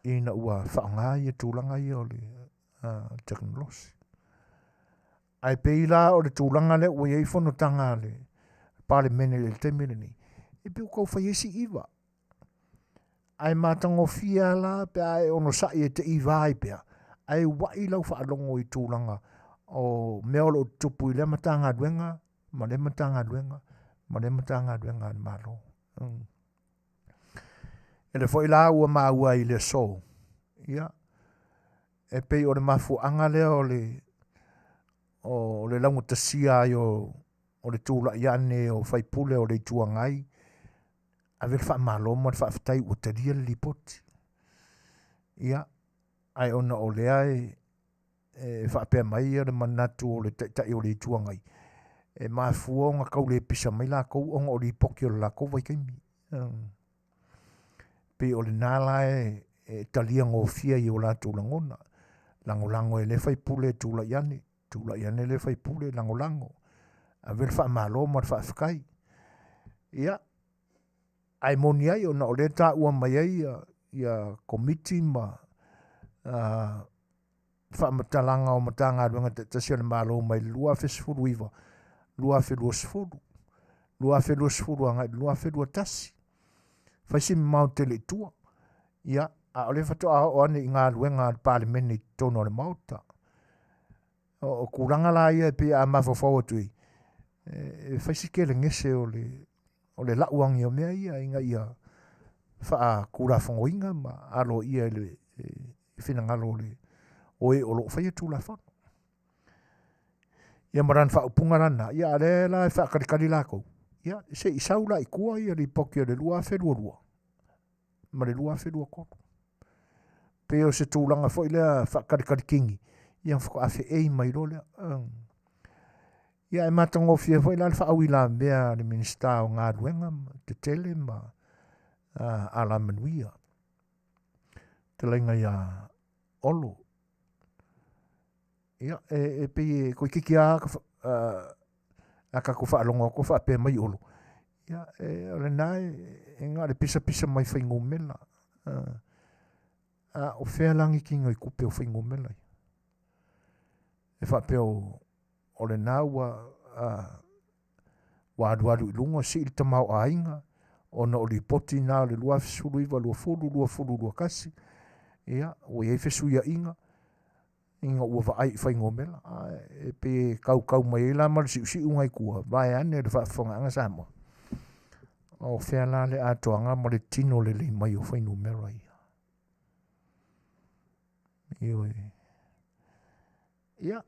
ina ua whaanga i e tūlanga i o le teknolosi. Ai pei la o le tūlanga le ua iei fono tanga le pale mene le te mene ni. E pi o kou whaiesi iwa. Ai mātango fia la pe ai ono sai e te iwa ai pia. Ai wai lau whaalongo i tūlanga o meolo tupu i le matanga duenga, ma le matanga duenga, ma le matanga duenga ni malo. E le fo ila ua maua i le so. Ia. E pei o le mafu anga lea o le launga tasia ai o le tūla iane o whaipule o le tuangai. A vele wha maloma le whaafitai ua taria le lipoti. Ia. Ai ona o lea e whaapea mai le manatu o le tai o le tuangai. E mafua o ngā kau le pisa mai la kou o ngā o le poki o la kou vai kaimi. Pe o le nala e talia ngō fia i o la tūlangona. Lango e le whaipule tūla iane. Tūla iane le whaipule lango. A vele wha maloma le whaafikai. Ia. Ai moni ai o na o le tā ua mai ai ia komiti ma whamatalanga o matanga runga te tasia le malo mai lua fesfuru iwa. Lua felua sfuru. Lua felua sfuru anga lua felua tasi. Faisi mau tele tua. Ia, a ole fatoa o ane i ngā luenga parlimeni tono le mauta. O kuranga la ia pe a mawhawhawa tui. Faisi kele ngese o le lauangi o mea ia inga ia wha kura whangoinga ma alo ia le whinangalo le oe o loo whaia tūla whanu. Ia maran wha upunga rana, ia ale la e wha karikari lako. Ia, se i saula i kua ia li poki o le lua whenua. Ma le lua whenua kono. Peo se tūlanga fo i lea wha karikari kingi. Ia whako awhi ei mai lo lea. Ia e matango fia fo i la wha au i la mea le minista o ngā ruenga, te tele ma ala Manuia. Te lainga ia olo. Ia, e pe koe kiki a ka ko whaalonga ko wha pe mai olo. Ia, e ole nai, e ngā le pisa mai whaingo mela. o whea langi ki ngai kupe o whaingo melai. E whapea o le nā wa aduadu i lunga si il tamau a inga, o na o li poti nā le lua fisuru iwa lua fulu lua kasi, ia, o iei fisu ia inga ua vaai whaingo mela, e pe kau mai la mara si ungai kua, vai ane le Faafofoga'aga Samoa. O whea la le atoanga ma le tino le mai o whaingo mela ia. Ioi. Ia.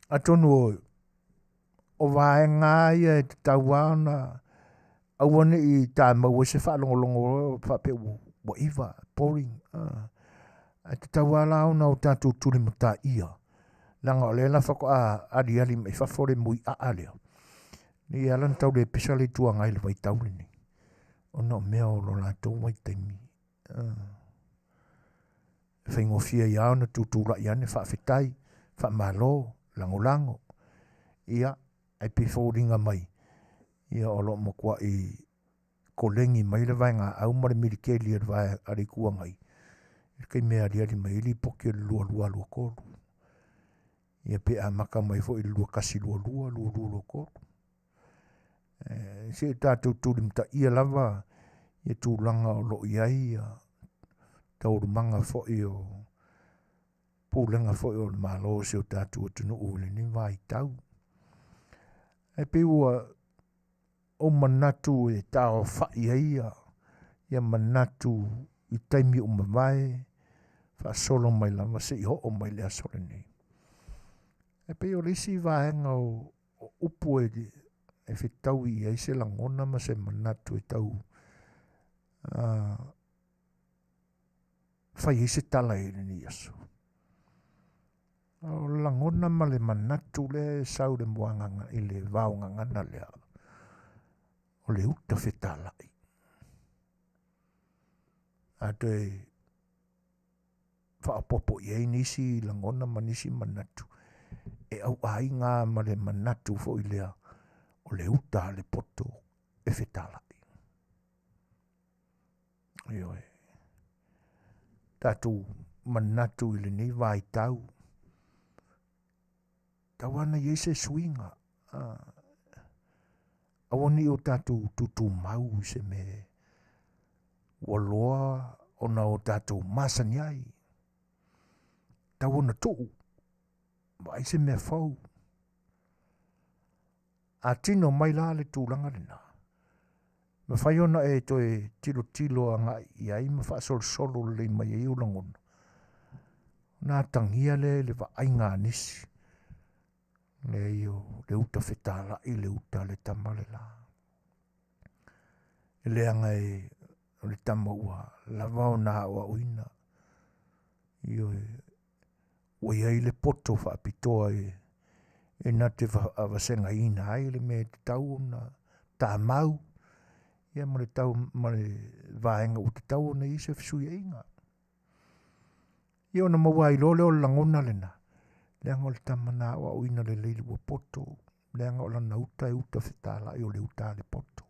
Atonu o vaenga ia e te tauana awane i tā maua se whaalongolongo whape wa iwa, boring. A te tauala au na o tātou turi mo tā ia. Langa o lela whako ari mai whafore mui a alea. Ni alan tau le pisa le tua ngai le vai taule ni. O na o mea o lo lātou mai taimi. Whaingofia i au na tūtūra i ane whaafetai, whaamalo, lango. Ia, ai pe whauringa mai. Ia o lo mo kua i kolengi mai le vai ngā au mare mirikeli ar vai ari kua ngai. Kei mea riari mai ili poki o lua kolu. Ia pe a maka mai fo i lua kasi lua kolu. Se tātou tūri mta ia lava, ia tūlanga o lo iai, taurumanga fo i o pūlenga fo i o malo se o tātou atunu ule ni vai tau. E pe ua o manatu e tāo whai ia manatu i taimi o mawai, fa solo mai lama se i ho o mai lea sole nei. E pe o risi vaenga o upu e whetau i eise langona ma se manatu e tau whai eise tala e ni aso. O langona ma le manatu le sau le muanganga i le vaungangana lea o le uta Fetalaiga. A te whaapopo i ei nisi langona ma nisi manatu. E au ainga ma le manatu fo i lea o le uta le poto e Fetalaiga. Ioe. Tatu manatu i le nei vai tau. Tawana i eise swinga. Awani o tatu tutu mau se me waloa o na o tātou masani ai. Tawana tuu. Vai se mea fau. A tino mai la le tūlanga rina. Ma whai ona e toi tilo anga i ai ma wha solo le mai e ulangona. Nā tangia le wa ainga nisi. Le io le uta Fetalaiga le uta le tamale la. Le anga e le tama ua lavao na ua uina. Io ua iai le poto wha apitoa e na te wasenga ina ai le me te tau na tā mau. Ia ma le tau ma le vaenga u te tau na isa fisui inga. Ia na maua i lole o langona le na. Le anga o le tamana ua uina le leili ua poto. Le anga o lana uta e uta Fetalaiga o le uta le poto.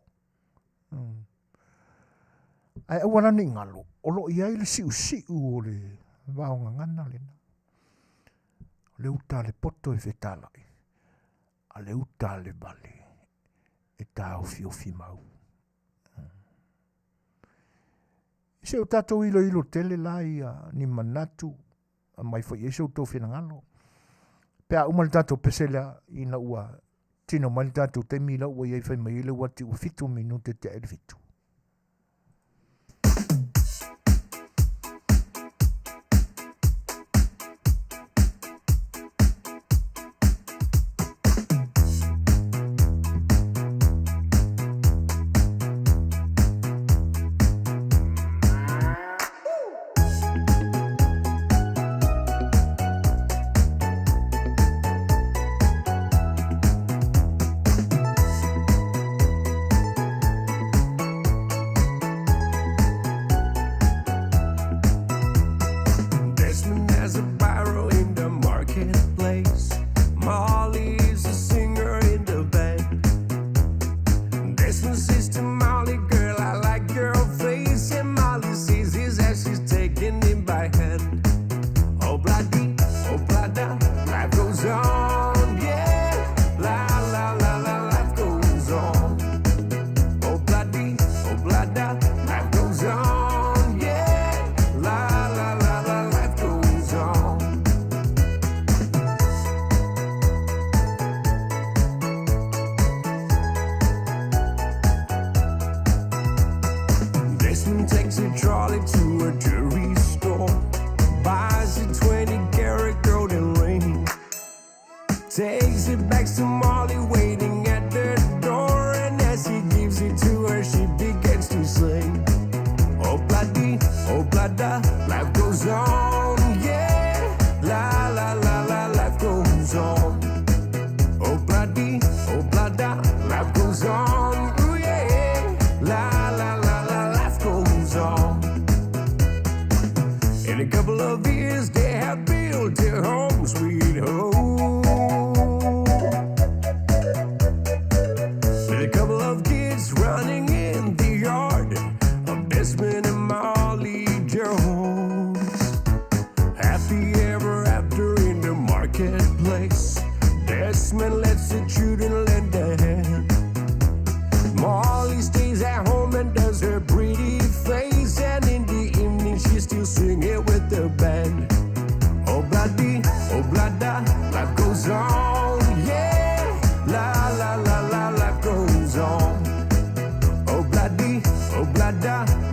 Ai awana ni ngalo, o lo iai le siu o le vaonga ngana le na. Le uta le poto e Fetalaiga. A le uta le vale. E tau fiofi mau. Se o tatou ilo tele lai ni manatu. A mai fo yeso tau fina ngalo. Pea umal tatou pesela ina ua. Tino mal tatou te mila ua iai fai mai ile wati u fitu minute te el fitu. Sister Molly, girl, I like girl face, and Molly sees his as she's taking Takes it back to Molly waiting at the door, and as he gives it to her, she begins to sing. Oh bloody, life goes on, yeah. La la la la, life goes on. Oh bloody, life goes on, ooh yeah. La la la la, life goes on. In a couple of years, they have built their home, sweet home. With a couple of kids running in the yard of Desmond and Molly Jones. Happy ever after in the marketplace. Desmond lets the children lend a hand. Molly stays at home and does her pretty face, and in the evening she still singing with the band. Oh bloody, life goes on, yeah. La la la la, life goes on. Oh bloody,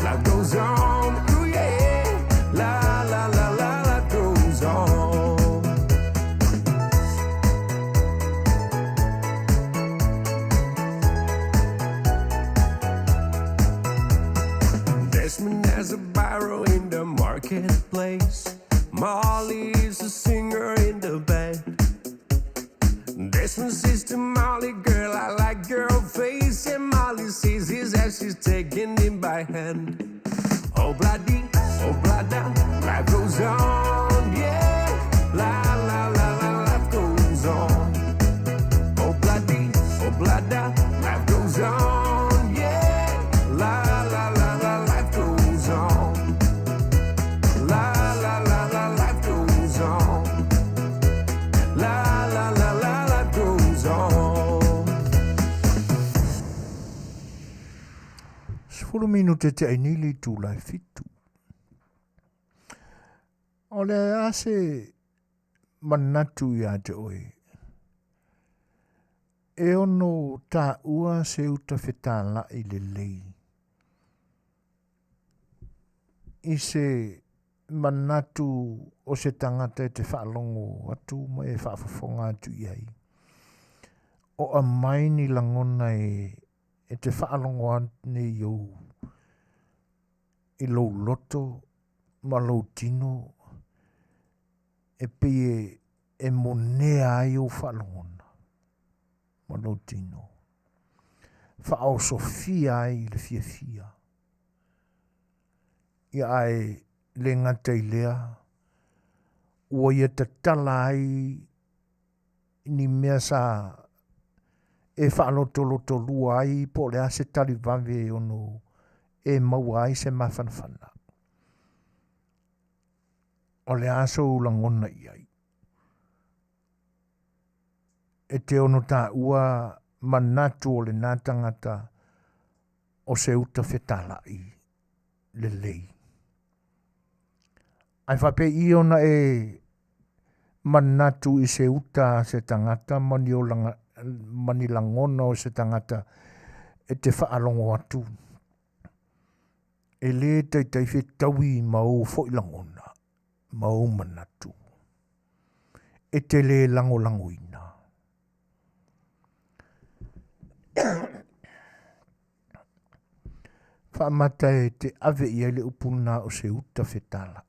life goes on, ooh yeah. La la la la, life goes on. Desmond has a barrow in the marketplace. Molly is a singer in the band. Desmond says to Molly, girl, I like your face. And Molly sees his as she's taking him by hand. Oh bloody, life goes on, yeah. La la la la, life goes on. Oh bloody, life goes on, yeah. La la la la, life goes on. La la la la, life goes on. La la la la, life goes on. 10 minute te ainili tu lai fitu. O le ase manatu ia te oe. E ono ta ua se uta fetala i le lei. I se manatu o se tangata e te whaalongo atu ma e whaafofonga atu iai. O a maini langona e te whaalongo ane iou. I lou loto, ma lou tino, e pie e monea ai o whaalongona. Ma lou tino. Whaao sofia ai le fia. Ia ai le ngata i lea, ua ia te tala ai ni mea sa e whaaloto lua ai po le ase tali vave ono e maua ai se mawhanawhana. O le aso ulangona i ai. E te ono tā ua manatu o le nātangata o se uta fetalai le lei. Ai whape i ona e manatu i se uta se tangata mani langona o se tangata e te whaalongo atu. E le tai whetaui mau fo ilangona, mau manatu. E te le langoina. Whaamata e te ave i ele upuna o se uta whetala.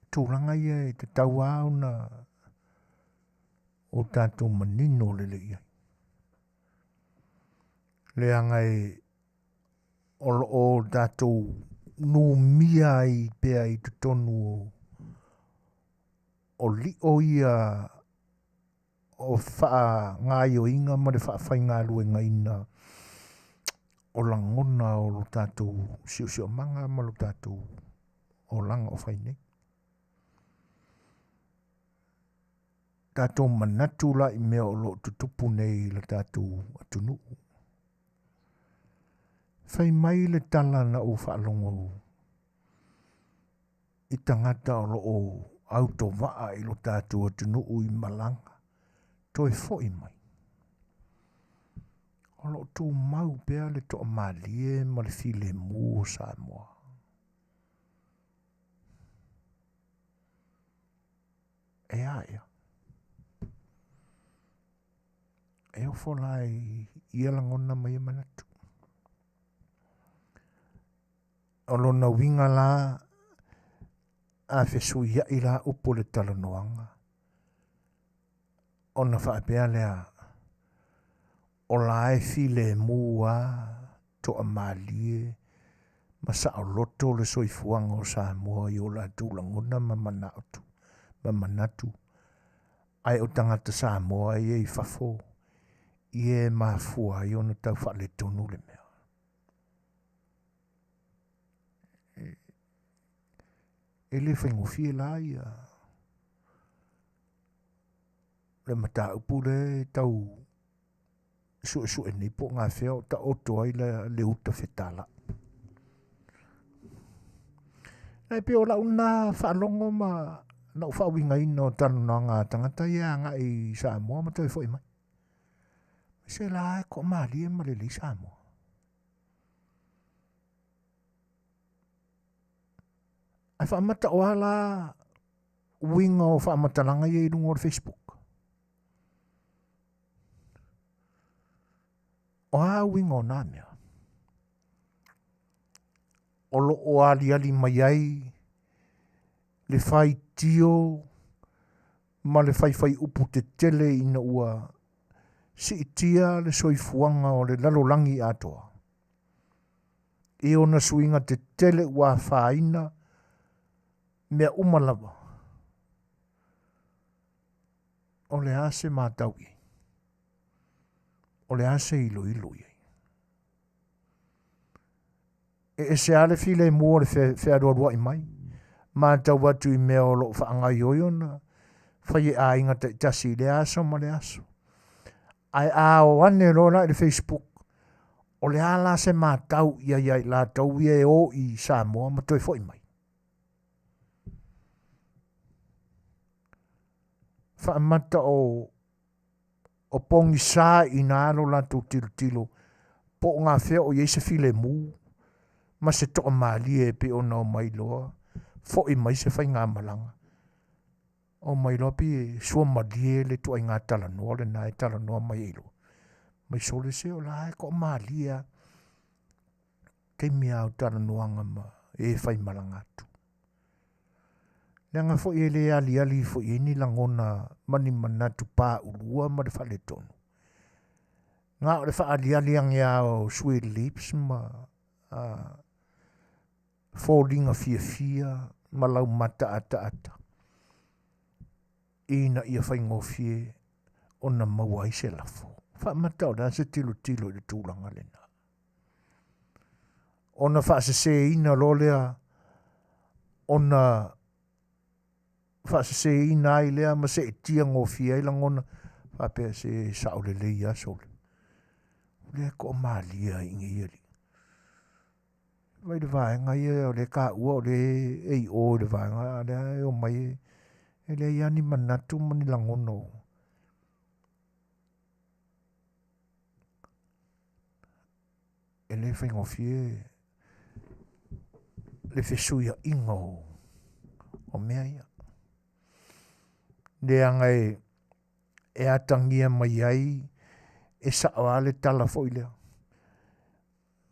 Tūranga ia e te taua na o tātou manino le ia. Le anga e o tātou numia i pea i te tonu o li o ia o wha ngā o inga ma le wha whai ngā luenga ina o langona o lo tātou sio manga ma lo tātou o langa o whai nei. Tātou manatu la i mea o lo tutupu nei le tātou atunu. Whai mai le tala na o whaalongo i tangata o lo o auto waa i lo tātou atunu i malanga. Toi fo i mai. O lo tō mau bea le tō malie ma le file mō Samoa. Ea. E o folai ia langona mai manatu. O lona winga la a fesuia i la upo le talanoanga. O na whaapea lea o la e file mua to a malie ma sa o loto le soifuanga o Samoa i o la tūlangona ma manatu. Ai o tangata Samoa i e fafo i e mafua i ona tau wha le tonu le mea. E le whaingofie la ia le mata upu le tau su e nipo ngā wheo ta oto ai le uta fetala. Nei pe o la una whaalongo ma na u whaawinga ino tanu na ngā tangata ia ngā i Samoa ma toi fo i mai. Se la e ko maali e ma le li Samoa. Ai whaamata o ala winga o whaamatalanga i rungo o Facebook. O a winga o nā mea. O lo o ali mai ai le whai tio ma le whai upu te tele ina ua si itia le soifuanga o le lalolangi atoa. E ona suinga te tele ua whaina mea umalawa. O le ase mātau i. O le ase ilo i. E se ale file mua le whearoa i mai. Mātau watu i mea o lo whaangai oiona. Whai a inga te tasi le aso ma le aso. Ai a o ane rola i le Facebook. O le ala se mātau i la tau i e o i Samoa ma toi fo i mai. Whaamata o pongi sā i nāro la tū tilo. Po ngā whea o yeise file mū. Ma se toa maali e pe o nao mai loa. Fo i mai se whai ngā malanga. O mai loa pi sua malie le tua i ngā talanoa le nā e talanoa mai ilo. Mai sole se o la e ko maali a kei mea o talanoanga ma e whai malanga tu. Nanga fo i le ali fo i ni langona mani manatu pā urua ma le whale tonu. Ngā o le wha ali angia o sweet lips ma falling a fia ma lau mata ata. Ina ia whai ngofie o na maua i se lafo. Wha matau da se tilo i le tūlanga lena. O na wha se ina lolea o na wha se ina i lea ma se tia ngofie i langona wha pia se saole leia sole. Lea ko maalia ingi iari. Vai le vaenga ia o le ka ua o le ei o le vaenga le o mai e le iani manatu mani langono. E le whaingofie le whesuia ingo o mea ia. Le angai e atangia mai ai e saoa le tala fo i lea.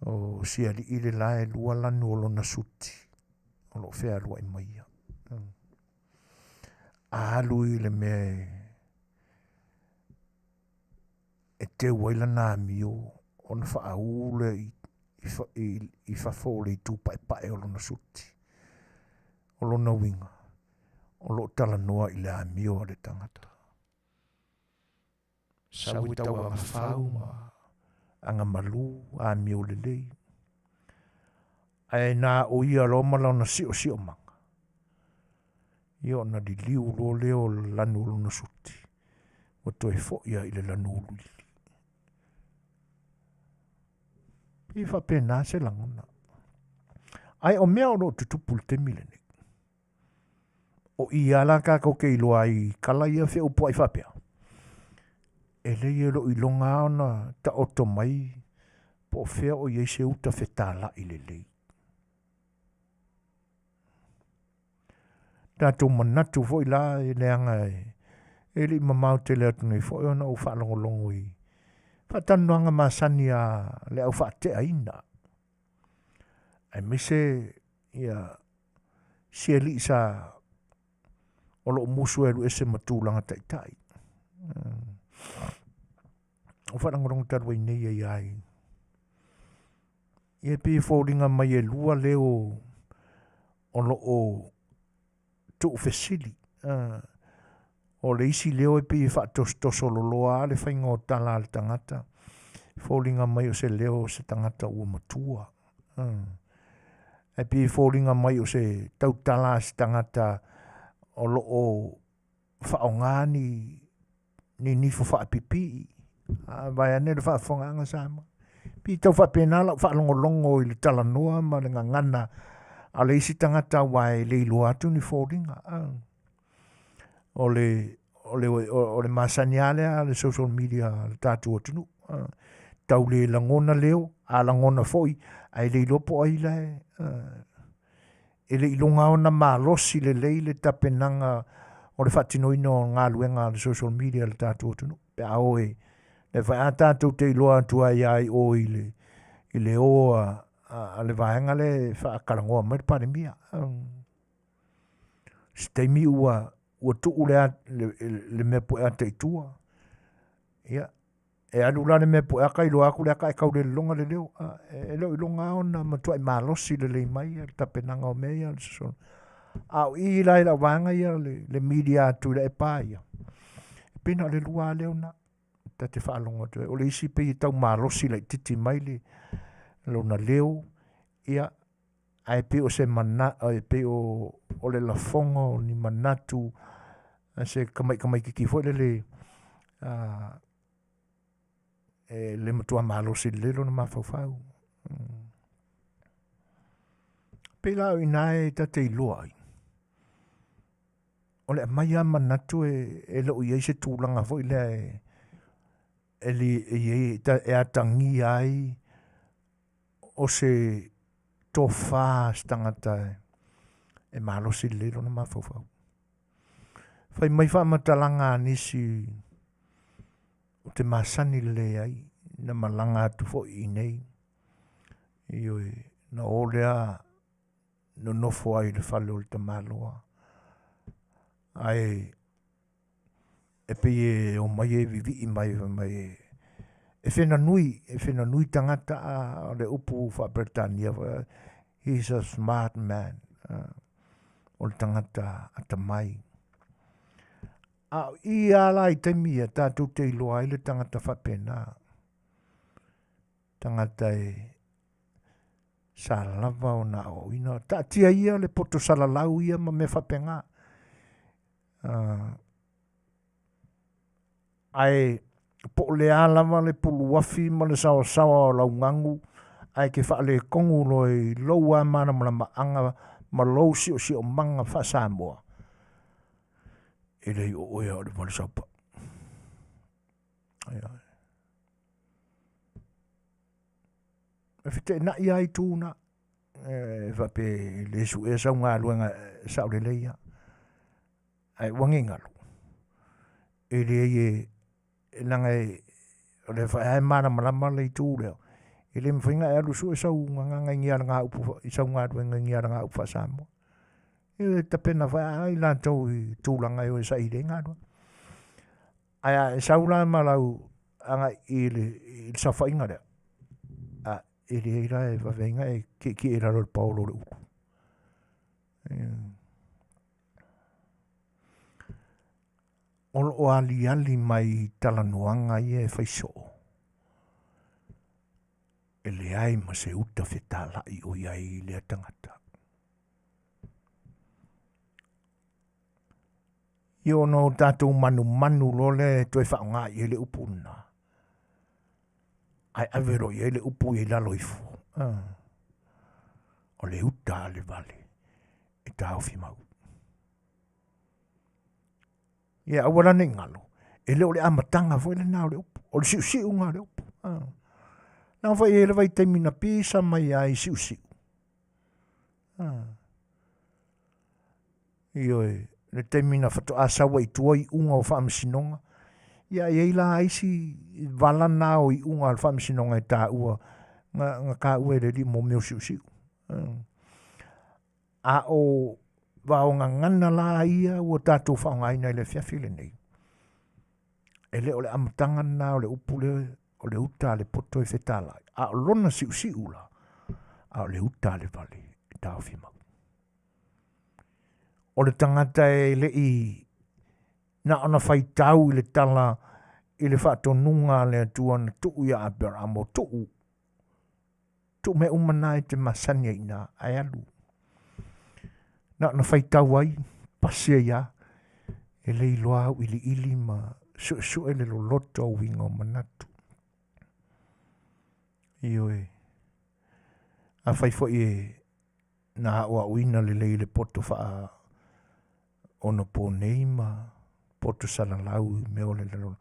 O siali i le lae lua lanu o lona suti. O lo whea lua i maia. A alu i le mea e te waila nā mio o na wha aule i whafo le i tūpai pae o lona suti. O lona winga. O lo tala noa i le a mio o le tangata. Sawi tau a mawhau ma anga malu a mio le lei. Ai nā o ia roma lau na sio manga. Io na di liu lo leo lanu luna suti. O toi fo ia i le lanu luli. Pi fa pena se langona. Ai o mea o lo tutupu le te milene. O ia la ka ko ke ilo ai kala ia fe upo ai fa pea. E le ia lo ilonga ona ta oto mai po fea o ia se uta fetala i le lei. Tātou manatu fo i la e leanga e li mamau te leo tunei fo e ona u whaalongolongo i. Whaatanuanga masani a le au whaate aina. Ai mise ia sieli sa o lo musu e lu ese matulanga taitai. O whaangorongo tarwa i nei ai ai. Ia pi fōringa mai e lua leo o lo o tu fesili. O le isi leo e pi whaatostoso lo loa le whainga o tala al tangata. Fōringa mai o se leo se tangata ua matua. E pi fōringa mai o se tautala se tangata o lo o whaongani ni nifo whaapipi. Vai ane le whaafonganga sama. Pi tau whapenala whaalongolongo i le tala noa ma le ngangana a le isi tangata wai le ilo atu ni fōringa. O le masaniale a le social media le tātua tunu. Tau le langona leo, a langona foi, ai le ilopo ai lai. E le ilonga ona malosi le leile tapenanga o le whatinoino ngā luenga le social media le tātua tunu. Pe a oe, le whai a tātou te iloa tua ai o i le oa a le vaenga le whaakarangoa mai pare mia. Steimi ua tuu le mea poe a te itua. Ia. E alula le mea poe aka ilo aku le aka e kau le longa le leo. E leo ilonga ona matua i malosi le lei mai le tapenanga o mea le sasona. Au i lai la wanga ia le media atu le e pā ia. Pena le lua leo na. Ta te whaalonga tu. O le isi pe i tau malosi le titi mai le lona leo. Ia. Ai pe o se mana, ai pe o le lafongo ni manatu. Se kamai kiki fo le le matua malosi le lona mawhawhau. Pe lao i nae ta te iloa ai. O le mai a manatu e lo i eise tūlanga fo i le e atangi ai o se tofa stangata e malosi le lona mawhawhau. Fai mai wha matalanga nisi o te masani le ai na malanga atu fo i nei. Ioi na olea no nofo ai le whale o le tamaloa. Ai e pe o mai e vivi i mai e whena nui tangata a le upu wha Britania. He's a smart man. O le tangata ata mai. I ala i te mia tātou te iloa i le tangata whapena. Tangata e salava o na o ina. Ta tia ia le poto salalau ia ma me whapenga. Ai po le alava le puluafi ma le sawa o laungangu. Ai ke wha le kongu loi loua mana maanga ma lou si o manga wha Samoa. E lei o oia o le wale saupa. E white na ia i tūna. E whape le su e sau ngā luenga sau le leia. Ai wangi ngalo. E le e nanga o le whae mana malama le i tū leo. E le mwhinga e alu su e sau nganga ngiara ngā upu. I sau ngā luenga ngiara ngā upu Samoa. E ta pena vai la tau i tūlanga o sa i renga no. Ai e saula malau anga i le sa whainga rea. E le eira e whawenga e ki e raro le paulo le uku. O ali mai talanoanga i e whaiso. E le ai ma se uta Fetalaiga o iai le tangata. Io no tātou manu lo le toi whaonga i le upuna. Ai avero i le upu i lalo i fu. O le uta le vale. E tāu fi mau. Ia awara ne ngalo. E leo le amatanga fo le nao le upu. O le siu ngā le upu. Nā fai e le vai taimina pisa mai ai siu. Ioe, le temina fato asawa I tua I unga o whaamisinonga. Ia la aisi valana o I unga o whaamisinonga e tā ua. Nga ka ue le li mo meo siu. A o wao ngana la ia ua tātou whaongaina I le Afiafi le nei. E le o le amatanga na o le upule o le uta le poto e Fetalaiga. A o lona siu la. A o le uta le vale e tāo whimau. O le tangata e le I na ona whai tau I le tala I le whaatonunga le atua na tuu ia aber amo tuu. Tuu me umana e te masania ina ai alu. Na ona whai tau ai, pasia ia, e le iloa au ili ma su e le loloto au winga o manatu. Ioe, a whai fo e na hawa uina le poto wha ono po neima, poto salalau me o le lalo.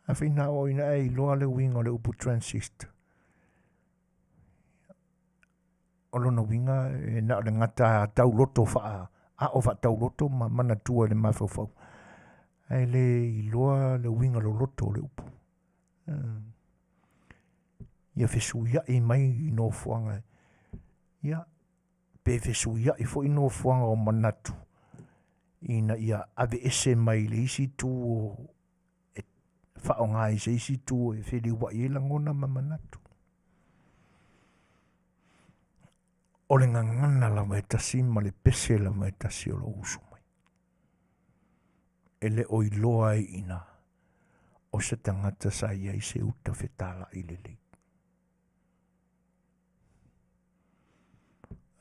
A whi na o ina e iloa le winga o le upu transistor. O lona winga e na o le ngata tau loto wha a o wha tau loto ma mana tua le mawhau. Ai le iloa le winga lo loto le upu. Ia whesuia I mai I no fuanga. Ia, pe whesuia I fo I no fuanga o manatu. Ina ia ave ese mai le isi tu o e whaonga I se isi tu e whiri wa I langona ma manatu. O le ngangana la mai tasi ma le pese la mai tasi o lo usu mai. E le o iloa I ina. O se tangata sa ia I se uta fetala I le lei.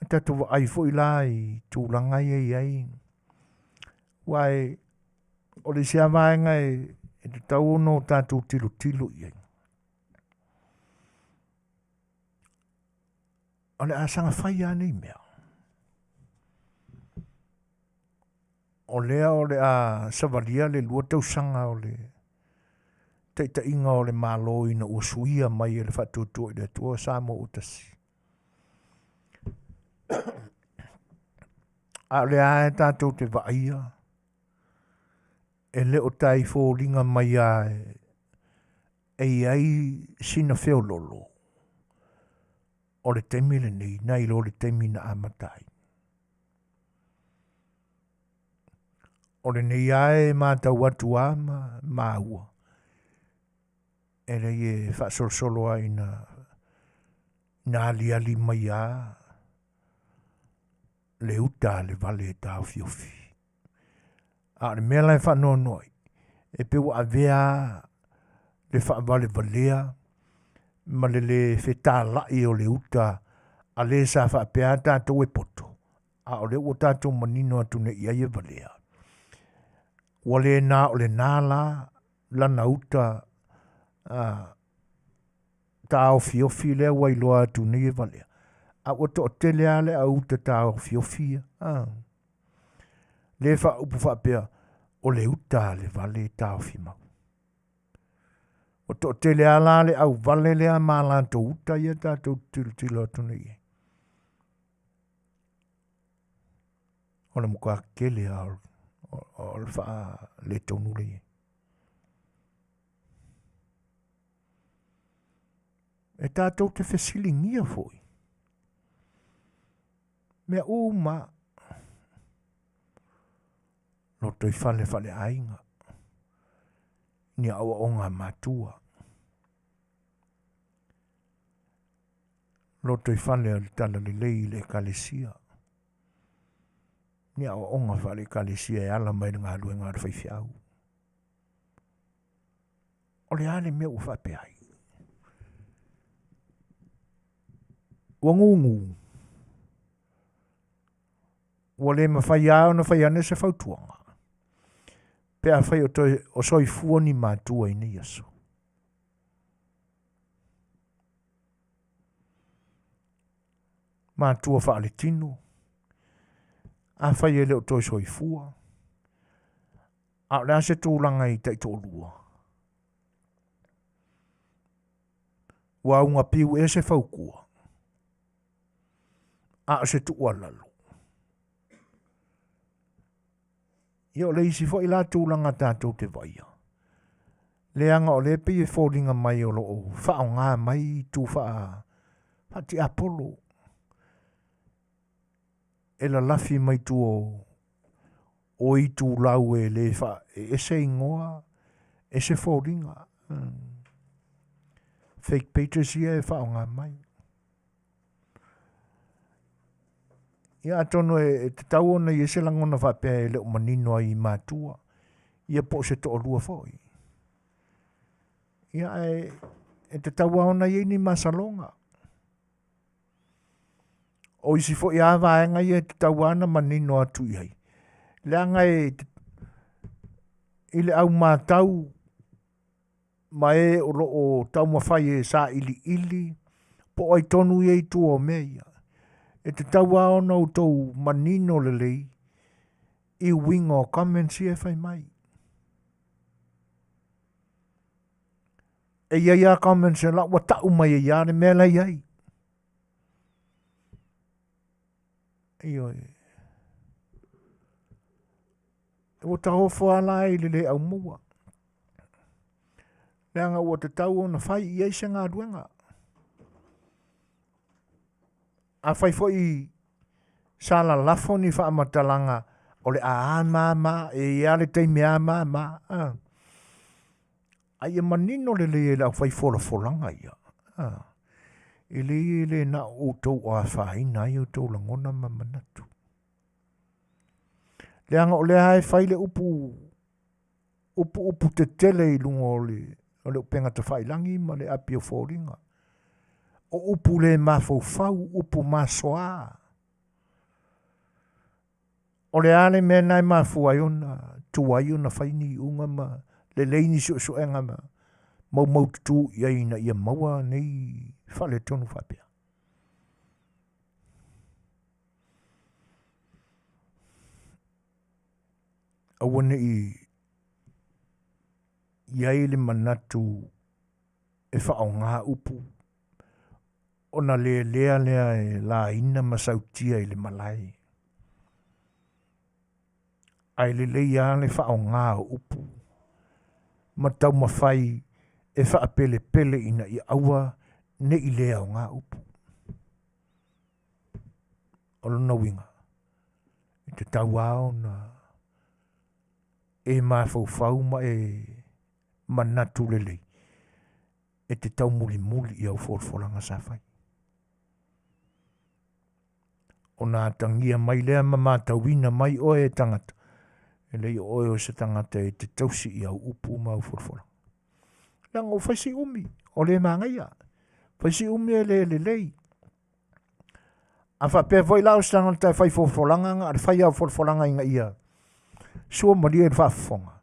Tatu wa ai fo ila I tūlanga ai. Wai, o le sia vaenga e te tau ono tātou tilu iai. O le asanga whai anei mea. O lea o le a savalia le lua tausanga o le teita inga o le malo ina ua suia mai e le whatutua I le atua Samoa utasi. A le a e tātou te vaia. E le o tai fōringa mai a e ai sina wheo lolo. O le temi le nei, nei lo le temi na amatai. O le nei ae mātau atu ama māua. E le e whaasolsolo ai na ali mai a le uta le vale e tau fiofi. A le mea lai whanonoi. E pe wa avea le whaavale valea ma le fetalai o le uta a le sa whaapea tātou e poto. A o le ua tātou manino atu ne ia e valea. Wa le nā o le nāla lana uta tāo fiofi lea wailoa atu ne ia valea. A o to tele ale a uta tāo fiofi. Le wha upu whaapea o le uta le vale tāo fimau. O to tele ala le au vale lea mālanto uta ia tātou tilo atu ne ia. O le muka kele a o le wha le tonu le ia. E tātou te whesilingia foi. Mea uma no toi fale ainga. Ni awa o ngā mātua. Lo toi fale al tala le lei le kalesia. Ni awa o ngā fale kalesia e ala mai ngā lue ngā rwhaifiau. O le ale mea u whape ai. Wangungu. Wa le mawhai au na whai ane se whautuanga. Pea whai o soi fuoni mātua ina iaso. Mātua whaale tino. A whai ele o toi soi fua. A le ase tūlanga I tai tōlua. Wa unga piu e se whaukua. A se tuua lalo. Ia o le isi fo i la tūlanga tātou te vai. Leanga o le pe e fōringa mai o loo wha o ngā mai tū wha ti Apollo. E la lafi mai tū o i tū lau e le wha e se ingoa e se fōringa. Fake pages ia e wha o ngā mai. Ia atono e te tau ona i e se langona wha pēr e leo manino ai mātua. Ia po se to o lua fōi. Ia e te tau ona i ni masalonga. O isi fo i awa e ngai e te tau ana manino atu i hei. Lea ngai i le au mātau ma e o loo tau mawhai e sa ili po ai tonu i tu o mea. E te tau ona o tau manino le lei i wingo comments i e whai mai. E ia comments e la wa tau mai e ia ne mea lai ai. Ioi. E o ta hofo ala i le au mua. Leanga o te tau ona whai i eise ngā duenga. A whai fo i sala lafo ni wha amatalanga o le a mama e ia le teime a mama. Ai e manino le le la whai fola folanga ia. E le na o tau a whaina i o tau langona mamanatu. Leanga o le hae whai le upu te tele i lungo o le upenga te whailangi ma le api o fōringa. O upu le mafau upu masoa. O le ale mea nai mafu ai ona, tu ai ona whaini unga ma, le leini so enga ma, mau tu i na ia maua nei whale tonu whapea. Awane iai le manatu e whao ngā upu. Ona lea e la ina masautia i le malai. Ai le leia le whao ngā upu. Ma tau mawhai e wha pele ina i aua ne i lea o ngā upu. Olona winga. E te tau ao na e mawhau ma e manatu lelei. E te tau muli i au fōrfolanga sa whai. O nā tangia mai lea ma mātauina mai o e tangata. E lei o se tangata e te tausi i au upu ma au fōrfolanga. Langa o whaisi umi, o le māngaia. Whaisi umi e le lei. A whapea voi lao stanga tai whai fōrfolanga nga, a whai au fōrfolanga inga ia. Sua maria e whafonga.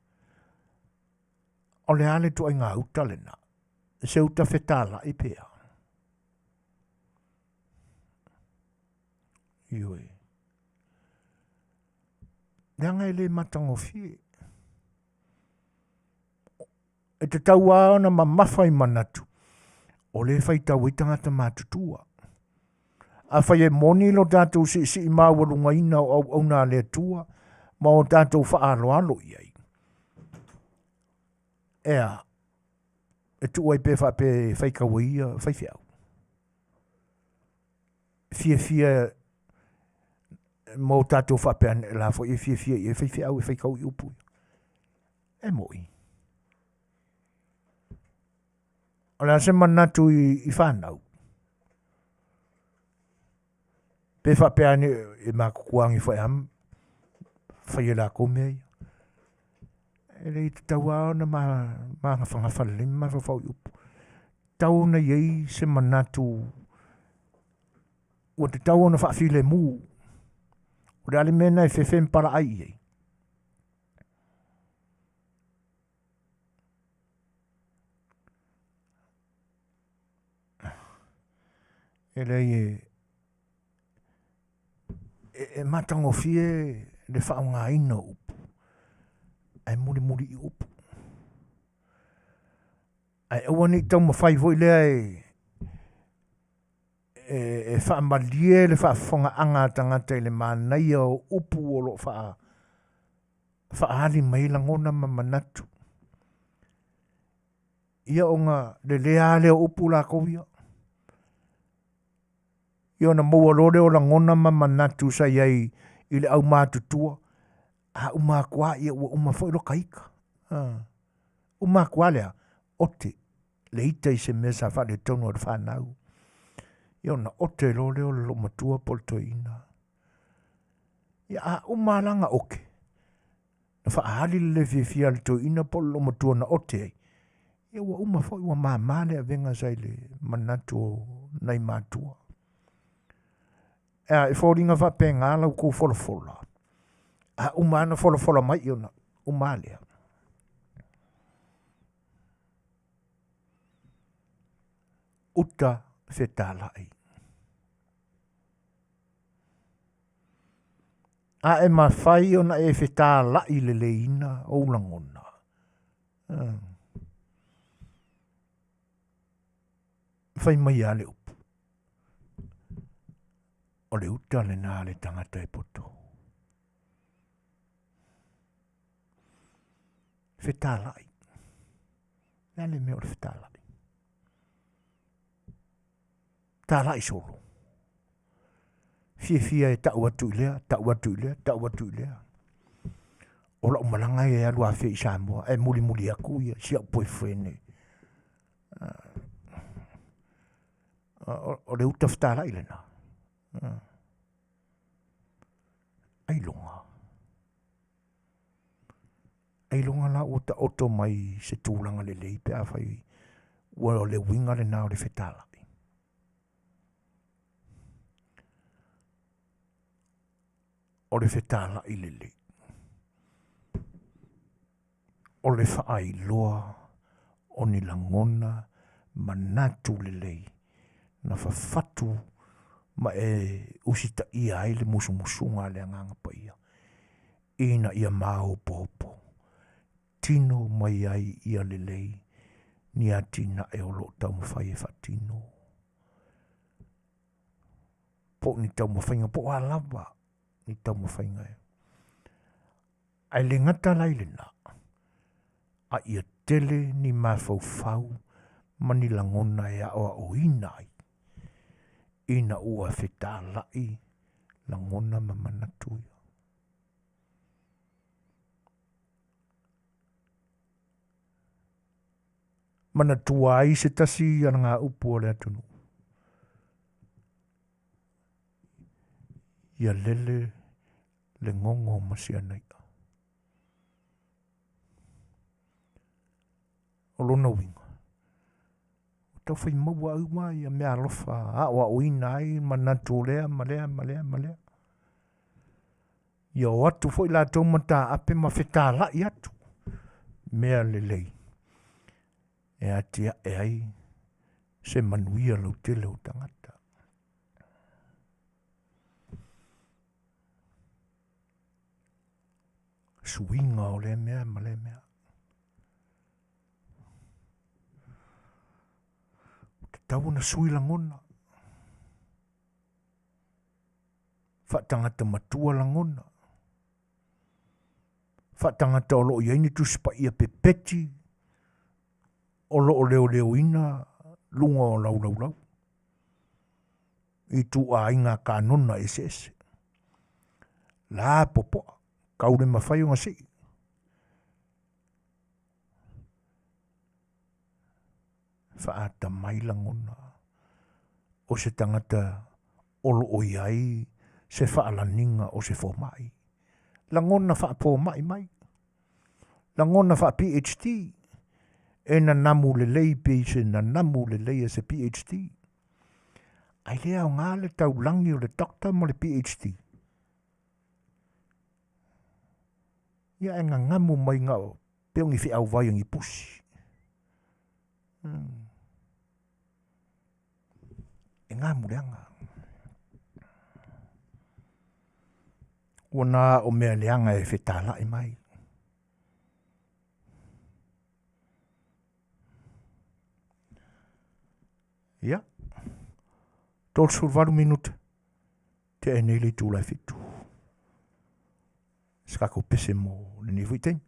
O le ale tu ai ngā utalena. Se uta fetala i pēa. Ioi. Leanga le matango fie. E te tau aona ma mawhai manatu. O le whai tau i tangata mātutua. A whai e moni lo tātou si i māwarunga ina o nā le tua. Ma o tātou whaalo iai. Ea. E tu ai pe whai kawaia whai whiau. Fia mo tātou whapean la fo e fia e whai whiau e whai kau i upu. E moi. O la se manatu i whanau. Pe whapean e mākukuangi whai am. Whai e la komei. E rei te tau aona ma ngā whangawhale ma whau i upu. Tau na iei se manatu. O te tau ona whaafile mū. O le ale mena e whewhem para ai iei. E rei e matango fie le whao ngā ina upu. Ai muri i upu. Ai awani tau mawhai voi lea e whaamalie le whaafonga anga tangata i le mānaia o upu o lo Whaali mai langona mamanatu. Ia o ngā le lea leo upu la kovia. Ia na maua lore o langona mamanatu sa iai i le au mātutua. A umakua ia ua umawhairo kaika. Umakua lea ote. Le ita i se mesa whale tono ar whanau. Ia na ote lore o lo matua poltoina. Ia a umalanga oke. Na whaali le fia le toina polo matua na ote ai. Ia ua umawhai ua mamale a venga sai le manatu o nai matua. E whoringa whape ngāla uko wholofola. A umana wholofola mai iona. Umalea. Uta fetalai. A e mawhai ona e fetalai le leina o langona. Whai mai a le upu. O le uta le nā le tangata e poto. Fetalai. Nā le mea o le fetalai. Tālai solo. Fia e tau atu ilea, tau atu ilea, tau atu ilea. Ola umalanga e alua fe i Samoa, e muli aku ia, sia boyfriend. O le uta fetalai lena. Ailonga. Ailonga la o ta oto mai se tūlanga le leipe a whai ua o le winga le nā o le fetalai. O le fetalai le lei. O le whaai loa o ni langona manatu le lei. Na whawhatu ma e usita ia ai le musumusunga le anganga pa ia. Ina ia māo popo. Tino mai ai ia le lei. Ni atina e olo tau mawhai e whatino. Po ni tau mawhainga po alava. Ni tau mawhainga e. Ai le ngata lai le na. A ia tele ni mawhau mani langona e a o inai. Ina ua fetalai langona mamanatuia. Manatua ai se tasi ana ngā upu o le atunu. Ia lele le ngongo masianai. O lona winga. Tau whai maua au mai a mea alofa. A wa uina ai manatu lea, malea. Ia o atu fo i la tau mata ape ma fetalai atu. Mea lelei. E atia e ai se manuia lau tele o tangata. Suinga o le mea, male mea. Te tau na sui langona. Whatangata matua langona. Whatangata o loo iaini tuspa ia pepeti. O loo leo ina lunga o lau. I tu a inga ka nona ese. La popo. Kaure mawhai o ngasi. Whaata mai langona. O se tangata olo o iai se whaalaninga o se fomai. Langona whaapo mai. Langona wha PhD. E na namu le lei pe se na namu le lei e se PhD. Ai lea o ngā le tau langi o le doctor mo le PhD. Ia e ngā ngamu mai ngā o peongi whi au vai ngi pusi. E ngā mureanga. Wana o mea leanga e fetalai mai. Ia. Tol sur varu minute. Te e nei le tūlai fitu. Skako pese mo le ni fuiteng.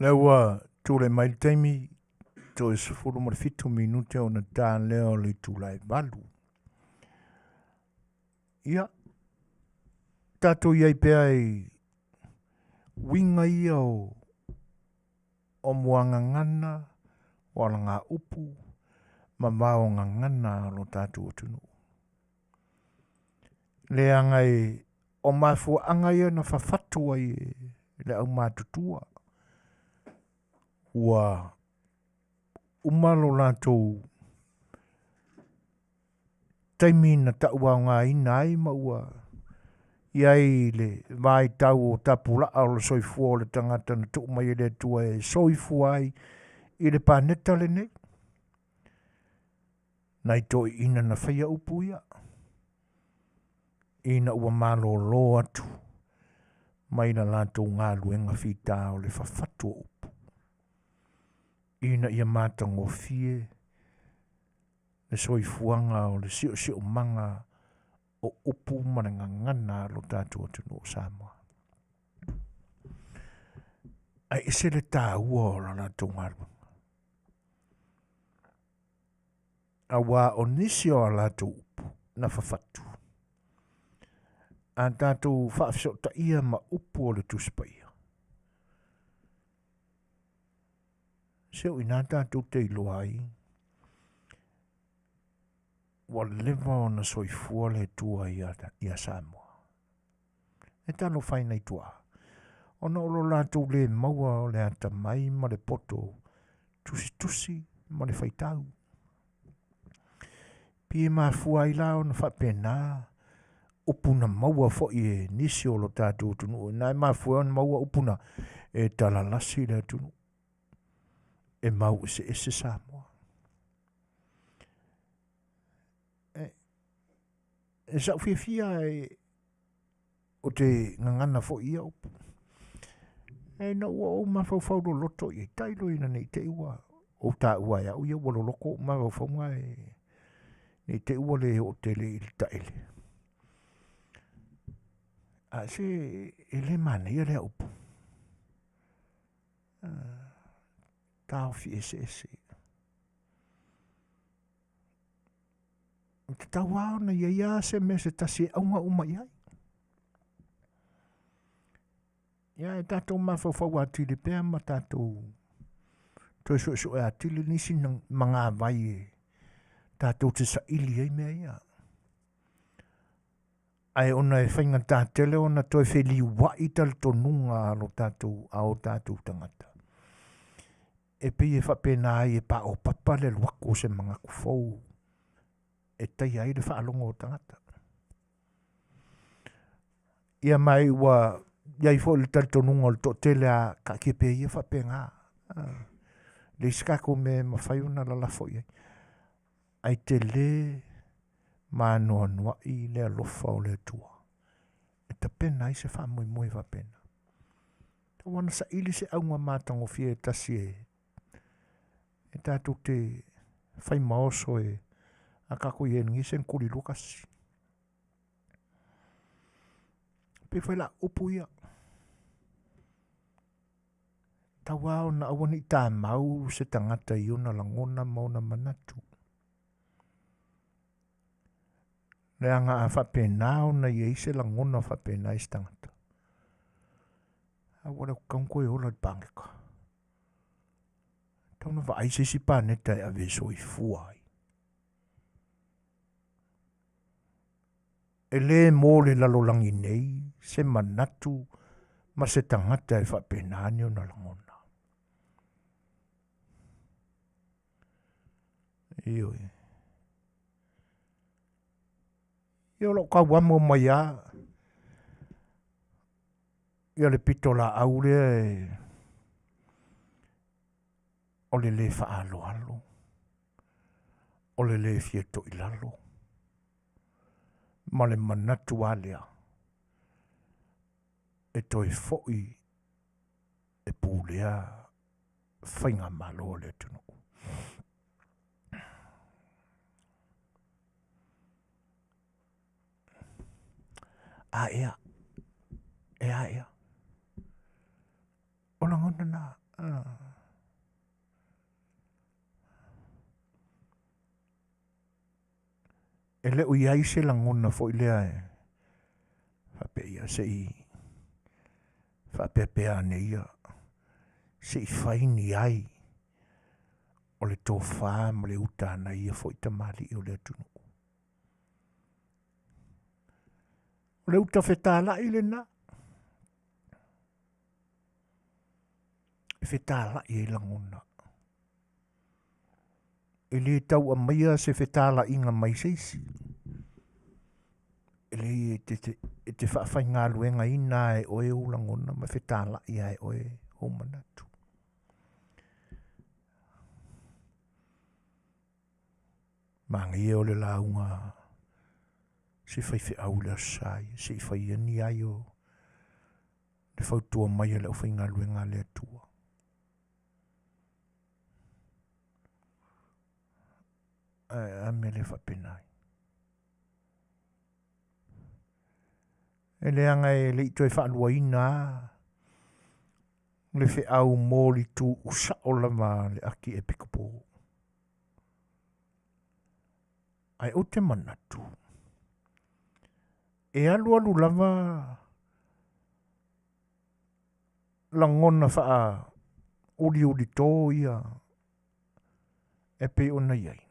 Lewa tūle mai teimi to is fulu mo fitu minute o na tā leo le tūlai balu. Ia, tātou iai pēa i winga ia o muanga ngana, wala ngā upu, ma mao ngā ngana lo tātou o tunu. Le angai o mafua anga ia na whawhatua i le au mātutua. Ua umalo lātou taimi na taua ngā ina ai maua iai le vai tau o tapula o le soifua o le tangata na tuk mai le tua e soifua ai i le pāneta le nei. Nai toi ina na whaia upu ia. Ina ua malo lo atu. Mai na lātou ngā luenga whita o le whawhatua upu. Ina ia mātango fie. Le soifuanga o le sio manga o upu mananga ngana lo tātou atunu o Samoa. Ai ese le tā ua o la lātou ngā luenga. A wā o nisi o a lātou upu na whawhatu. A tātou whaafisota ia ma upu o le tuspaia. Seo ina tātou te iloa ai. Wa lewa o na soifua le tua ia Samoa. E talo whaina i tua. Ona olo lātou le maua o le ata mai ma le poto tusi ma le whaitau. Pie maa fua i lao na whapena upuna maua fo i nisi o lo tātou tunu. Nai maa fua on maua upuna e talalasi le tunu. E mau ese Samoa. E sa ufiafia o te ngangana fo ia upu. E na ua o mawhauwhau lo loto i tailo ina nei te ua. O tā ua ia uia walo loko mawhauwhau ngā nei te ua le o te le il taile. A se ele mana ia le upu. Tau fi ese. Te tau au na ia se me se tasi aunga uma iai. Ia e tātou mawhauwhau atili pēr ma tātou toi so e atili nisi mga vai e tātou te sa ili ei mea ia. Ai ona e whainga tātele ona toi wheli wa i tal tonunga alo tātou ao tātou tangata. E pi e whapena ai e pa o papa le luako se mga kufou. E tai ai le whaalongo o tangata. Ia mai ua iai fo le taltonunga o le to tele a ka kepe ia whapenga. Le iskako me mawhaiuna la lafo iai. Ai te le mānoa i le alofa o le tua. E ta pena i se whamui whapena. Ta wana sa ili se aunga mātango fie tasi e. E tātou te whai maoso e a kako i engi sen kuri lukasi. Pe whai la upu ia. Tawao na awani tā mau se tangata i ona langona mauna manatu. Leanga a whapena ona i eise langona whapena i tangata. A wale kaunko e ola pangeka. Tauna wa aise si pāneta e ave so i fuai. E le mo le lalolangi nei, se manatu, ma se tangata e whapenani o na langona. Ioi. Io lo ka wamo mai a. Ia le pitola aule e o le whaalo alo. O le fieto i lalo. Ma le manatu alea. E toi foi e pūlea whainga malo le tunu. A ea. Ea. O la ngona na. E le ui ai se langona fo i lea e. Whape ia se i. Whape pea ne ia. Se i whaini ai. O le tō whaa ma le utana ia fo i tamali i o le atunu. O le uta whetala i le na. E whetala i e langona. E le tau a maia se whetala inga mai seisi. E le e te whaafai ngā luenga ina e oe ulangona ma whetala i e oe o manatu. Mangi e o le launga se whaiwhi au le asai, se i whai ani ai o le whautua mai e le o whai ngā luenga le atua. A me le whapenai. E le anga e le ito e whaanua ina. Le whi au mōli tu usa o lama le aki e pikapo. Ai o te manatu. E alu alu lava langona wha uri uri tō ia e pe ona iai.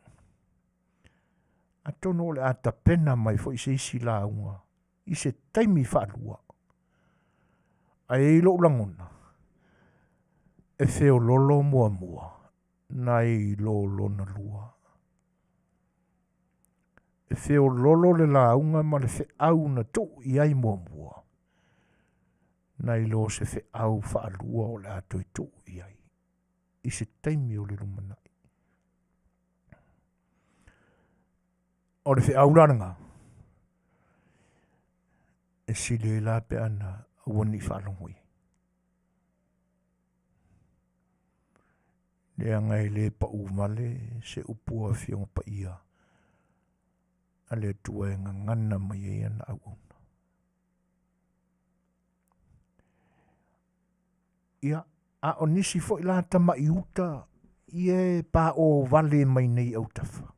A tono le ata pena mai fo i se isi la unga. I se taimi whaalua. A e ilo langona. E feo lolo mua mua. Na e lolo na lua. E feo lolo le la unga ma le fe au na tu i ai mua mua. Na i lo se fe au whaalua o le ato i tu i ai. I se taimi o le lumanai. O le fe au laranga. E sile la pe ana wani whalongoi. Le anga e le pa umale se upua fionga pa ia. A le tua e ngana mai e ana au una. Ia, a o nisi fo ila tama i uta i e pa o vale mai nei au tafa.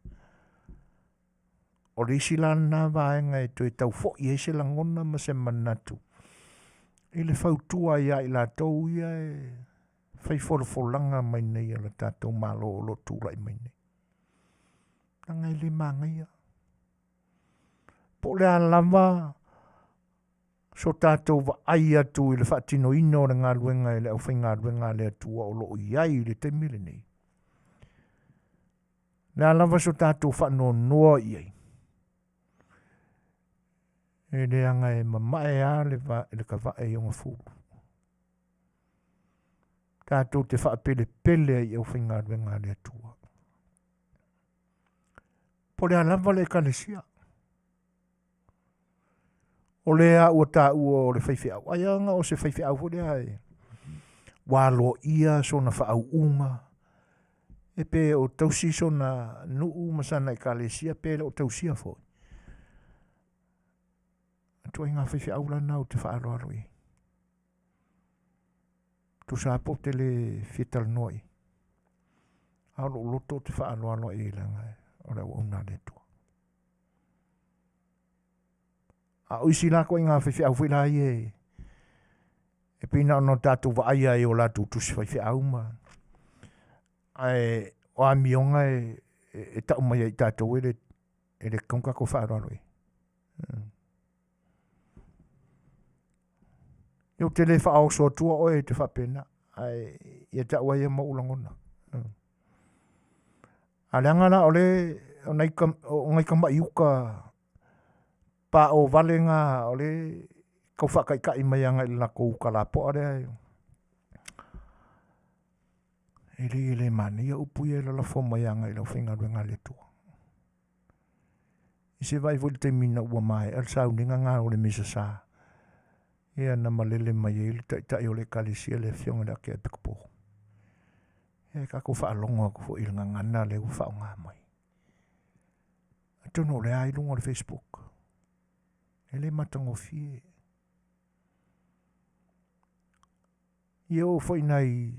O le isi lana vaenga e to e tau fo i e se langona ma se manatu. I le fautua ia i la tau ia e fai folanga mai nei ala tātou malo o lo tūrai mai nei. Nanga i le manga ia. Po le alama so tātou wa ai atu i le whaatino ino na ngā luenga i le au whai ngā luenga le atua o lo iai le te mire nei. Le alama so tātou whaano noa iai. E le anga e mamae a le ka vae i onga fulu. Tātou te whaapele pele i au whai ngā luenga le atua. Po le alama le kalesia. O lea ua tā ua o le whaiwhi au. Ai anga o se whaiwhi au fode ai. Walo ia so na wha au unga. E pe o tausi so na nuu masana i kalesia pe o tausia fo. Tua inga whaiwhi au lana o te wha alo alo i. Tu sa po te le fital noi. Alo loto te wha alo alo i langa. O le una le tua. A oisi la ko inga whaiwhi au whila i e. E pina ono tātou wa aia e o la tusi whaiwhi au ma. Ai o a mionga e tau mai i tātou e le kaunga ko whaararo e. Iau te le wha au so tua o e te whapena. Ai e tau ai e maulangona. A leanga la o le o ngai kama iuka pa o valenga o le kau whakaikai mai anga i lako uka la po are. E le mani a upu e la fo mai anga i la whinga ruenga le tua. I se vai voli te mina ua mai, al sau ninga ngā o le misa sa. E ana malele mai e li tai o le kalisia le fionga da kia pikupo. E kako whaalonga ko fo ilanga ngana le ufa o ngā mai. Atono le ai lunga le Facebook. Ele matango fie. Ia o foi nai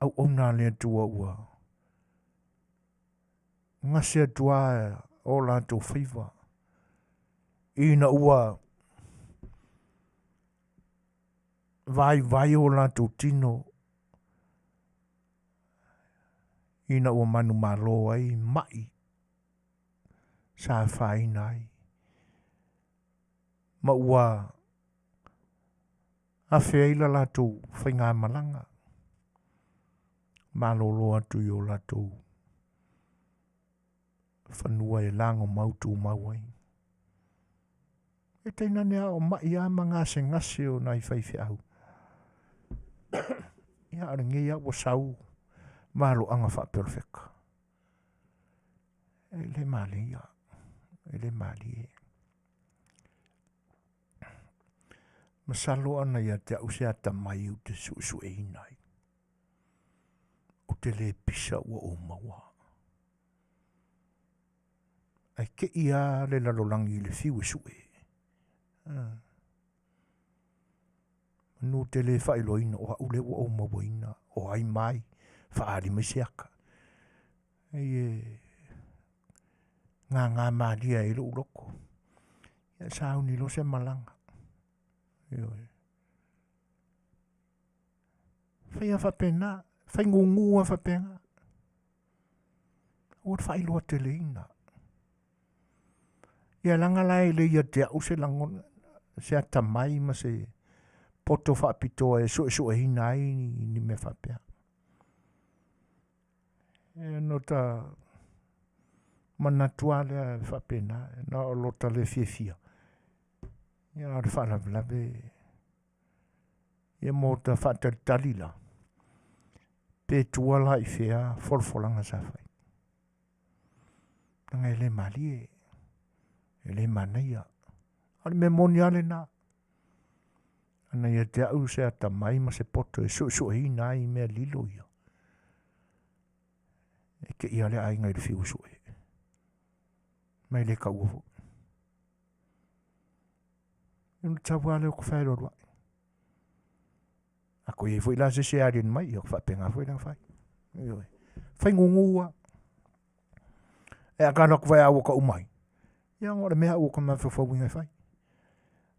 au ona le tua ua. Ngase atua o lātou whaiva. Ina ua vai o lātou tino. Ina ua manu malo ai mai. Sa whaina ai. Ma ua awhiaila lātou whainga malanga. Malolo atu i o lātou whanua e lango mautu mauai. E teina nea o mai a mga se ngase o nai whaiwhi au. Ia arengi au o sau malo anga wha perfect. E le mali ia. E le mali e. Masalo ana ia te au se ata mai u te su e inai. O te le pisa ua o maua. Ai ke ia le lalolangi le fiu su e. Nu te le whailoina o haule ua o mawaina o ai mai whaari mai seaka. Ei e ngā maalia e lo uloko. Ia sao ni lo se malanga. Whai a whapena, whai ngungu a whapenga. O whai loa te leina. Ia langa lai le ia te au se langon, se ata mai ma se poto whapitoa e so e hina ai ni me whapea. E no ta manatua le whapena, na o lota le fia. Ia ar whanavlawe. Ia mō ta whatatalila. Pe tuala i whea, forfolanga sa whai. Tanga ele mali e. Ele manaia. Ari me moni ale na. Ana ia te au se ata mai ma se poto e so hi na i mea lilo ia. E ke ia le ai ngai le fiu so e. Mai le ka uofo. Inu tawa le o ka whaero rua. Ako i fwoi la se arin mai, o ka whapenga fwoi la whai. Whai ngungua. E a kāna ku whai awa ka umai. Ia ngore mea o ka mawhawhau ingai whai.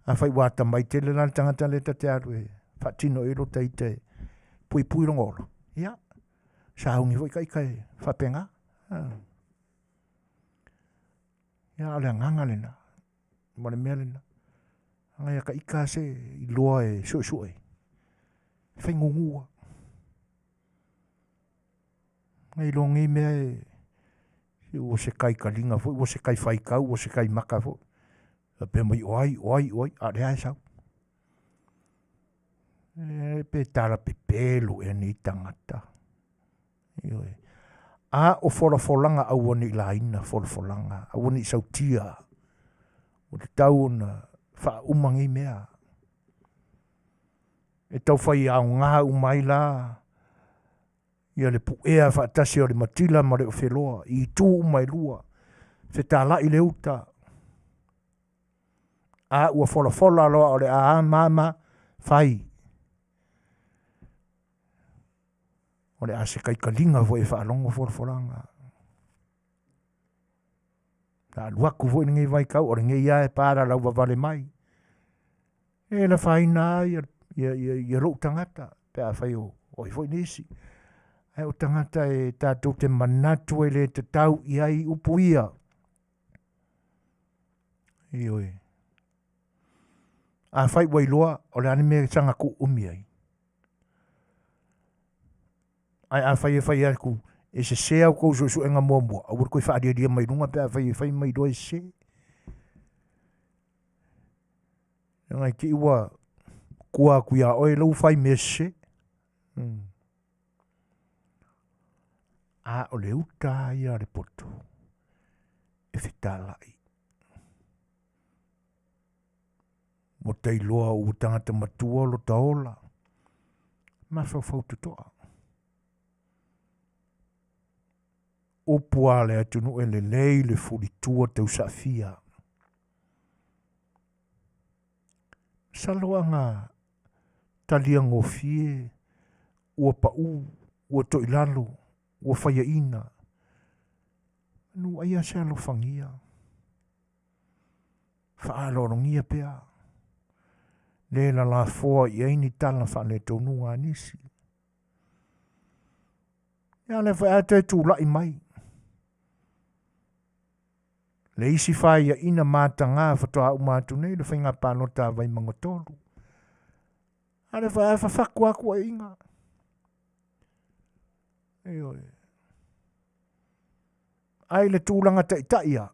A whai wata mai te le lan tangata le ta te aru e. Whatino e rota i te pui rongoro. Ia. Sa haungi fwoi kai whapenga. Ia ale nganga lena. Mare mea lena. Ngai ka ika se i loa e so e. Whai ngungua. Ngai lo ngi mea e o se kai kalinga fo, o se kai whaikau, o se kai maka fo. Pe mai oai, a rea e sau. E pe tara pe pelo e ni tangata. A o folanga au ni laina, folanga, au ni sautia. O te tau na wha umangi mea. E tau whai au ngā umai la. Ia le puea whaatasi o le matila ma le o wheloa. I tū umai lua. Fetalaiga le uta. A ua fola loa o le a mama whai. O le a se kai kalinga vo e whaalongo folanga. Ta luaku vo i ngai vai kau o le ngai ia e pāra lau vale mai. E la whaina ia rou tangata. Pe a whai o i vo i nisi. Ai o tangata e tātou te manatu e le te tau i ai upu ia. Ioi. A whai wailoa o le anime sanga ku umi ai. Ai a whai aku e se se au kou su enga mua. A wur koe whaadia dia mai runga pe a whai mai doa e se. Ngai ki iwa kua kuia oe lau whai me se. A o le uta ia le poto. E Fetalaiga. Mo tei loa o tangata matua lo taola. Ma whau tutoa. O pua le atunu e le lei le furitua tau safia. Saloa ngā talia ngofie. Ua pau. Ua toilalo. Ua whaia ina. Nu aia se alofangia. Whaalorongia pea. Le la foa i eini tala whale tonunga nisi. Ia le whae te tūlai mai. Le isi whae ia ina mātanga whatoa au mātu nei le whainga pānota vai mangotolu. Ale whae whawhaku aku a inga. Eoi. Ai le tūlanga taia.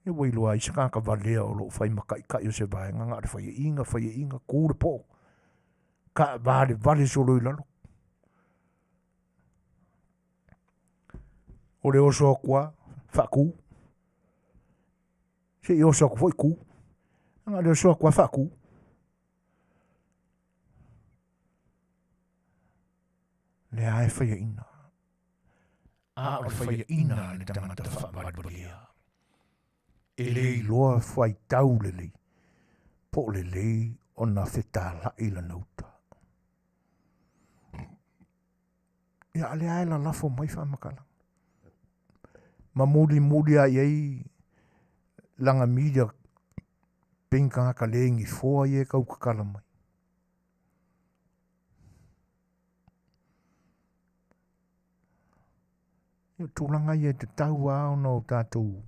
E wailua i sakaka valea o lo whai makai o se vai nganga le whai inga kūre po. Ka vale solo i lalo. O le oso kua whaku. Se i oso kua ku. Nganga le oso kua whaku. Le ai whai ina. A o whai ina le tangata whamarulea. E lei loa whai tau le lei. Po le lei o na fetalaiga la nauta. Ia le ai la lafo mai whamakala. Ma muli a iei langa media penka ka lengi foa ie kau kakala mai. Ia tūlanga ie te tau au no tātou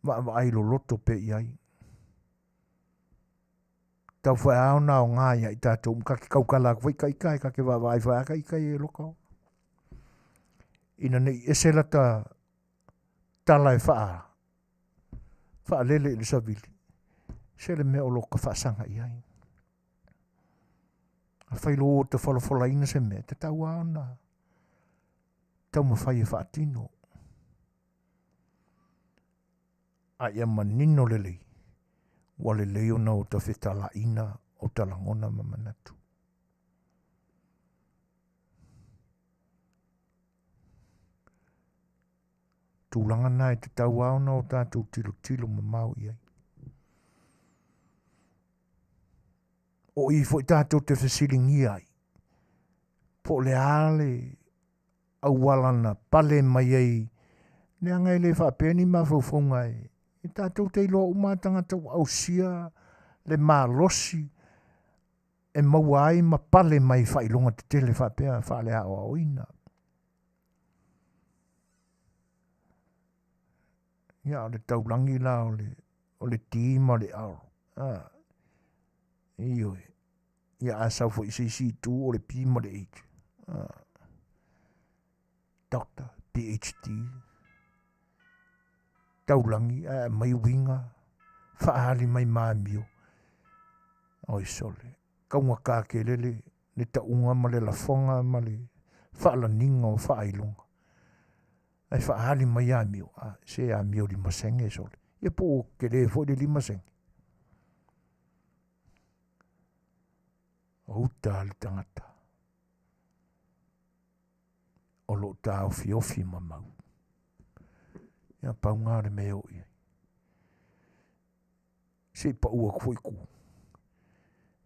wa ai lo loto pe iai. Tau whae au na o ngā ia i tātou mkaki kaukala kwai kai ka ke wa ai whae kai e loko. Ina nei esela ta tala e whaa. Whaa lele i savili. Sele me o loka whaasanga iai. A whailo o te whalafola ina se me te tau au na. Tau ma whai e whaa tino. A ia manino lelei. Wa lelei o na o ta fetalaiga o talangona mamanatu. Tūlanga nai te tau au na o tātou tilo mamau iai. O i fo i tātou te whesilingi ai. Po le ale au walana pale mai ai. Nea ngai le whapeni ma faufonga e. I tātou te ilo umatanga tau au sia le mālosi e maua ai ma pale mai whailonga te tele whapea whale a o ina. Ia o le taulangi la o le tīma le au. Ioi. Ia a sau fo isi tu o le pīma le eiti. Doctor, PhD. Taulangi, mai winga, whaahali mai māmio. Oi sole. Kaunga kāke lele, le taunga ma le lafonga ma le whaalaninga o whaailonga. Ai whaahali mai amio, se amio li masenge sole. Ia po ke le fo li masenge. O uta le tangata. O lo ta Afiafi mamau. Ia paunga le meo ia. Se pa ua kuiku.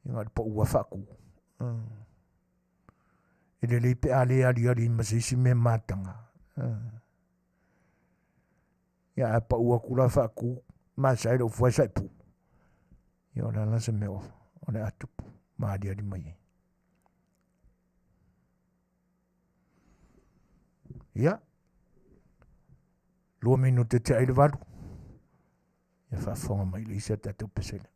Ia ngā pa ua whaku. E le leipe ale ali masisi me matanga. Ia pa ua kula whaku. Masai lo fua saipu. Ia o la lasa meo. O le atupu. Maadi ali mai. Ia. 2 minuto te ai le walu. Ia whaafonga mai le isa tātou pesele.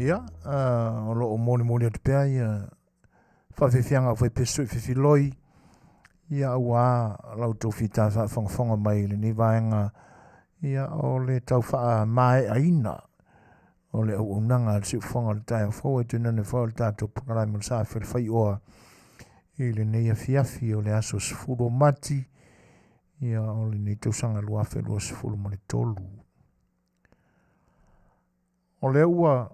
Ia, o lo o moni atu pea ia whawhiwhianga whai pesu whiwhiloi ia ua lau tau whita whawhonga mai le ni vaenga ia o le tau wha mai aina o le au unanga le siu whonga le tai o whau e tuna ne whau le tātou pukarai mo le saa whai oa i le nei Afiafi o le aso sifuru o mati ia o le nei tausanga lua whelua sifuru mo le tolu. O le ua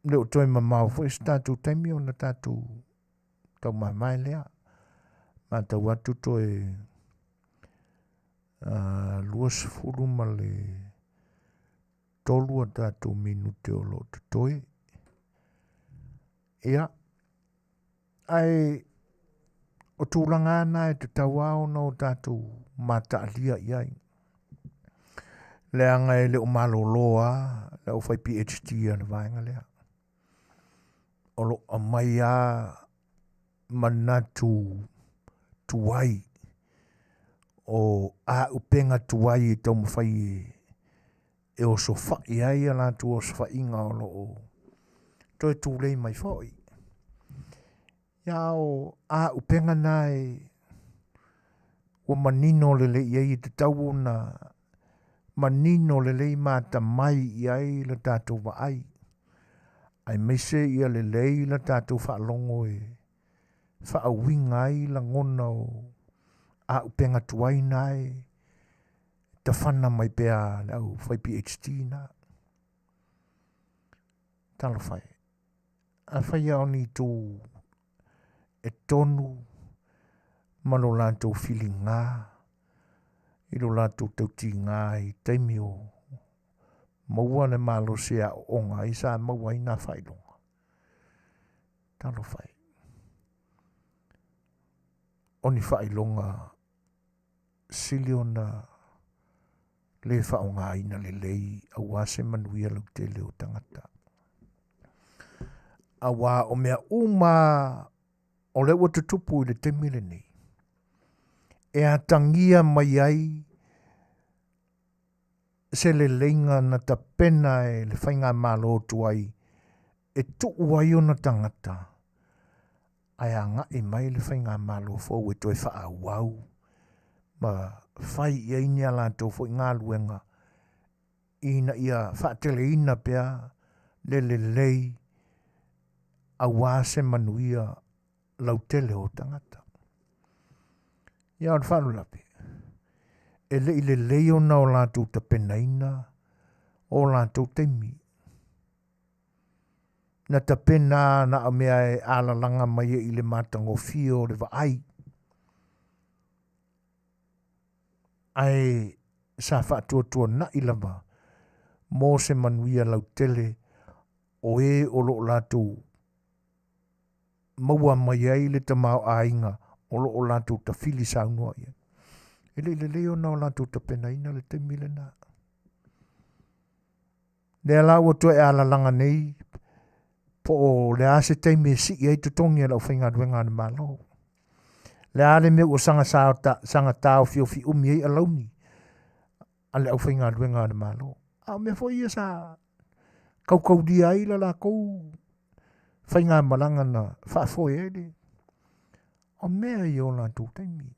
le o toi mamau fo is tātou taimi o na tātou tau mai lea ma tau atu toi lua sifuru ma le tolu a tātou minute o lo te toi. Ia ai o tūlanga ana e te tau ao na o tātou mata alia iai. Lea ngai le o malo loa, le o fai PhD ana vaenga lea. O lo a mai a manatu tuai. O a upenga tuai e tau mawhai e o sofa iai a lātu o sofa inga o lo o. Toi tūlei mai fhoi. Ia o a upenga nai o manino le iai te tau na manino le lei mata mai iai la tātou wa ai. Ai meise ia le lei la tātou whaalongo e whaawinga ai la ngona o a upenga tuai nai ta whana mai pēa le au whai PhD na. Talo whai. A whai au ni tū e tonu mano lātou whili ngā i lo lātou tauti ngā i teimi o maua le malo sea o ngā i sa maua i nā whailonga. Talo whai. Oni whailonga sili o na le whao ngā ina le lei a wase manuia lau te leo tangata. A wā o mea uma o le ua tutupu i le te mile nei. E a tangia mai ai se le leinga na ta pena e le whainga malo tuai e tuu ai o na tangata. Ai a nga e mai le whainga malo fau e toi wha wau. Ma whai ia ini ala tō fo i ngā luenga. Ina ia whaatele ina pia le lei a wāse manuia lau tele o tangata. Ia o whalu lapi. E le leo na o lātou ta penaina, o lātou teimi. Na ta pena na a mea e alalanga mai e le mātango fio le vaai. Ai sa whaatua na ilama, mō se manuia lau tele, o e o lo lātou maua mai ai le tamau ainga, o lo lātou ta fili saunua ia. Ele leo na o lātou ta penaina le te mile na. Lea lau o tue ala langa nei, po o le ase teime si i eitu tongi ala o whainga duenga na malo. Le ale me o sanga tau fio fi umi ei alauni, ale au whainga duenga na malo. A me fo ia sa kau dia ai la kou whainga malanga na whaafoe ele. O mea i o lātou teime.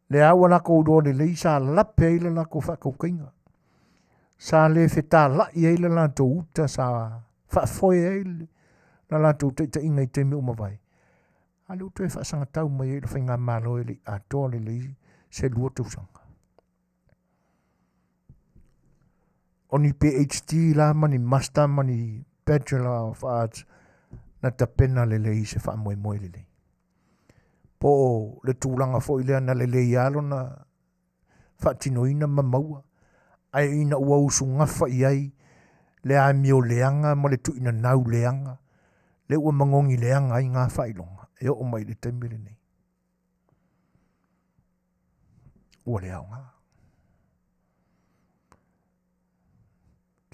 Le awa la kou do le sa lape eila la kou whakaukainga. Sa le fetalaiga eila la tou uta sa whaafoe eile. La la tou te inga i te me umawai. A leu te whaasanga tau mai eile whainga malo eile a toa le se lua tausanga. Oni PhD la mani master mani Bachelor of Arts na tapena le se whaamoe moe le po le tūlanga fo ilea na le ialo na whaatinoina mamaua. Ai ina ua usu ngafa i ai le a mio leanga ma le tuina nau leanga. Le ua mangongi leanga ai ngā whailonga. E o mai le taimile nei. Ua le au ngā.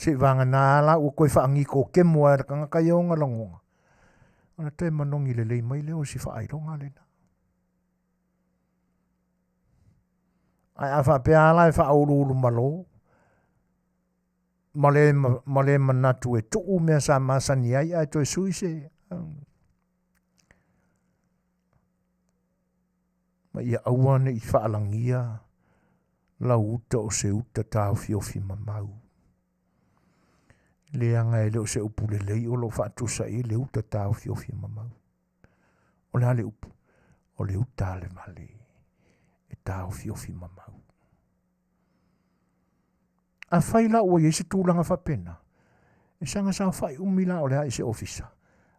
Se vanga nā ala ua koe whaangi ko kemua e raka kai o ngā langonga. Ana te manongi le mai leo si whailonga le na. Ai a wha pēala e wha auru malo. male manatu e tuu mea sa masani ai ai toi sui se. Ma ia awane i whaalangia la uta o se uta tau fiofi mamau. Le anga e leo se upu le lei o lo whaatusa i le uta tau fiofi mamau. O le hale upu, o le uta le male e tau fiofi mamau. A whaila ua i se tūlanga whapena. E sanga sa whai umila o le hai se ofisa.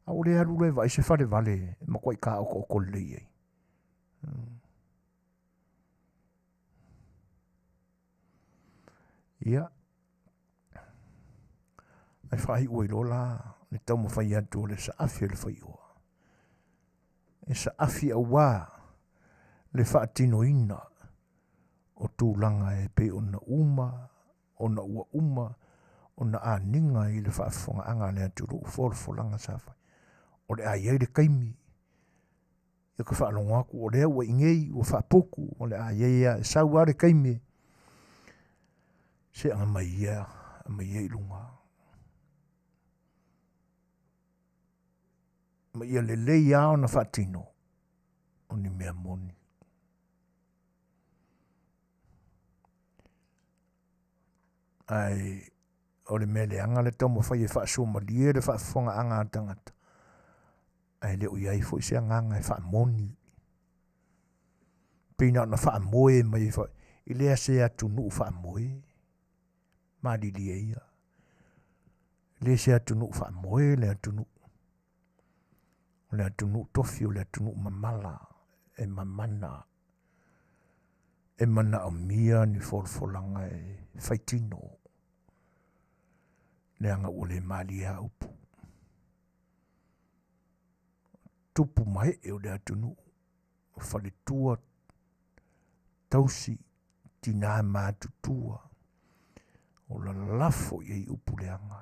A o le haru le vai se whare vale ma koi ka o lei ei. Ia. Ai whai ua i lola le tau ma whai atu le sa afi le whai ua. E sa afi a wā le whaatino ina o tūlanga e pe o na ona ua ona a ninga i le Faafofoga'aga le aturu folfolanga sa fai. O le ai le kaimi. Ia ka whaalongo aku o lea ua ingei ua whaapoku o le ai e sau a le kaimi. Se anga mai ia i lunga. Ma ia le lei ao na whaatino o ni mea moni. Ai o le mele anga le tau mawhai e whaasoma lie le Faafofoga'aga a tangata. Ai le o iai fo i se anganga e whaamoni. Pina na whaamoe mai whai. I lea se atu nuu whaamoe. Madi lia ia. Le se atu nuu whaamoe le atu nuu. Le atu nuu tofi o le atu nuu mamala. E mamana. E mana o mia ni folfolanga e whaitino. Le anga ule mali a upu. Tupu mai e o le atunu. Whale tua tausi tina mātutua. O la lafo i upu le anga.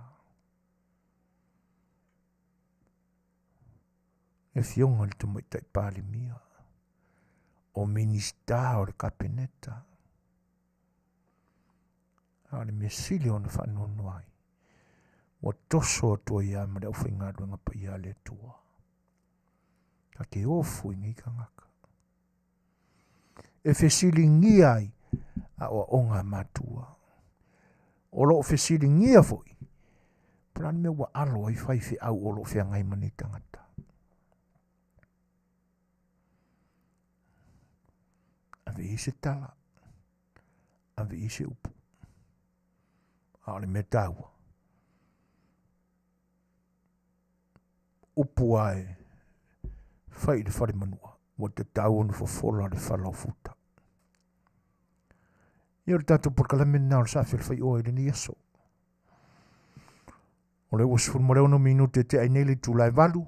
E fionga le tumo i taipali mia. O minista o le kapeneta. A le mesili o na whanonu ai. Wa toso atua ia ma le au whaingadu nga pa ia le tua. Ka ke ofu i ngi ka ngaka. E fesili ngi ai a o onga matua. O lo fesili ngi a foi. Plan me wa alo ai whaifi au o lo whea ngai mani tangata. Ave i se tala. Ave i se upu. A le me taua. Upu ai. Whai le whare manua. Wa te tau onu fofola le whalau futa. Ia le tatu porkalame nao le safi le whai oa i le ni aso. O le wasfun mo le ono minute te ainele tu lai valu.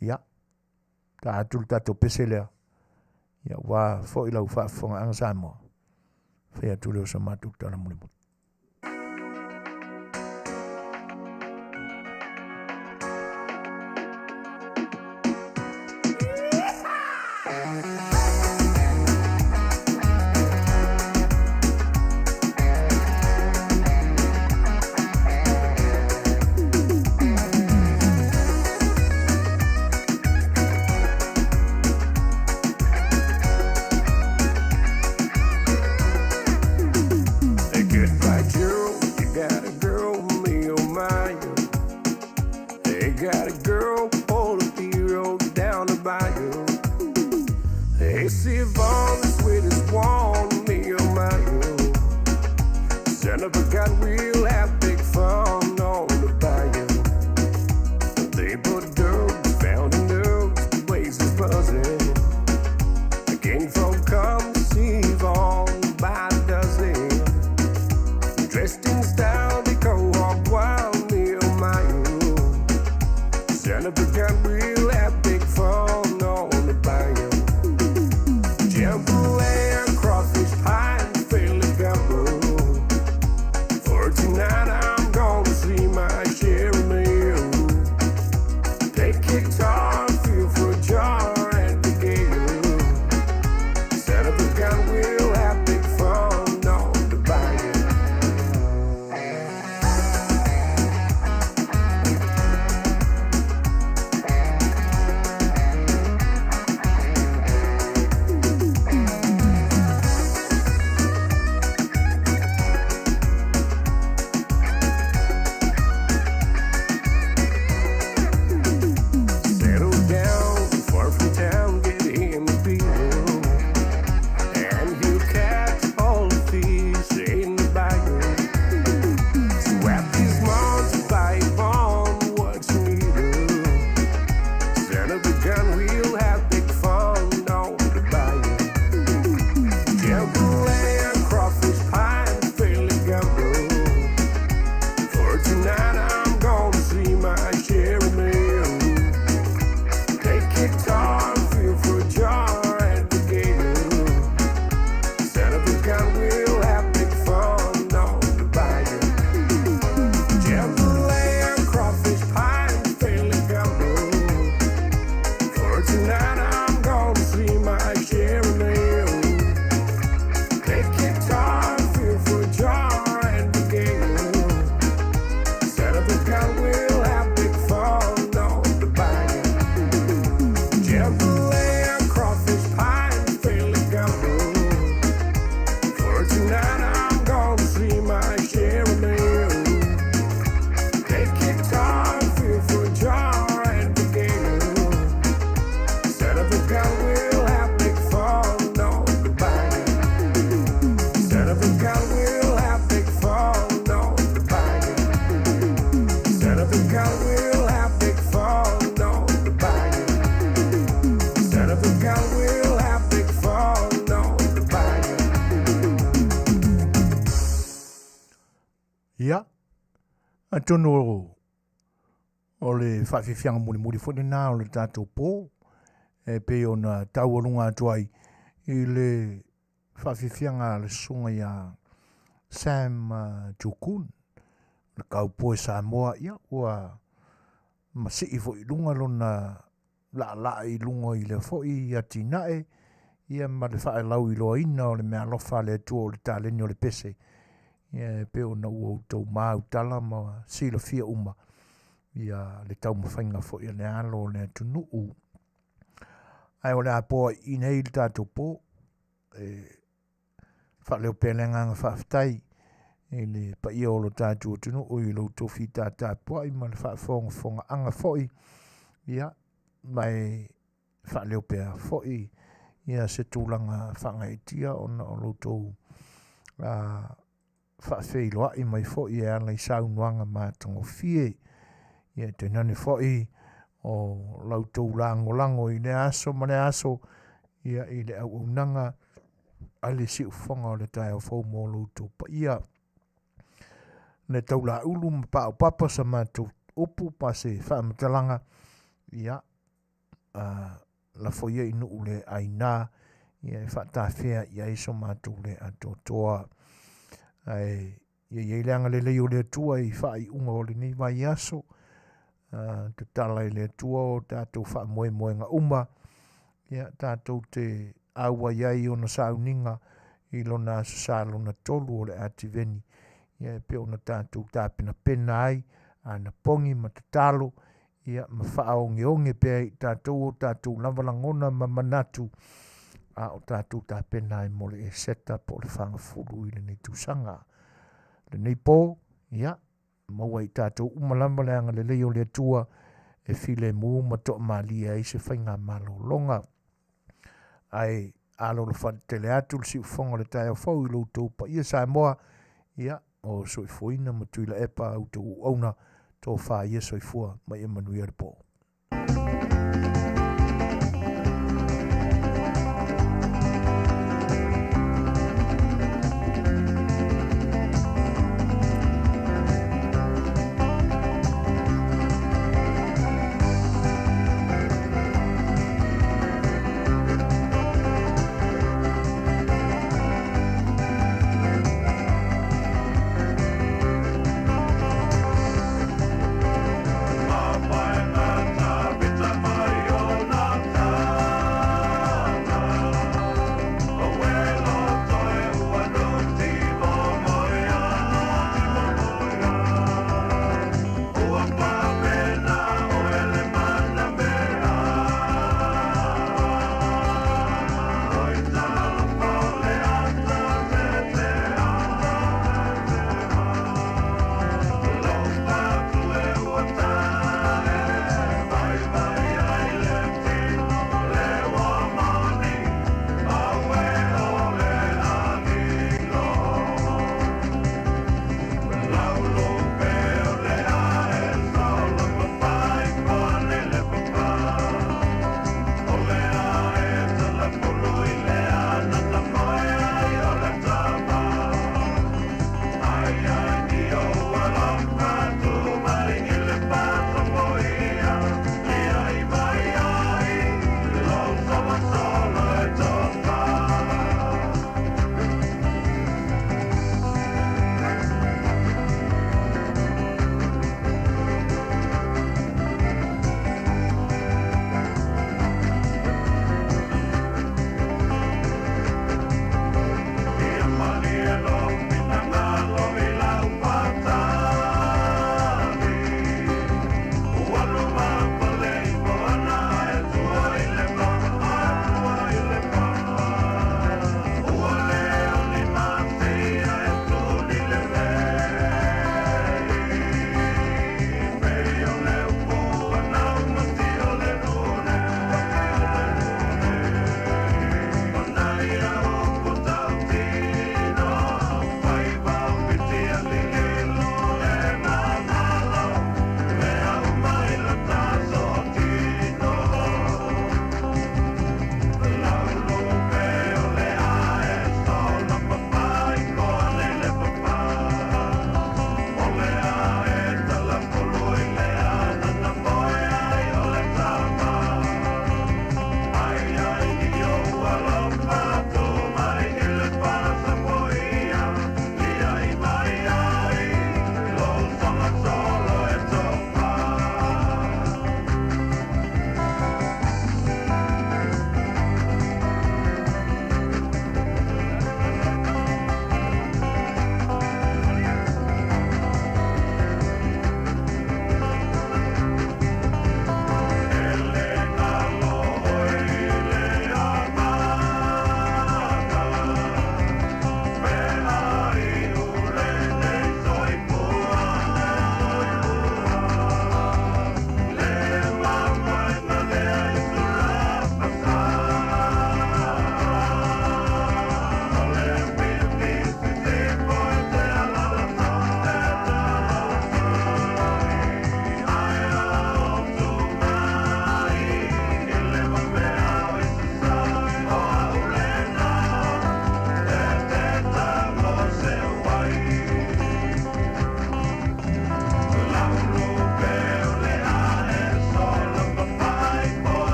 Ia. Ta atu le tatu pese lea. Ia wa fo ila u Faafofoga'aga Samoa. Whai atu leo sa matu tala mule mule. Good. Ia, atono o le whawhiwhianga muri fwene nā o le tātou pō, e pe o na tau alunga atuai i le whawhiwhianga le sunga ia Sam Jukun, le kaupoe Samoa ia, ua masi i fo i lunga lona la i lunga i le fo i atinae, ia ma le whae lau i loa ina o le mea lofa le atua o le tāleni o le pese, ia pe o na ua tau mau tala ma sila fia uma, ia le tau mawhainga fo i le alo le atunu u. Ai o le apoa i nei le tātou pō, whaleo pēlenga ngā whawhitai, e le pa ia o lo tātou atunu u i lo tofi tātā poa i ma le whafonga anga fo i, ia mai whaleo pēa fo i, ia se tūlanga whangaitia o na o lo tō whawhei loa i mai fo i e ala i saunuanga mātango fie, ia te nani fo i o lau tō lango i le aso ma le aso, ia i le au unanga ale si ufonga o le tai o fau mo lo tō pa ia le tau la ulu ma pa o papa sa mātou upu pa se whaamatalanga, ia la foia inu ule aina, ia e whaatawhea ia iso mātou le atotoa. Ia leanga le leo le atua i whai unga o le ni vai aso, te tala i le atua o tātou wha moe ngā uma, ia tātou te aua iai o na sauninga i lona sa lona tolu o le ativeni, ia pe o na tātou tāpina pena ai, ana pongi ma te talo, ia ma whaonge pēi tātou lavalangona ma manatu a o tātou tā penai mo le e seta po le whangafuru i le nei tūsanga. Le nei pō, ia, maua i tātou umalamba le anga le leo le atua e file mu ma toa malia i se whainga malo longa. Ai, alo le whantele atu le si ufonga le tai au fau i lo tau pa ia Samoa, ia, o soifuina ma tuila epa au tau auna, tō wha ia soifua mai e Manuia le pō. Bye.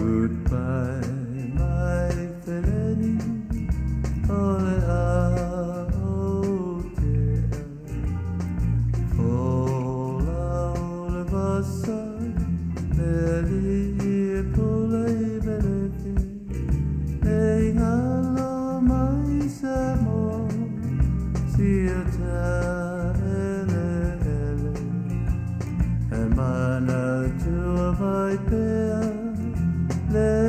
Goodbye, my felony. Ole a otea. Fola ole vasa. Beli e pula e belefi. Ei ngalo mai Samoa. Siota ele ele. E mana tua vai pea. Le